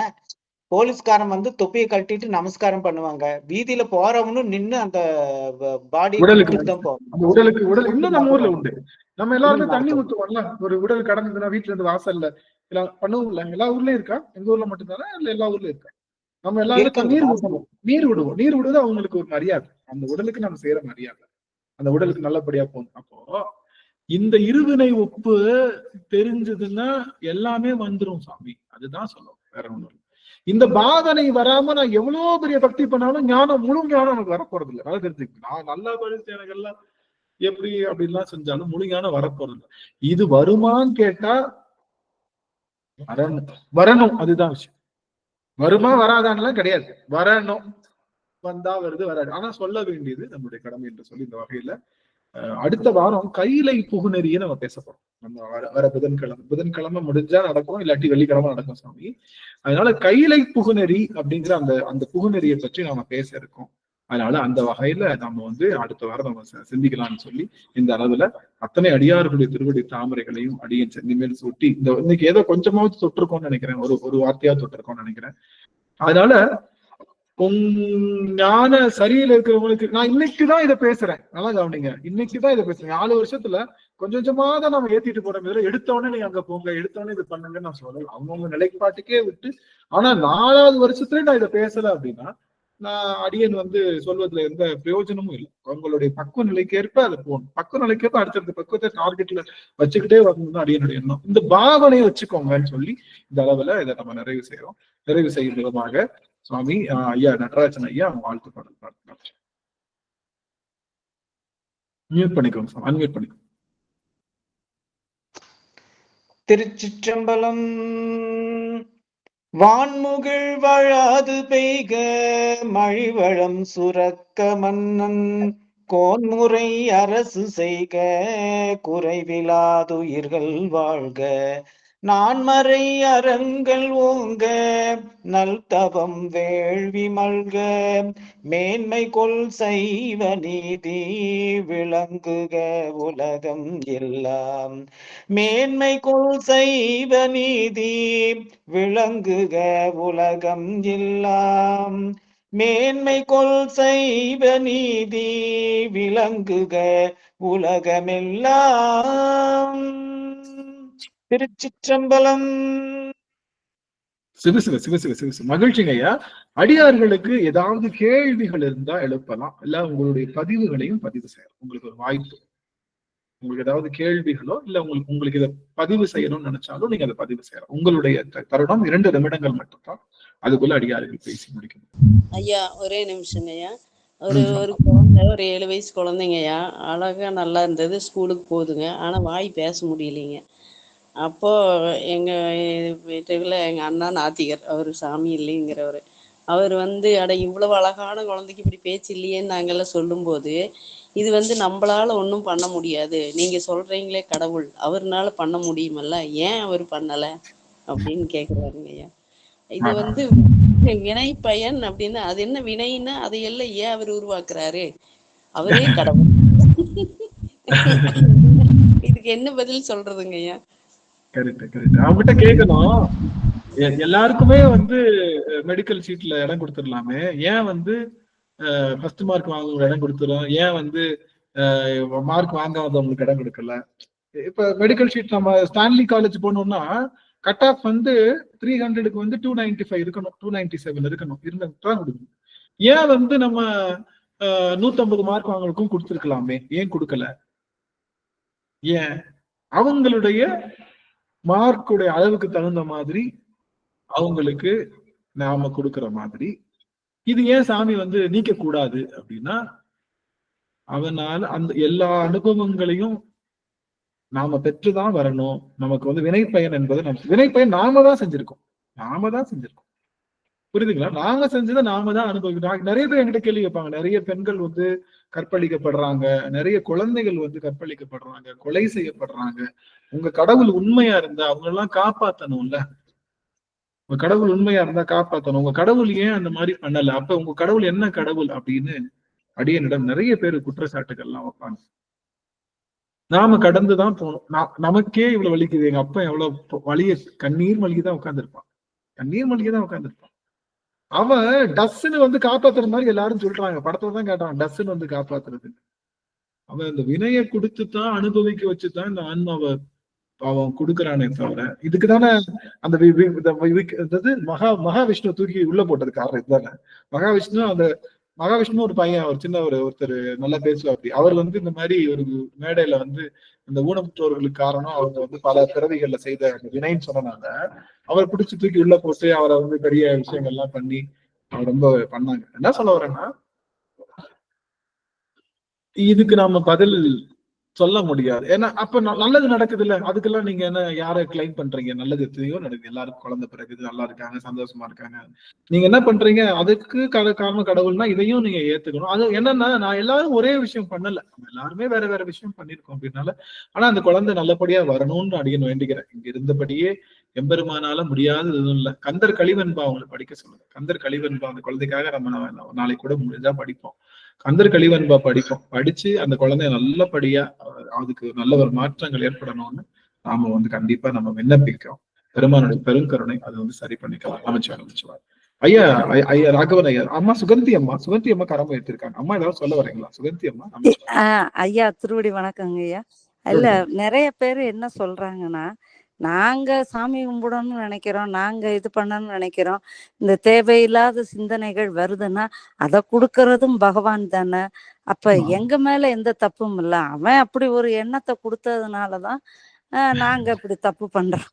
போலீஸ்காரன் வந்து தொப்பியை கழட்டிட்டு நமஸ்காரம் பண்ணுவாங்க. வீதியில போறவனும் நின்னு அந்த பாடி தான் போவாங்க. இன்னும் நம்ம ஊர்ல உண்டு. நம்ம எல்லாருமே தண்ணி ஊத்துவோம்ல, ஒரு உடல் கடந்ததுன்னா வீட்டுல இருந்து வாசல்ல எல்லாம் பண்ணுவோம்ல. எல்லா ஊர்லயும் இருக்கா? எங்க ஊர்ல மட்டும்தானே இல்ல எல்லா ஊர்லயும் இருக்கா? நம்ம எல்லாரும் நீர் விடுவோம். அவங்களுக்கு ஒரு மரியாதை, அந்த உடலுக்கு நம்ம செய்யற மரியாதை, அந்த உடலுக்கு நல்லபடியா போகணும். அப்போ இந்த இருவினை ஒப்பு தெரிஞ்சதுன்னா எல்லாமே வந்துரும் சாமி. அதுதான் சொல்லுவோம், வேற ஒண்ணும் இல்லை. இந்த பாதனை வராம நான் எவ்வளவு பெரிய பக்தி பண்ணாலும் ஞானம், முழு ஞானம் எனக்கு வரப்போறது இல்லை. அதை தெரிஞ்சுக்க, நான் நல்லா படிச்சு எனக்கு எல்லாம் எப்படி அப்படின்லாம் செஞ்சாலும் முழு ஞானம் வரப்போறது இல்லை. இது வருமான்னு கேட்டா வரணும், அதுதான் விஷயம். வருமா வராதான்லாம் கிடையாது, வரணும். வந்தா வருது, வராது. ஆனா சொல்ல வேண்டியது நம்மளுடைய கடமை என்று சொல்லி இந்த வகையில அடுத்த வாரம் கைலை புகுநெறியை நம்ம பேச போறோம். நம்ம வர புதன்கிழமை முடிஞ்சா நடக்கும், இல்லாட்டி வெள்ளிக்கிழமை நடக்கும் சாமி. அதனால கைலை புகுநெறி அப்படிங்கிற அந்த புகுநெறியை பற்றி நாம பேச இருக்கோம். அதனால அந்த வகையில நம்ம வந்து அடுத்த வாரம் நம்ம சிந்திக்கலாம்னு சொல்லி இந்த அளவுல அத்தனை அடியார்களுடைய திருவடி தாமரைகளையும் அடியன் சென்னிமேல் சுட்டி இந்த இன்னைக்கு ஏதோ கொஞ்சமாவது தொட்டிருக்கோம்னு நினைக்கிறேன், ஒரு வார்த்தையாவது தொட்டிருக்கோம்னு நினைக்கிறேன். அதனால ஞான சரியில இருக்கிறவங்களுக்கு நான் இன்னைக்குதான் இதை பேசுறேன், நல்லா கவனிங்க, இன்னைக்குதான் இதை பேசுறேன். 4 வருஷத்துல கொஞ்சம் கொஞ்சமா தான் நம்ம ஏத்திட்டு போற மாதிரி. எடுத்தவொடனே நீங்க அங்க போங்க, எடுத்தவொடனே இது பண்ணுங்கன்னு நான் சொல்லல, அவங்கவுங்க நிலைப்பாட்டுக்கே விட்டு. ஆனா 4வது வருஷத்துல நான் இதை பேசல அப்படின்னா நான் அடியன் வந்து சொல்வதுல எந்த பிரயோஜனமும் இல்லை. அவங்களுடைய பக்குவ நிலைக்கு ஏற்ப அதை போகணும். பக்குவ நிலைக்கு ஏற்ப அடுத்தடுத்த பக்குவத்தை டார்கெட்ல வச்சுக்கிட்டே வரணும்னு அடியனுடைய எண்ணம். இந்த பாவனையை வச்சுக்கோங்கன்னு சொல்லி இந்த அளவுல இதை நம்ம நிறைவு செய்யறோம். நிறைவு செய்யும் விதமாக சுவாமி ஐயா நடராஜன் ஐயா வாழ்த்து பாடல் மியூட் பண்ணிக்கோங்க சார், அன்மியூட் பண்ணிக்கோங்க. திருச்சிற்றம்பலம். வான்முகில் வழாது பெய்க மழிவளம் சுரக்க மன்னன் கோன்முறை அரசு செய்க குறைவிலாதுயிர்கள் வாழ்க நான்மறை அறங்கள் ஓங்க நல் தவம் வேள்வி மல்க மேன்மை கொள் சைவ நீதி விளங்குக உலகம் எல்லாம் மேன்மை கொள் சைவ நீதி விளங்குக உலகம் எல்லாம் மேன்மை கொள் சைவ நீதி விளங்குக உலகமெல்லாம். திருச்சிற்றம்பலம். சிவ சிவ சிவ சிவ சிவ சிவ. மகிழ்ச்சிங்க ஐயா. அடியார்களுக்கு ஏதாவது கேள்விகள் இருந்தா எழுப்பலாம், இல்ல உங்களுடைய பதிவுகளையும் பதிவு செய்யலாம். உங்களுக்கு ஒரு வாய்ப்பு. உங்களுக்கு ஏதாவது கேள்விகளோ இல்ல உங்களுக்கு இதை பதிவு செய்யணும்னு நினைச்சாலும் நீங்க அதை பதிவு செய்யலாம். உங்களுடைய தருணம் 2 நிமிடங்கள் மட்டும்தான். அதுக்குள்ள அடியார்கள் பேசி முடிக்கணும். ஐயா ஒரே நிமிஷங்க ஐயா. ஒரு குழந்தை, ஒரு 7 வயசு குழந்தைங்கய்யா, அழகா நல்லா இருந்தது, ஸ்கூலுக்கு போகுதுங்க. ஆனா வாய் பேச முடியலைங்க. அப்போ எங்க வீட்டுல எங்க அண்ணா நாத்திகர், அவரு சாமி இல்லைங்கிறவரு, அவர் வந்து அட இவ்வளவு அழகான குழந்தைக்கு இப்படி பேச்சு இல்லையேன்னு நாங்கெல்லாம் சொல்லும் போது, இது வந்து நம்மளால ஒன்றும் பண்ண முடியாது, நீங்க சொல்றீங்களே கடவுள், அவர்னால பண்ண முடியுமல்ல, ஏன் அவர் பண்ணல அப்படின்னு கேக்குறாருங்க ஐயா. இது வந்து வினை பயன் அப்படின்னு, அது என்ன வினைன்னா அதையெல்லாம் ஏன் அவர் உருவாக்குறாரு, அவரே கடவுள். இதுக்கு என்ன பதில் சொல்றதுங்க ஐயா? Correct correct. அவங்ககிட்ட கேட்கணும், எல்லாருக்குமே வந்து மெடிக்கல் சீட்ல இடம் கொடுத்துடலாமே, ஏன் வந்து ஃபர்ஸ்ட் மார்க் வாங்குறவங்க இடம் கொடுத்துரும், ஏன் வந்து மார்க் வாங்காதவங்களுக்கு இடம் கொடுக்கல? இப்ப மெடிக்கல் ஷீட் நம்ம ஸ்டான்லி காலேஜ் போனோம்னா கட் ஆஃப் வந்து 300க்கு வந்து 295 இருக்கணும், 297 இருக்கணும், இருந்தா கொடுக்கணும். ஏன் வந்து நம்ம 150 மார்க் வாங்குறதுக்கும் கொடுத்துருக்கலாமே, ஏன் கொடுக்கல? ஏன் அவங்களுடைய மார்க்குடைய அளவுக்கு தகுந்த மாதிரி அவங்களுக்கு நாம கொடுக்கிற மாதிரி. இது ஏன் சாமி வந்து நீக்க கூடாது அப்படின்னா, அவனால அந்த எல்லா அனுபவங்களையும் நாம பெற்றுதான் வரணும். நமக்கு வந்து வினை பயன் என்பது வினை பயன் நாம தான் செஞ்சிருக்கோம், புரியுதுங்களா? நாங்க செஞ்சதை நாம தான் அனுபவிக்கிறோம். நிறைய பேர் என்கிட்ட கேள்வி கேட்பாங்க, நிறைய பெண்கள் வந்து கற்பழிக்கப்படுறாங்க, நிறைய குழந்தைகள் வந்து கற்பழிக்கப்படுறாங்க, கொலை செய்யப்படுறாங்க. உங்க கடவுள் உண்மையா இருந்தா அவங்க எல்லாம் காப்பாத்தணும்ல. உங்க கடவுள் உண்மையா இருந்தா காப்பாத்தணும். உங்க கடவுள் ஏன் அந்த மாதிரி பண்ணல? அப்ப உங்க கடவுள் என்ன கடவுள் அப்படின்னு அடியனிடம் நிறைய பேர் குற்றச்சாட்டுகள்லாம் வைப்பாங்க. நாம கடந்துதான் போகணும். நமக்கே இவ்வளவு வலிக்குது, எங்க அப்பா எவ்வளவு வலிய கண்ணீர் மல்கிதான் உட்காந்துருப்பான். அவன் டஸ்ன்னு வந்து காப்பாத்துற மாதிரி எல்லாரும் சொல்றாங்க, படத்துல தான் கேட்டான் டஸ்ன்னு வந்து காப்பாத்துறது. அவன் இந்த வினையை கொடுத்துதான் அனுபவிக்க வச்சுதான் இந்த ஆன்மாவை அவன் கொடுக்குறானே தவிர, இதுக்குதானே அந்த மகாவிஷ்ணு தூக்கி உள்ள போட்டது காரணம் இதுதானே. மகாவிஷ்ணு ஒரு பையன், ஒரு சின்ன ஒருத்தர் நல்லா பேசுவாப்படி, அவர் வந்து இந்த மாதிரி ஒரு மேடையில வந்து இந்த ஊனமுற்றோர்களுக்கு காரணம் அவங்க வந்து பல பிறவிகள்ல செய்த வினைன்னு சொன்னனால அவர் பிடிச்சி தூக்கி உள்ள போட்டு அவரை வந்து பெரிய விஷயங்கள்லாம் பண்ணி அவர் ரொம்ப பண்ணாங்க. என்ன சொல்ல வரேன்னா, இதுக்கு நாம பதில் சொல்ல முடியாது. ஏன்னா அப்ப நல்லது நடக்குது இல்ல, அதுக்கெல்லாம் நீங்க என்ன யாரை கிளைம் பண்றீங்க? நல்லது எத்தனையோ நடக்குது, எல்லாருக்கும் குழந்தை பிறகு நல்லா இருக்காங்க, சந்தோஷமா இருக்காங்க. நீங்க என்ன பண்றீங்க? அதுக்கு காரணம் கடவுள்னா இதையும் நீங்க ஏத்துக்கணும். அது என்னன்னா, நான் எல்லாரும் ஒரே விஷயம் பண்ணல, நம்ம எல்லாருமே வேற வேற விஷயம் பண்ணிருக்கோம் அப்படின்னால. ஆனா அந்த குழந்தை நல்லபடியா வரணும்னு அடியன் வேண்டிக்கிறேன். இங்க இருந்தபடியே எம்பெருமானால முடியாதது எதுவும் இல்லை. கந்தர் கலிவன்பா அவங்களை படிக்க சொல்லுங்க. கந்தர் கலிவன்பா அந்த குழந்தைக்காக நம்ம நாளைக்கு கூட முடிஞ்சா படிப்போம். கந்தர் கலிவன்பா படிப்போம். படிச்சு அந்த குழந்தைய நல்லபடியா அதுக்கு நல்ல ஒரு மாற்றங்கள் ஏற்படணும்னு நாம வந்து கண்டிப்பா நம்ம விண்ணப்பிக்கிறோம். பெருமானுடைய பெருங்கருணை அதை வந்து சரி பண்ணிக்கலாம். அமைச்சுவார். ஐயா ராகவன் ஐயா, அம்மா சுகந்தி அம்மா கரம் வைத்திருக்காங்க. அம்மா ஏதாவது சொல்ல வரீங்களா? சுகந்தி அம்மா. ஐயா திருவடி வணக்கங்க ஐயா. இல்ல நிறைய பேரு என்ன சொல்றாங்கன்னா, நாங்க சாமி கும்பிடணும்னு நினைக்கிறோம், நாங்க இது பண்ணணும்னு நினைக்கிறோம். இந்த தேவையில்லாத சிந்தனைகள் வருதுன்னா அதை கொடுக்கறதும் பகவான் தானே. அப்ப ஆமா. எங்க மேல எந்த தப்பும் இல்ல. அவன் அப்படி ஒரு எண்ணத்தை கொடுத்ததுனாலதான் நாங்க இப்படி தப்பு பண்றோம்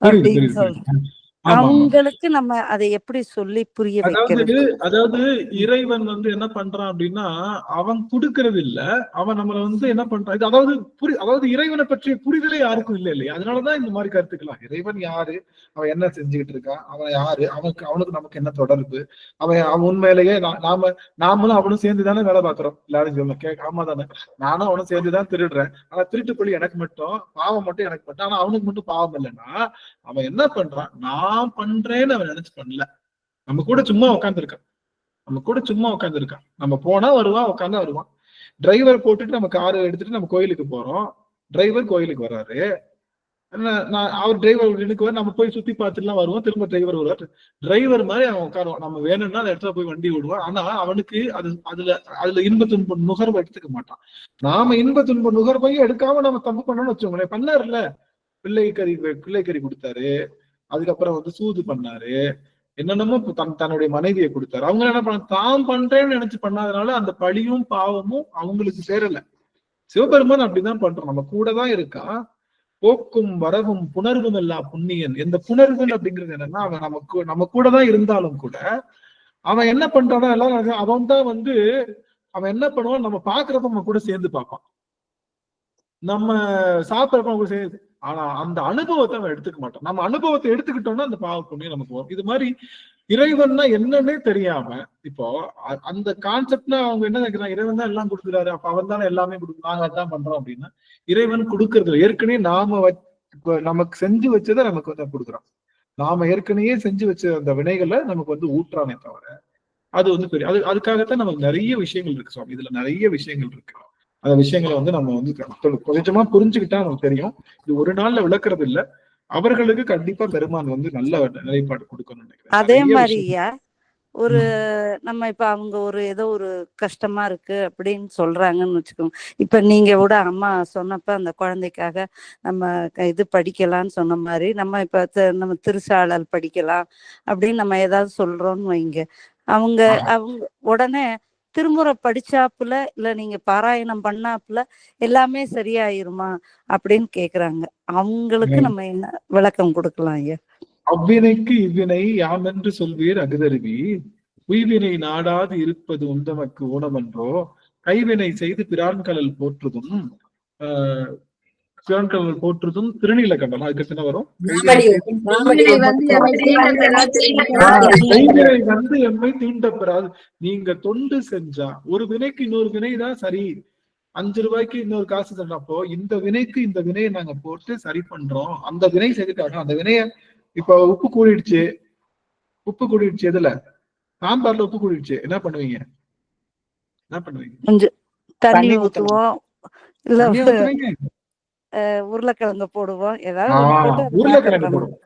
புரியுது அப்படின்னு புரியுது சொல்றோம். புரியுது. ஆமா ஆமா. அவங்களுக்கு நம்ம அதை எப்படி சொல்லி புரிய வைக்கிறது? அதாவது இறைவன் வந்து என்ன பண்றான் அப்படின்னா, அவன் கொடுக்கறது இல்ல, அவன் நம்மள வந்து என்ன பண்றான், இது அதாவது அதாவது இறைவனை பற்றிய புரிதலே யாருக்கும் இல்ல இல்லையா? அதனாலதான் இந்த மாதிரி கருத்துக்கலாம். இறைவன் யாரு, அவன் என்ன செஞ்சுக்கிட்டு இருக்கான், அவன் யாரு, அவனுக்கு நமக்கு என்ன தொடர்பு, அவன் உண்மையிலேயே நாமளும் அவனும் சேர்ந்துதானே வேலை பார்க்கிறோம். எல்லாரும் சொல்ல ஆமா தானே, நானும் அவனும் சேர்ந்துதான் திருடுறேன். ஆனா திருட்டு பள்ளி எனக்கு மட்டும், பாவம் மட்டும் எனக்கு மட்டும். ஆனா அவனுக்கு மட்டும் பாவம் இல்லைன்னா அவன் என்ன பண்றான், நான் பண்றேன்னு அவன் நினைச்சு பண்ணல. நம்ம கூட சும்மா உட்காந்துருக்கான், நம்ம போனா வருவான், உட்காந்தா வருவான். டிரைவர் போட்டுட்டு நம்ம காரை எடுத்துட்டு நம்ம கோயிலுக்கு போறோம், டிரைவர் கோயிலுக்கு வர்றாரு, அவர் டிரைவர் நம்ம போய் சுத்தி பார்த்துட்டுலாம் வருவோம், திரும்ப டிரைவர் வருவார். டிரைவர் மாதிரி அவன் உட்காருவான், நம்ம வேணும்னா அந்த இடத்துல போய் வண்டி விடுவான். ஆனா அவனுக்கு அதுல இன்ப துன்ப நுகர்வை எடுத்துக்க மாட்டான். நாம இன்ப துன்ப நுகர்வையும் எடுக்காம நம்ம தப்பு பண்ணோம்னு வச்சுக்கோங்களேன். பண்ணாருல்ல, பிள்ளைக்கறி கொடுத்தாரு, அதுக்கப்புறம் வந்து சூது பண்ணாரு, என்னென்னமோ தன்னுடைய மனைவியை கொடுத்தாரு. அவங்க என்ன பண்ண, தான் பண்றேன்னு நினைச்சு பண்ணாதனால அந்த பழியும் பாவமும் அவங்களுக்கு சேரல. சிவபெருமான் அப்படிதான் பண்றோம், நம்ம கூட தான் இருக்கான். போக்கும் வரவும் புணர்வும் எல்லா புண்ணியன். எந்த புணர்வுகள் அப்படிங்கிறது என்னன்னா, அவன் நம்ம கூட தான் இருந்தாலும் கூட அவன் என்ன பண்றானோ எல்லாரும் அவன் தான் வந்து அவன் என்ன பண்ணுவான், நம்ம பாக்குறப்ப நம்ம கூட சேர்ந்து பார்ப்பான், நம்ம சாப்பிட்றப்ப நம்ம கூட சேர்ந்து. ஆனா அந்த அனுபவத்தை அவன் எடுத்துக்க மாட்டான். நம்ம அனுபவத்தை எடுத்துக்கிட்டோம்னா அந்த பாவ புண்ணியம் நமக்கு வரும். இது மாதிரி இறைவன்னா என்னன்னே தெரியாம, இப்போ அந்த கான்செப்ட்னா அவங்க என்ன நினைக்கிறாங்க, இறைவன் தான் எல்லாம் கொடுக்குறாரு, அப்ப அவன் தானே எல்லாமே கொடுக்கும், நாங்க அதான் பண்றோம் அப்படின்னா, இறைவன் கொடுக்கறது ஏற்கனவே நமக்கு செஞ்சு வச்சதை நமக்கு வந்து கொடுக்குறான். நாம ஏற்கனவே செஞ்சு வச்ச அந்த வினைகளை நமக்கு வந்து ஊற்றானே தவிர அது வந்து பெரிய அதுக்காகத்தான் நமக்கு நிறைய விஷயங்கள் இருக்கு சுவாமி. இதுல நிறைய விஷயங்கள் இருக்கு. அந்த விஷயங்களை வந்து நம்ம வந்து கொஞ்சமா புரிஞ்சுக்கிட்டா நமக்கு தெரியும். இது ஒரு நாள்ல விளக்குறது இல்ல. அவர்களுக்கு கண்டிப்பா பெருமான் வந்து நல்ல நிலைப்பாடு கொடுக்கணும்னு நினைக்கிறேன். அதே மாதிரியா ஒரு நம்ம இப்ப அவங்க ஏதோ ஒரு கஷ்டமா இருக்கு அப்படின்னு சொல்றாங்கன்னு வச்சுக்கோங்க. இப்ப நீங்க கூட அம்மா சொன்னப்ப அந்த குழந்தைக்காக நம்ம இது படிக்கலாம்னு சொன்ன மாதிரி நம்ம இப்ப நம்ம திருசாளல் படிக்கலாம் அப்படின்னு நம்ம ஏதாவது சொல்றோம்னு வைங்க, அவங்க உடனே திருமுறை படிச்சாப்புல இல்ல நீங்க பாராயணம் பண்ணாப்புல எல்லாமே சரியாயிருமா அப்படின்னு கேக்குறாங்க. அவங்களுக்கு நம்ம என்ன விளக்கம் கொடுக்கலாம் ஐயா? அவ்வினைக்கு இவ்வினை யாமென்று சொல்வீர் அகுதருவி, உய்வினை நாடாது இருப்பது உந்தமக்கு ஊனமன்றோ, கைவினை செய்து பிரான்கடல் போற்றுதும் திருநீல கண்டனம். அதுக்கு என்ன வரும், கைவினை வந்து எம்மை தீண்டப்பெறாது. நீங்க தொண்டு செஞ்சா ஒரு வினைக்கு இன்னொரு வினைதான் சரி, 5 ரூபாய்க்கு இன்னொரு காசு தரப்போ இந்த வினைக்கு இந்த வினையை நாங்க போட்டு சரி பண்றோம். அந்த வினை செஞ்சுட்டாங்க, அந்த வினைய இப்ப உப்பு கூடிடுச்சு எதுல, சாம்பார்ல உப்பு கூடிடுச்சு, என்ன பண்ணுவீங்க? கொஞ்சம் தண்ணி ஊத்துவோம், இல்ல உருளைக்கிழங்கு போடுவோம், ஏதாவது உருளைக்கிழங்கு போடுவோம்.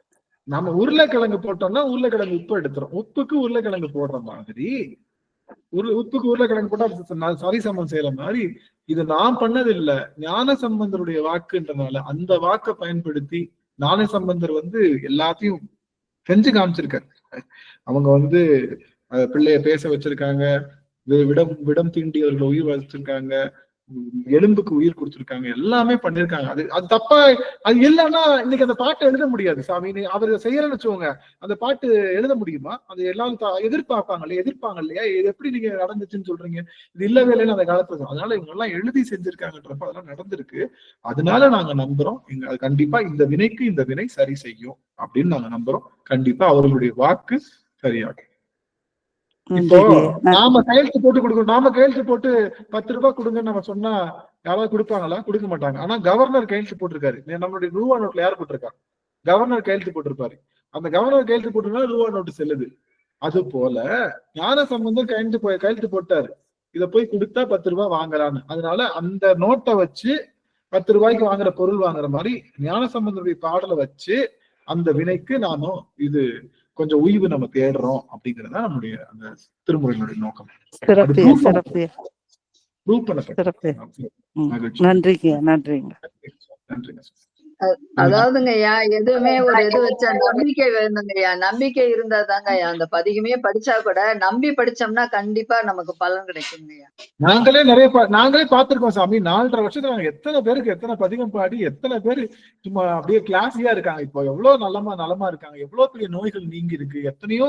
நம்ம உருளைக்கிழங்கு போட்டோம்னா உருளைக்கிழங்கு உப்பு எடுத்துரும். உப்புக்கு உருளைக்கிழங்கு போடுற மாதிரி, உப்புக்கு உருளைக்கிழங்கு போட்டா சரி சமம் செய்யற மாதிரி இது நான் பண்ணது இல்ல, ஞான சம்பந்தருடைய வாக்குன்றனால அந்த வாக்கை பயன்படுத்தி ஞான சம்பந்தர் வந்து எல்லாத்தையும் செஞ்சு காமிச்சிருக்காரு. அவங்க வந்து பிள்ளைய பேச வச்சிருக்காங்க, விடம் தீண்டி அவர்களை உயிர் வச்சிருக்காங்க, எலும்புக்கு உயிர் கொடுத்திருக்காங்க, எல்லாமே பண்ணிருக்காங்க. அது தப்பா அது இல்லைன்னா இன்னைக்கு அந்த பாட்டை எழுத முடியாது சாமி. அவர் செய்யறேன்னு வச்சுக்கோங்க, அந்த பாட்டு எழுத முடியுமா? அது எல்லாரும் எதிர்ப்பாங்க இல்லையா? இது எப்படி நீங்க நடந்துச்சுன்னு சொல்றீங்க? இது இல்லவே இல்லைன்னு அந்த காலத்துல. அதனால இவங்க எல்லாம் எழுதி செஞ்சிருக்காங்கன்றப்ப அதெல்லாம் நடந்திருக்கு. அதனால நாங்க நம்புறோம், கண்டிப்பா இந்த வினைக்கு இந்த வினை சரி செய்யும் அப்படின்னு நாங்க நம்புறோம். கண்டிப்பா அவர்களுடைய வாக்கு சரியாகும். இப்போ நாம கையெழுத்து போட்டு கொடுக்கணும், நாம கையெழுத்து போட்டு 10 ரூபாய் கொடுங்கன்னு நம்ம சொன்னா யாராவது கொடுப்பாங்களா? கொடுக்க மாட்டாங்க. ஆனா கவர்னர் கையெழுத்து போட்டிருக்காரு, நம்மளுடைய ரூபா நோட்ல யார் போட்டிருக்கா? கவர்னர் கையெழுத்து போட்டிருப்பாரு. அந்த கவர்னர் கையெழுத்து போட்டிருந்தா ரூபா நோட்டு செல்லுது. அது போல ஞான சம்பந்தம் கையெழுத்து போட்டாரு, இதை போய் கொடுத்தா 10 ரூபாய் வாங்கலான்னு. அதனால அந்த நோட்டை வச்சு 10 ரூபாய்க்கு வாங்குற பொருள் வாங்குற மாதிரி ஞான சம்பந்தருடைய பாடலை வச்சு அந்த வினைக்கு நானும் இது கொஞ்சம் உய்வு நம்ம தேடுறோம் அப்படிங்கறத நம்முடைய அந்த திருமுறைகளுடைய நோக்கம். நன்றிங்க. அதாவதுங்க ஐயா, எதுவுமே ஒரு இது வச்சா நம்பிக்கை வேணுங்க ஐயா. நம்பிக்கை இருந்தா தாங்க ஐயா அந்த பதிகமே படிச்சா கூட நம்பி படிச்சோம்னா கண்டிப்பா நமக்கு பலன் கிடைக்குங்க ஐயா. நாங்களே பார்த்திருக்கோம் சாமி. 4.5 வருஷத்துல நாங்க எத்தனை பேருக்கு எத்தனை பதிகம் பாடி எத்தனை பேரு சும்மா அப்படியே கிளாஸியா இருக்காங்க. இப்போ எவ்வளவு நலமா இருக்காங்க, எவ்வளவு பெரிய நோய்கள் நீங்கி இருக்கு, எத்தனையோ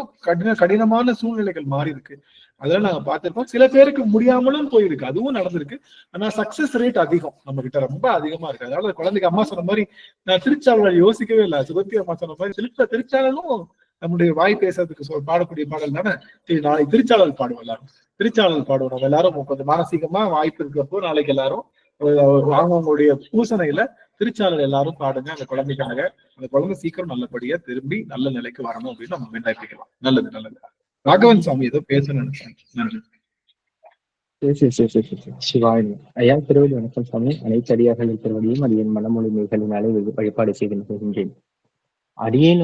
கடினமான சூழ்நிலைகள் மாறி இருக்கு. அதெல்லாம் நாங்க பார்த்திருக்கோம். சில பேருக்கு முடியாமலும் போயிருக்கு, அதுவும் நடந்திருக்கு. ஆனா சக்சஸ் ரேட் அதிகம் நம்ம கிட்ட, ரொம்ப அதிகமா இருக்கு. அதனால குழந்தைக்கு அம்மா சொன்ன மாதிரி நான் திருச்சாளர் யோசிக்கவே இல்லை. சுபத்தி அம்மா சொன்ன மாதிரி திருச்சாளரும் நம்முடைய வாய் பேசுறதுக்கு பாடக்கூடிய பாடல் தானே. சரி, நாளைக்கு திருச்சாளர் பாடுவோம், எல்லாரும் திருச்சாளர் பாடுவோம். நம்ம எல்லாரும் கொஞ்சம் மானசீகமா வாய்ப்பு இருக்கிறப்போ நாளைக்கு எல்லாரும் அவங்களுடைய பூசணையில திருச்சாளர் எல்லாரும் பாடுங்க அந்த குழந்தைக்காக. அந்த குழந்தை சீக்கிரம் நல்லபடியா திரும்பி நல்ல நிலைக்கு வரணும் அப்படின்னு நம்ம விண்ணப்பிக்கலாம். நல்லது. ராகவன் சாமி ஏதோ பேசணும்னு நினைச்சேன். நன்றி. சிவாய் ஐயா, திருவடி வணக்கம் சாமி. அனைத்து அடியார்கள் திருவடியும் அடியேன் மனமொழி மிகளினாலே வழிபாடு செய்து வருகின்றேன். அடியேன்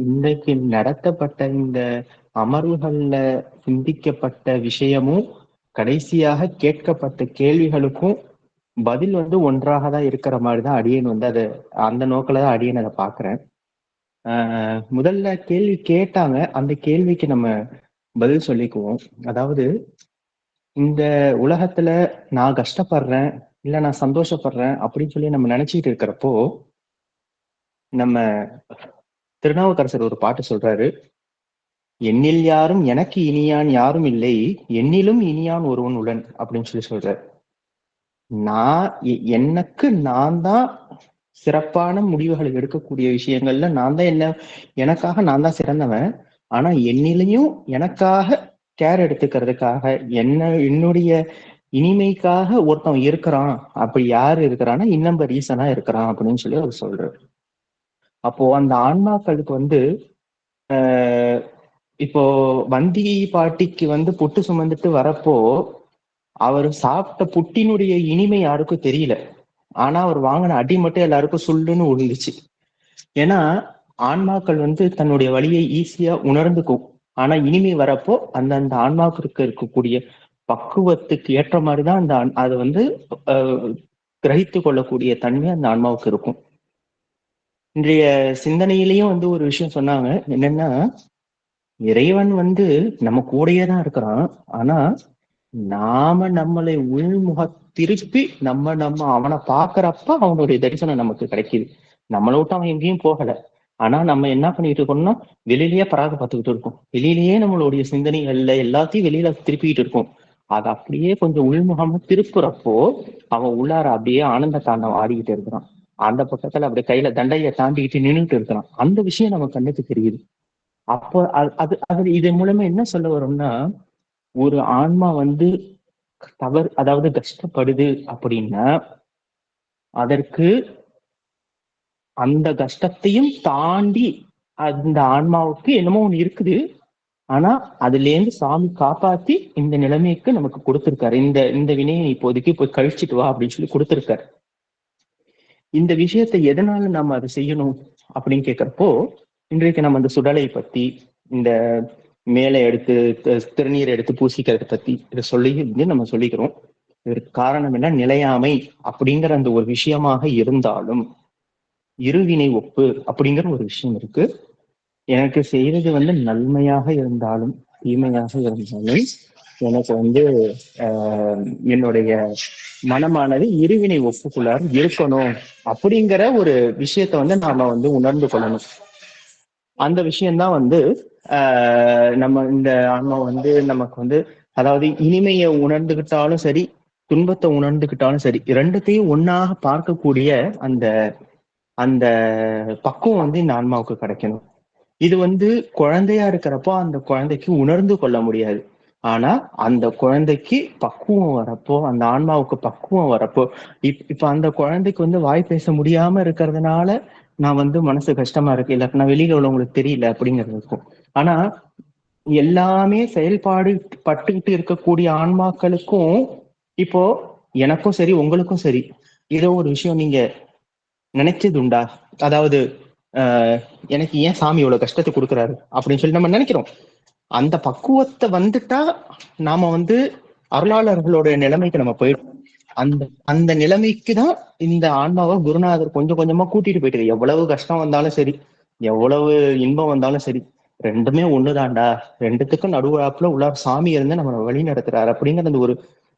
இன்றைக்கு நடத்தப்பட்ட இந்த அமர்வுகள்ல சிந்திக்கப்பட்ட விஷயமும் கடைசியாக கேட்கப்பட்ட கேள்விகளுக்கும் பதில் ஒன்றாக தான் இருக்கிற மாதிரிதான் அடியேன் அதை அந்த நோக்கில தான் அடியேன் அதை பாக்குறேன். முதல்ல கேள்வி கேட்டாங்க, அந்த கேள்விக்கு நம்ம பதில் சொல்லிக்குவோம். அதாவது, இந்த உலகத்துல நான் கஷ்டப்படுறேன் இல்ல நான் சந்தோஷப்படுறேன் அப்படின்னு சொல்லி நம்ம நினைச்சிட்டு இருக்கிறப்போ, நம்ம திருநாவுக்கரசர் ஒரு பாட்டு சொல்றாரு, என்னில் யாரும் எனக்கு இனியான் யாரும் இல்லை, என்னிலும் இனியான் ஒருவன் உடன் அப்படின்னு சொல்லி சொல்றாரு. எனக்கு நான் தான் சிறப்பான முடிவுகளை எடுக்கக்கூடிய விஷயங்கள்ல எனக்காக நான் தான் சிறந்தவன். ஆனா என்னிலையும் எனக்காக கேர் எடுத்துக்கிறதுக்காக என்னுடைய இனிமைக்காக ஒருத்தன் இருக்கிறான். அப்படி யாரு இருக்கிறான்னா இன்னம்ப ரீசனா இருக்கிறான் அப்படின்னு சொல்லி அவர் சொல்றாரு. அப்போ அந்த ஆன்மாக்களுக்கு இப்போ வந்தி பாட்டிக்கு புட்டு சுமந்துட்டு வரப்போ அவர் சாப்பிட்ட புட்டினுடைய இனிமை யாருக்கும் தெரியல. ஆனா அவர் வாங்கின அடி மட்டும் எல்லாருக்கும் சொல்லுன்னு விழுந்துச்சு. ஏன்னா ஆன்மாக்கள் தன்னுடைய வழியை ஈஸியா உணர்ந்துக்கும். ஆனா இனிமை வரப்போ அந்த ஆன்மாவுக்கு இருக்கக்கூடிய பக்குவத்துக்கு ஏற்ற மாதிரிதான் அது கிரகித்து கொள்ளக்கூடிய தன்மை அந்த ஆன்மாவுக்கு இருக்கும். இன்றைய சிந்தனையிலையும் ஒரு விஷயம் சொன்னாங்க. என்னன்னா, இறைவன் நம்ம கூடயே தான் இருக்கிறான். ஆனா நாம நம்மளை உள்முக திருப்பி நம்ம அவனை பாக்குறப்ப அவனுடைய தரிசனம் நமக்கு கிடைக்குது. நம்மளை விட்டு அவன் எங்கேயும் போகல. ஆனா நம்ம என்ன பண்ணிட்டு இருக்கோம்னா, வெளியிலேயே பராக பார்த்துக்கிட்டு இருக்கோம். வெளியிலேயே நம்மளுடைய சிந்தனைகள்ல எல்லாத்தையும் வெளியில திருப்பிக்கிட்டு இருக்கோம். அது அப்படியே கொஞ்சம் உள்முகமா திருப்புறப்போ அவன் உள்ளார அப்படியே ஆனந்த தாண்டவம் ஆடிக்கிட்டு இருக்கிறான். அந்த பக்கத்துல அப்படியே கையில தண்டையை தாண்டிக்கிட்டு நின்றுட்டு இருக்கிறான். அந்த விஷயம் நம்ம கண்ணுக்கு தெரியுது. அப்போ அது இதன் மூலமா என்ன சொல்ல வரும்னா, ஒரு ஆன்மா அதாவது கஷ்டப்படுது அப்படின்னா அதற்கு அந்த கஷ்டத்தையும் தாண்டி அந்த ஆன்மாவுக்கு என்னமோ ஒண்ணு இருக்குது. ஆனா அதுல இருந்து சாமி காப்பாத்தி இந்த நிலைமைக்கு நமக்கு கொடுத்திருக்காரு. இந்த வினையை இப்போதைக்கு போய் கழிச்சிட்டு வா அப்படின்னு சொல்லி கொடுத்திருக்காரு. இந்த விஷயத்தை எதனால நம்ம அதை செய்யணும் அப்படின்னு கேட்கிறப்போ, இன்றைக்கு நம்ம அந்த சுடலை பத்தி, இந்த மேலே எடுத்து திருநீரை எடுத்து பூசிக்கிறத பத்தி இதை சொல்லி நம்ம சொல்லிக்கிறோம். இதற்கு காரணம் என்ன, நிலையாமை அப்படிங்கிற அந்த ஒரு விஷயமாக இருந்தாலும் இருவினை ஒப்பு அப்படிங்கிற ஒரு விஷயம் இருக்கு. எனக்கு செய்யறது நன்மையாக இருந்தாலும் தீமையாக இருந்தாலும் எனக்கு என்னுடைய மனமானது இருவினை ஒப்புக்குள்ளார் இருக்கணும் அப்படிங்கிற ஒரு விஷயத்த நாம உணர்ந்து கொள்ளணும். அந்த விஷயம்தான் நம்ம இந்த ஆன்மா நமக்கு அதாவது இனிமையை உணர்ந்துகிட்டாலும் சரி, துன்பத்தை உணர்ந்துகிட்டாலும் சரி, இரண்டுத்தையும் ஒன்னாக பார்க்கக்கூடிய அந்த அந்த பக்குவம் இந்த ஆன்மாவுக்கு கிடைக்கணும். இது குழந்தையா இருக்கிறப்போ அந்த குழந்தைக்கு உணர்ந்து கொள்ள முடியாது. ஆனா அந்த குழந்தைக்கு பக்குவம் வரப்போ, அந்த ஆன்மாவுக்கு பக்குவம் வரப்போ, இப்ப அந்த குழந்தைக்கு வாய் பேச முடியாம இருக்கிறதுனால நான் மனசு கஷ்டமா இருக்கு, இல்லாட்டினா வெளியில உள்ளவங்களுக்கு தெரியல அப்படிங்கிறது இருக்கும். ஆனா எல்லாமே செயல்பாடு பட்டுக்கிட்டு இருக்கக்கூடிய ஆன்மாக்களுக்கும் இப்போ எனக்கும் சரி உங்களுக்கும் சரி ஏதோ ஒரு விஷயம் நீங்க நினைச்சது உண்டா? அதாவது எனக்கு ஏன் சாமி இவ்வளவு கஷ்டத்தை கொடுக்குறாரு அப்படின்னு சொல்லி நம்ம நினைக்கிறோம். அந்த பக்குவத்தை வந்துட்டா நாம அருளாளர்களோட நிலைமைக்கு நம்ம போயிடும். அந்த அந்த நிலைமைக்கு தான் இந்த ஆன்மாவை குருநாதர் கொஞ்சம் கொஞ்சமா கூட்டிட்டு போயிட்டு, எவ்வளவு கஷ்டம் வந்தாலும் சரி, எவ்வளவு இன்பம் வந்தாலும் சரி, ரெண்டுமே ஒண்ணுதான்டா, ரெண்டுத்துக்கும் நடுவாப்புல உள்ளார் சாமி இருந்து நம்மளை வழி நடத்துறாரு அப்படிங்கிற அந்த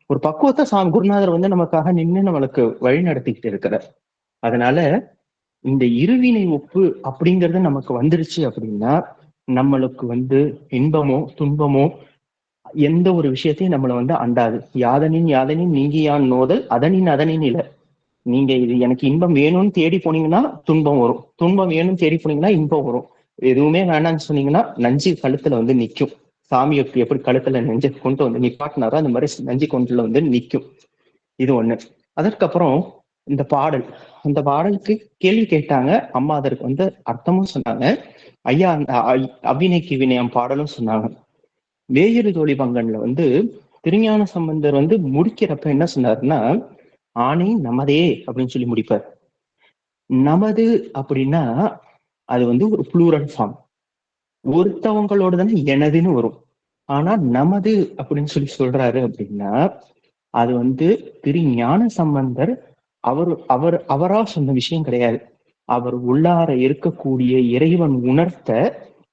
ஒரு பக்குவத்தை சாமி குருநாதர் வந்து நமக்காக நின்று நம்மளுக்கு வழி நடத்திக்கிட்டு இருக்கிறார். அதனால இந்த இருவினை ஒப்பு அப்படிங்கிறது நமக்கு வந்துருச்சு அப்படின்னா நம்மளுக்கு வந்து இன்பமோ துன்பமோ எந்த ஒரு விஷயத்தையும் நம்மளை வந்து அண்டாது. யாதனின் நீங்கி யான் நோதல் அதனின் இல்ல. நீங்க இது எனக்கு இன்பம் வேணும்னு தேடி போனீங்கன்னா துன்பம் வரும், துன்பம் வேணும்னு தேடி போனீங்கன்னா இன்பம் வரும். எதுவுமே வேணாம்னு சொன்னீங்கன்னா நஞ்சு கழுத்துல வந்து நிக்கும். சாமி எப்படி கழுத்துல நெஞ்சு கொண்டு வந்து நிப்பாட்டினாரோ அந்த மாதிரி நஞ்சு கொண்டுல வந்து நிக்கும். இது ஒண்ணு. அதற்கப்புறம் இந்த பாடல், அந்த பாடலுக்கு கேள்வி கேட்டாங்க அம்மா, அதற்கு வந்து அர்த்தமும் சொன்னாங்க. ஐயா அந்த அவ்வினைக்கு வினயம் பாடலும் சொன்னாங்க. வேயிறு தோழி பங்கன்ல வந்து திருஞான சம்பந்தர் வந்து முடிக்கிறப்ப என்ன சொன்னாருன்னா, ஆணை நமதே அப்படின்னு சொல்லி முடிப்பார். நமது அப்படின்னா அது வந்து ஒரு ப்ளூரல் ஃபார்ம், ஒருத்தவங்களோட தானே எனதுன்னு வரும். ஆனா நமது அப்படின்னு சொல்லி சொல்றாரு அப்படின்னா அது வந்து திருஞான சம்பந்தர் அவரா சொன்ன விஷயம் கிடையாது. அவர் உள்ளார இருக்கக்கூடிய இறைவன் உணர்த்த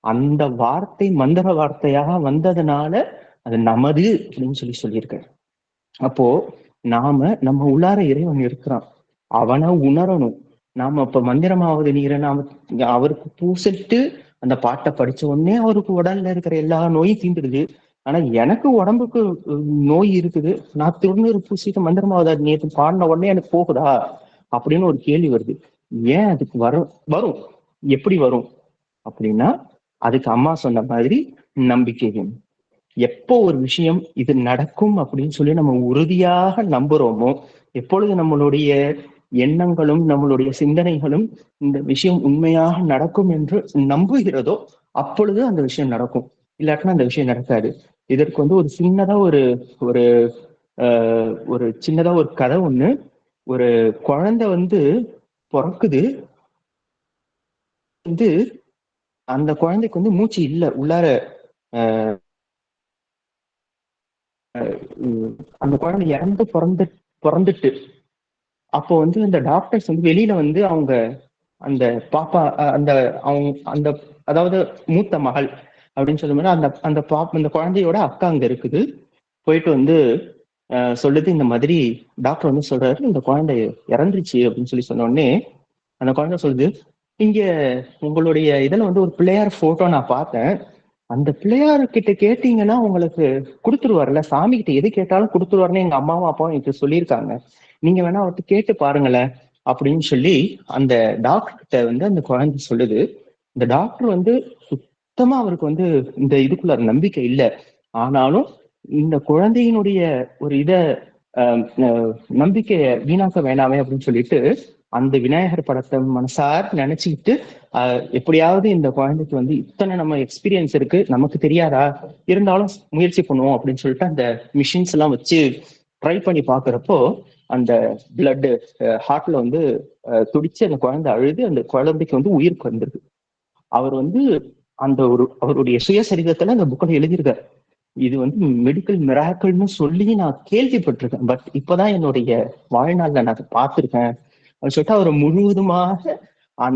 அந்த வார்த்தை மந்திர வார்த்தையாக வந்ததுனால அது நமது அப்படின்னு சொல்லியிருக்காரு. அப்போ நம்ம உள்ளார இறைவன் இருக்கிறான், அவனை உணரணும். நாம இப்ப மந்திரமாவது நீரை நாம அவருக்கு பூசிட்டு அந்த பாட்டை படிச்ச உடனே அவருக்கு உடல்ல இருக்கிற எல்லா நோயும் தீந்துடுது. ஆனா எனக்கு உடம்புக்கு நோய் இருக்குது, நான் திருநீர் பூசிட்டு மந்திரமாவது நேற்று பாடின உடனே எனக்கு போகுதா அப்படின்னு ஒரு கேள்வி வருது. ஏன் அதுக்கு வரும் எப்படி வரும் அப்படின்னா அதுக்கு அம்மா சொன்ன மாதிரி நம்பிக்கை வேணும். எப்போ ஒரு விஷயம் இது நடக்கும் அப்படின்னு சொல்லி நம்ம உறுதியாக நம்புறோமோ, எப்பொழுது நம்மளுடைய எண்ணங்களும் நம்மளுடைய சிந்தனைகளும் இந்த விஷயம் உண்மையாக நடக்கும் என்று நம்புகிறதோ அப்பொழுது அந்த விஷயம் நடக்கும், இல்லாட்டினா அந்த விஷயம் நடக்காது. இதற்கு வந்து ஒரு சின்னதா ஒரு சின்னதா ஒரு கதை ஒண்ணு. ஒரு குழந்தை வந்து பிறக்குது, வந்து அந்த குழந்தைக்கு வந்து மூச்சு இல்லை உள்ளார. அந்த குழந்தை இறந்து பிறந்துட்டு அப்போ வந்து அந்த டாக்டர்ஸ் வந்து வெளியில வந்து அவங்க அந்த பாப்பா அந்த அதாவது மூத்த மகள் அப்படின்னு சொல்லும்போது அந்த குழந்தையோட அக்கா அங்க இருக்குது. போயிட்டு வந்து சொல்லுது, இந்த மாதிரி டாக்டர் வந்து சொல்றாரு இந்த குழந்தை இறந்துருச்சு அப்படின்னு சொன்ன உடனே அந்த குழந்தை சொல்லுது, இங்க உங்களுடைய இதுல வந்து ஒரு பிள்ளையார் போட்டோ நான் பார்த்தேன், அந்த பிள்ளையார் கிட்ட கேட்டீங்கன்னா உங்களுக்கு கொடுத்துருவார்ல, சாமி கிட்ட எது கேட்டாலும் கொடுத்துருவாருன்னு எங்க அம்மாவும் அப்பாவும் எனக்கு சொல்லியிருக்காங்க, நீங்க வேணா அவர்கிட்ட கேட்டு பாருங்களேன் அப்படின்னு சொல்லி அந்த டாக்டர் கிட்ட வந்து அந்த குழந்தை சொல்லுது. இந்த டாக்டர் வந்து சுத்தமா அவருக்கு வந்து இந்த இதுக்குள்ள நம்பிக்கை இல்லை. ஆனாலும் இந்த குழந்தையினுடைய ஒரு நம்பிக்கைய வீணாக்க வேணாமே அப்படின்னு சொல்லிட்டு அந்த விநாயகர் படத்தை மனசார் நினைச்சுக்கிட்டு எப்படியாவது இந்த குழந்தைக்கு வந்து இத்தனை நம்ம எக்ஸ்பீரியன்ஸ் இருக்கு நமக்கு தெரியாதா, இருந்தாலும் முயற்சி பண்ணுவோம் அப்படின்னு சொல்லிட்டு அந்த மிஷின்ஸ் எல்லாம் வச்சு ட்ரை பண்ணி பாக்குறப்போ அந்த பிளட் ஹார்ட்ல வந்து துடிச்சு அந்த குழந்தை அழுது அந்த குழந்தைக்கு வந்து உயிருக்கு வந்துருது. அவர் வந்து அவருடைய சுயசரிதத்துல அந்த புக்கில் எழுதியிருக்காரு. இது வந்து மெடிக்கல் மிராக்கிள்னு சொல்லி நான் கேள்விப்பட்டிருக்கேன், பட் இப்பதான் என்னுடைய வாழ்நாள்ல நான் பார்த்திருக்கேன் அப்படின்னு சொல்லிட்டு அவர் முழுவதுமாக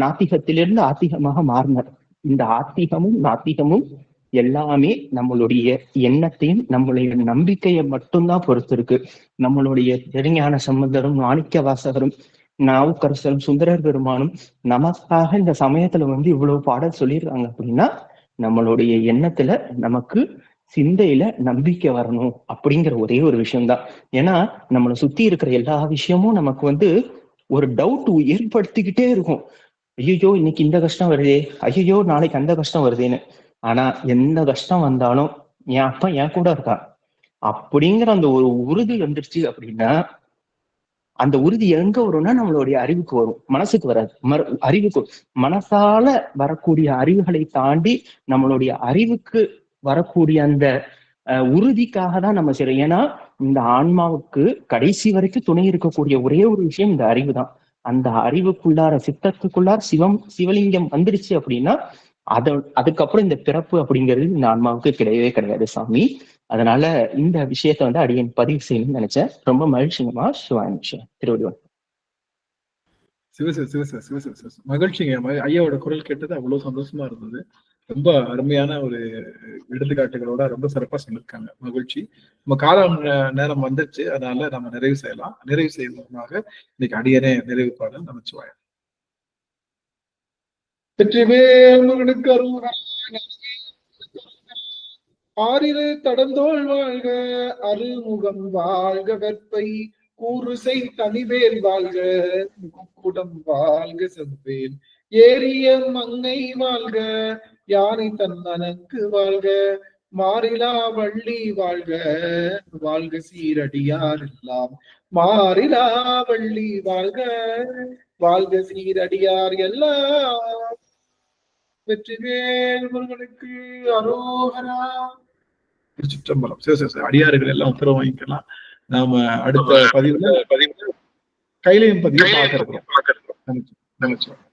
நாத்திகத்திலிருந்து ஆத்திகமாக மாறினார். இந்த ஆத்திகமும் நாத்திகமும் எல்லாமே நம்மளுடைய எண்ணத்தையும் நம்மளுடைய நம்பிக்கையை மட்டும்தான் பொறுத்து இருக்கு. நம்மளுடைய திருஞான சம்பந்தரும் மாணிக்க வாசகரும் நாவுக்கரசரும் சுந்தரர் பெருமானும் நமக்காக இந்த சமயத்துல வந்து இவ்வளவு பாடல் சொல்லியிருக்காங்க அப்படின்னா நம்மளுடைய எண்ணத்துல நமக்கு சிந்தையில நம்பிக்கை வரணும் அப்படிங்கிற ஒரே ஒரு விஷயம்தான். ஏன்னா நம்மளை சுத்தி இருக்கிற எல்லா விஷயமும் நமக்கு வந்து ஒரு டவுட் ஏற்படுத்திக்கிட்டே இருக்கும். ஐயோ இன்னைக்கு இந்த கஷ்டம் வருதே, ஐயோ நாளைக்கு அந்த கஷ்டம் வருதேன்னு. ஆனா எந்த கஷ்டம் வந்தாலும் என் அப்பா என் கூட இருக்கா அப்படிங்கிற அந்த ஒரு உறுதி வந்துருச்சு அப்படின்னா அந்த உறுதி எங்க வரும்னா நம்மளுடைய அறிவுக்கு வரும், மனசுக்கு வராது. அறிவுக்கு மனசால வரக்கூடிய அறிவுகளை தாண்டி நம்மளுடைய அறிவுக்கு வரக்கூடிய அந்த உறுதிக்காக தான் நம்ம செய்யறோம். ஏன்னா இந்த ஆன்மாவுக்கு கடைசி வரைக்கும் துணை இருக்கக்கூடிய ஒரே ஒரு விஷயம் இந்த அறிவு தான். அந்த அறிவுக்குள்ளார சித்தத்துக்குள்ளார சிவலிங்கம் வந்துருச்சு அப்படின்னா அதுக்கப்புறம் இந்த பிறப்பு அப்படிங்கிறது இந்த ஆன்மாவுக்கு கிடையவே கிடையாது சாமி. அதனால இந்த விஷயத்த வந்து அடியேன் பதிவு செய்யணும்னு நினைச்சேன். ரொம்ப மகிழ்ச்சிங்கம்மா. சிவாய விஷயம் திருவள்ளுவர். மகிழ்ச்சிங்க. ஐயாவோட குரல் கேட்டது அவ்வளவு சந்தோஷமா இருந்தது. ரொம்ப அருமையான ஒரு எடுத்துக்காட்டுகளோட ரொம்ப சிறப்பா சொல்லியிருக்காங்க. மகிழ்ச்சி. நம்ம காலம் நேரம் வந்துருச்சு, அதனால நம்ம நிறைவு செய்யலாம். நிறைவு செய்வதற்காக இன்னைக்கு அடியனே நிறைவு பாடல் நமச்சிவாயம். வெற்றிவேல் முருகனுக்கு அருள். ஆறிரு தடந்தோள் வாழ்க, அருள்முகம் வாழ்க, வெற்பை கூறுசை தனிவேல் வாழ்க, முக்குடம் வாழ்க செவ்வேல் ஏரிய மங்கை வாழ்க, யானை தன்னனக்கு வாழ்க, மாறிலா வள்ளி வாழ்க, வாழ்க சீரடியார் எல்லாம் மாறிலா வள்ளி வாழ்க, வாழ்க சீரடியார் எல்லாம். வெற்றிவேல் முருகனுக்கு அரோகரா. திருச்சிற்றம்பலம். சரி, அடியார்கள் எல்லாம் உத்தரவு வாங்கிக்கலாம். நாம அடுத்த பதிவுல கைலையும் பதிவு பார்க்க இருக்கிறோம்.